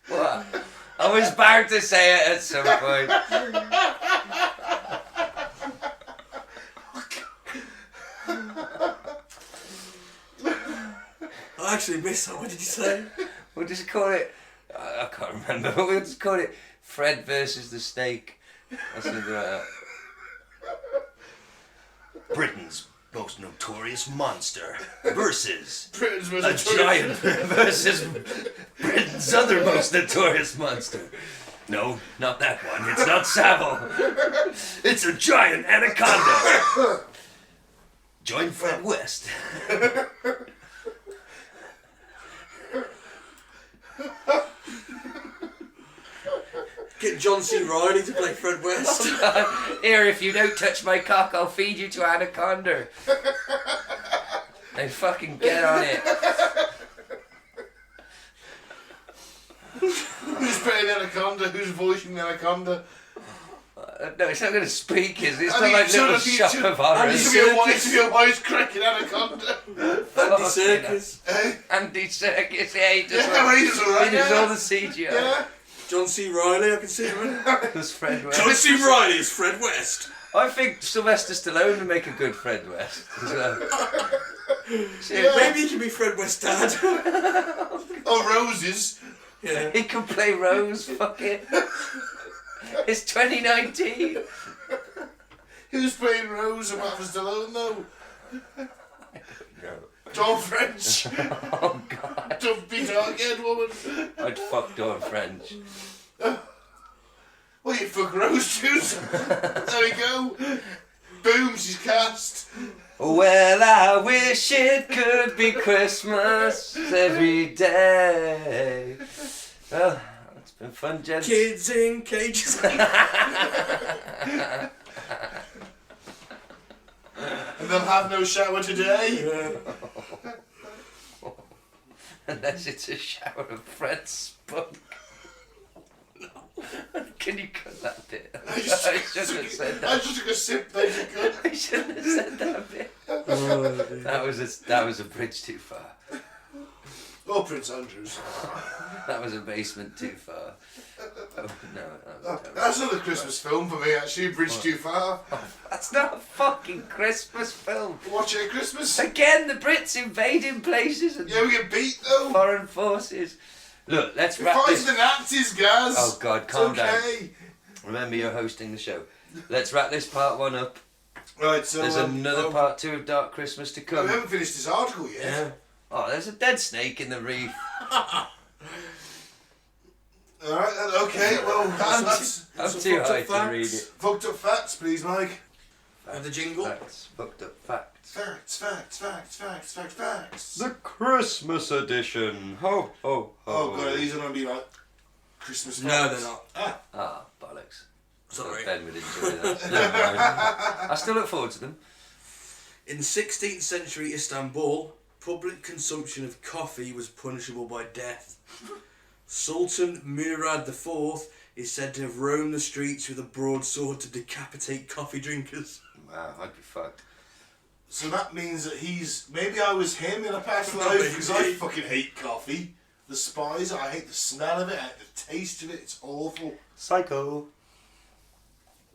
What? I was bound to say it at some point. I actually missed that. What did you say? We'll just call it, I can't remember, but we'll just call it Fred versus the snake. Or something like that. Britain's most notorious monster versus Britain's most a notorious- giant versus Britain's other most notorious monster. No, not that one. It's not Savile. It's a giant anaconda. Join Fred West. Get John C. Reilly to play Fred West. Here, if you don't touch my cock, I'll feed you to Anaconda. They fucking get on it. Who's playing the anaconda? Who's voicing the anaconda? No, it's not going to speak, is it? It's I not mean, like so little I think shop it of horrors. It's to be a wise cracking anaconda. Andy Serkis. Andy Serkis, yeah, he does Yeah, all, he's alright. he does all the CGI. Yeah. John C. Reilly, I can see him. That's Fred West. John C. Reilly is Fred West. I think Sylvester Stallone would make a good Fred West as well. Maybe he can be Fred West's dad. Oh, Roses. Yeah. He can play Rose, fuck it. It's 2019. Who's playing Rose and Matt Stallone though? Dawn French. Oh god. Dumpy dark-haired woman. I'd fuck Dawn French. Well, you fuck Rose too. So there we go. Boom, she's cast. Well, I wish it could be Christmas every day. Well, it's been fun, gents. Kids in cages. And they'll have no shower today. Unless it's a shower of Fred spunk. Can you cut that bit? I shouldn't have said I that. just took a sip there, you could. I shouldn't have said that bit. That was a bridge too far. Oh, Prince Andrews. That was a basement too far. Oh, No, that was terrible. That's another Christmas film for me, actually. Bridge Too Far. That's not a fucking Christmas film. Watch it at Christmas. Again, the Brits invading places and Yeah, we get beat though. foreign forces. Look, let's We wrap fight this. the Nazis, Gaz. Oh God, It's calm down. okay. Remember, you're hosting the show. Let's wrap this part 1 up. Right, so There's another part 2 of Dark Christmas to We come. haven't finished this article yet. Yeah. Oh, there's a dead snake in the reef. Alright, okay, well, that's I'm Some too fucked high up to read facts. it. fucked up facts, please, Mike. Have the jingle. Facts, fucked up facts. Facts. The Christmas edition. Ho ho ho. Oh god, these are going to be like Christmas No, facts. they're not. Ah, Ah, bollocks. Sorry. Ben would enjoy that. Never mind. I still look forward to them. In 16th century Istanbul, public consumption of coffee was punishable by death. Sultan Murad IV is said to have roamed the streets with a broadsword to decapitate coffee drinkers. Wow, I'd be fucked. so that means that maybe I was him in a past life, because I fucking hate coffee. The spice, I hate the smell of it, I hate the taste of it, it's awful. Psycho.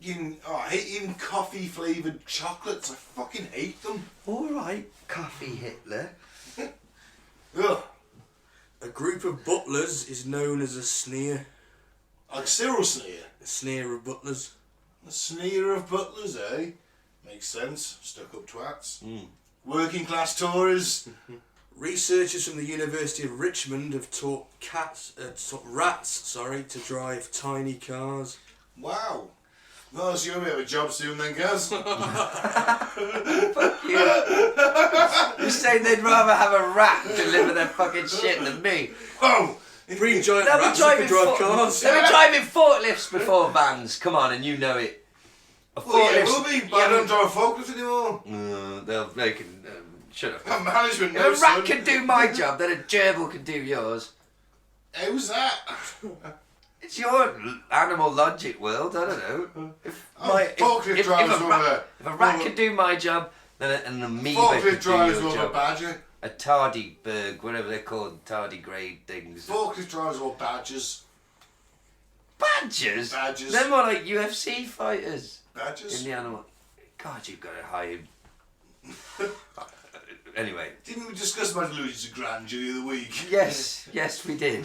I hate even coffee flavoured chocolates, I fucking hate them. Alright, Coffee Hitler. Ugh. A group of butlers is known as a sneer. Like Cyril Sneer. A sneer of butlers. A sneer of butlers, eh? Makes sense. Stuck up twats. Working class Tories. Researchers from the University of Richmond have taught rats to drive tiny cars. Wow. Well, so you're going to have a job soon then, Gaz. Fuck you. You're saying they'd rather have a rat deliver their fucking shit than me. Whoa! Bring giant They'll be rats that can drive driving cars. They'll be driving forklifts before vans. Come on, and you know it. A Well, yeah, forklift's- we'll be, but I don't drive a forklift anymore. They can shut up. Got management, If no a rat son. can do my job, then a gerbil can do yours. How's that? It's your animal logic world. I don't know. If Forklift drivers if a rat can do my job, then an amoeba Forklift can do drivers your will have a job. badger. A tardigrade, whatever they're called, tardigrade things. Forklift drivers will have badgers. Badgers? Badgers. They're more like UFC fighters in Badgers? the animal. God, you've got to hide. Anyway. Didn't we discuss my delusions of grandeur the other week? Yes, we did.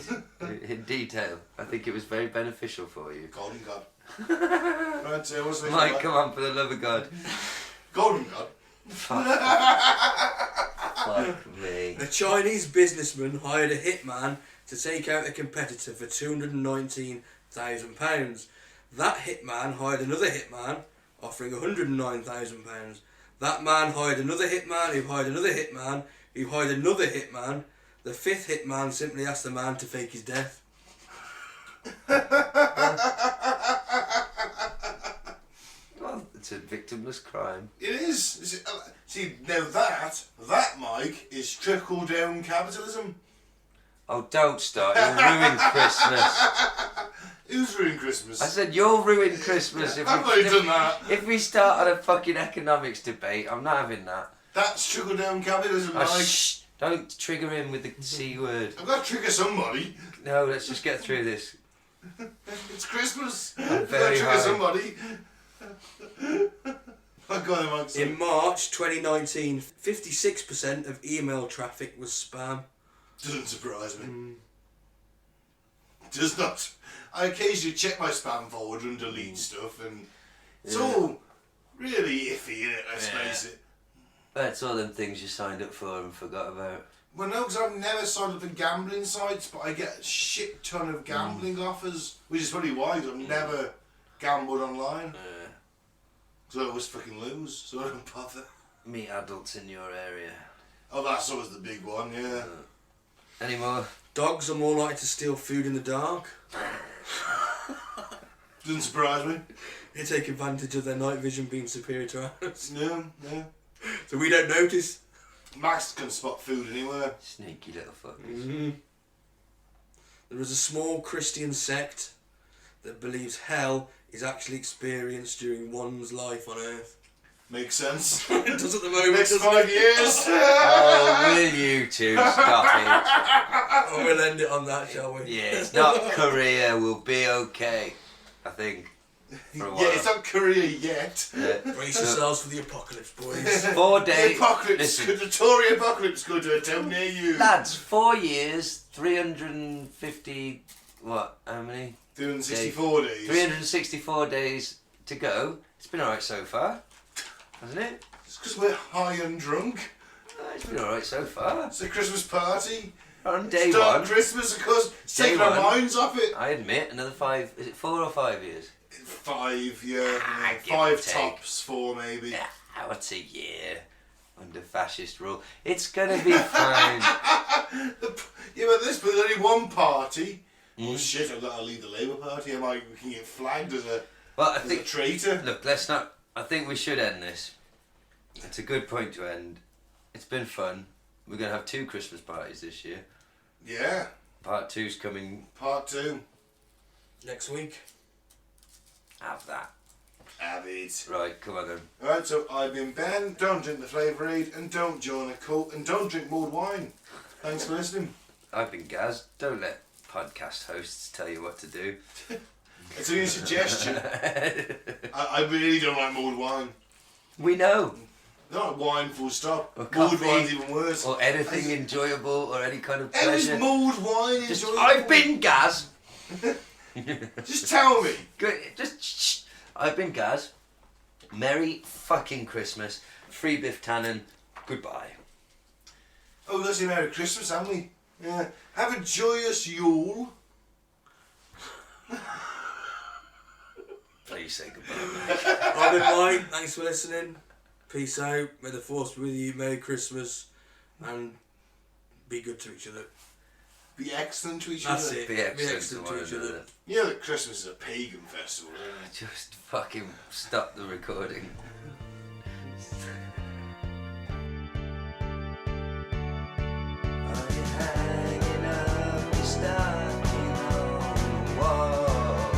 In detail. I think it was very beneficial for you. Golden God. Right, what's the Mike, come on, for the love of God. Golden God. Fuck me. A Chinese businessman hired a hitman to take out a competitor for £219,000. That hitman hired another hitman, offering £109,000. That man hired another hitman, who hired another hitman, who hired another hitman. The fifth hitman simply asked the man to fake his death. Well, it's a victimless crime. It is. See, now that, Mike, is trickle-down capitalism. Oh, don't start. You'll ruin Christmas. Who's ruined Christmas? I said you'll ruin Christmas if I've already we, done that. if we start on a fucking economics debate. I'm not having that. That's trickle-down capitalism, Oh, Mike. shh. Don't trigger him with the C word. I've got to trigger somebody. No, let's just get through this. It's Christmas. I'm I've got to very trigger high. somebody. I've got him, Mike. In March 2019, 56% of email traffic was spam. Doesn't surprise me. Does not. I occasionally check my spam folder and delete stuff, and it's all really iffy, innit? Let's face it. That's all them things you signed up for and forgot about. Well, no, because I've never signed up for gambling sites, but I get a shit ton of gambling offers, which is probably why I've never gambled online. So I always fucking lose, so I don't bother. Meet adults in your area. Oh, that's always the big one, yeah. Any more? Dogs are more likely to steal food in the dark. Doesn't surprise me. They take advantage of their night vision being superior to ours. Yeah, yeah. So we don't notice. Max can spot food anywhere. Sneaky little fuckers. Mm-hmm. There is a small Christian sect that believes hell is actually experienced during one's life on earth. Makes sense. It does at the moment. Next doesn't 5 it? years. Oh, will you two stop Oh, we'll end it on that, shall we? it? Yeah, it's not Korea. We'll be okay. I think. For a Yeah, while. it's not Korea yet. Yeah. Brace yourselves for the apocalypse, boys. 4 The days. apocalypse, Listen, the Tory apocalypse going to a town near you. lads, 4 years, 350. What? How many? 364 days. 364 days to go. It's been alright so far, hasn't it? It's because we're high and drunk. It's been alright so far. It's a Christmas party. On day Start one, Christmas, of course. It's Day taking our one. minds off it. I admit, another 5. Is it 4 or 5 years? 5, yeah. Give or 5 take. tops, 4 maybe. Yeah, what's a year under fascist rule? It's gonna be fine. Yeah, but there's only one party. Oh shit, I've got to leave the Labour Party. Am I can get flagged as a, Well, I as a think. traitor? Look, let's not. I think we should end this. It's a good point to end. It's been fun. We're gonna have 2 Christmas parties this year. Yeah, Part 2's coming. part 2. Next week. Have that. Have it. Right, come on then. Alright, so I've been Ben. Don't drink the Flavour Aid and don't join a cult and don't drink mulled wine. Thanks for listening. I've been Gaz. Don't let podcast hosts tell you what to do. It's only a suggestion. I really don't like mulled wine. We know. Not wine full stop. Or Mulled coffee. wine's even worse. Or anything enjoyable or any kind of How is pleasure. mulled wine Just, enjoyable? I've been Gaz. Just tell me. Good. Just shh. I've been Gaz. Merry fucking Christmas. Free Biff Tannen. Goodbye. Oh, that's a Merry Christmas, haven't we? Yeah. Have a joyous Yule. Please say goodbye. Robin Mike, thanks for listening. Peace out. May the force be with you. Merry Christmas. And be good to each other. Be excellent to each That's other. it. Be excellent to one another. You know that Christmas is a pagan festival, isn't it? Just fucking stop the recording. Are you hanging up your stocking on the wall?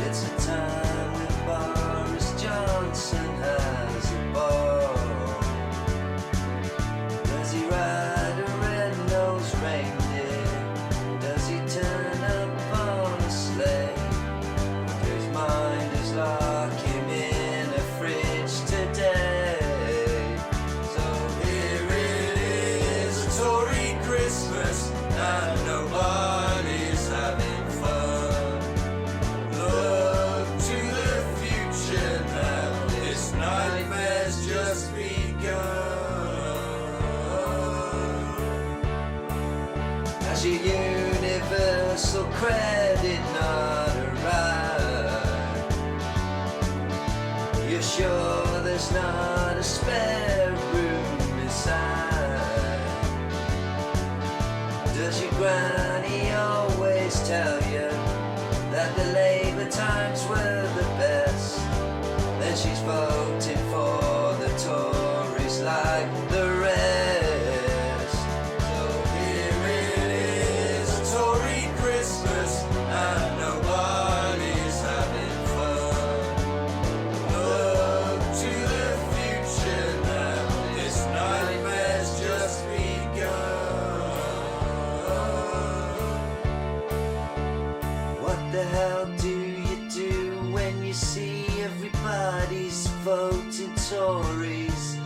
It's a time when Boris Johnson has a ball. Does he ride a red-nosed reindeer? Does he turn up on a sleigh? His mind is locked him in a fridge today. So here it is, a Tory Christmas, and nobody's having fun. Look to the future now, this nightmare's just begun. As your universal credit not arrived, you're sure there's not a spare room inside? Does your granny always tell you that the Labour times were the best? Then she's voting for the Tories like the rest. So here it is, a Tory Christmas, and nobody's having fun. Look to the future now, this nightmare's just begun. What the hell do you do when you see everybody's voting Tories?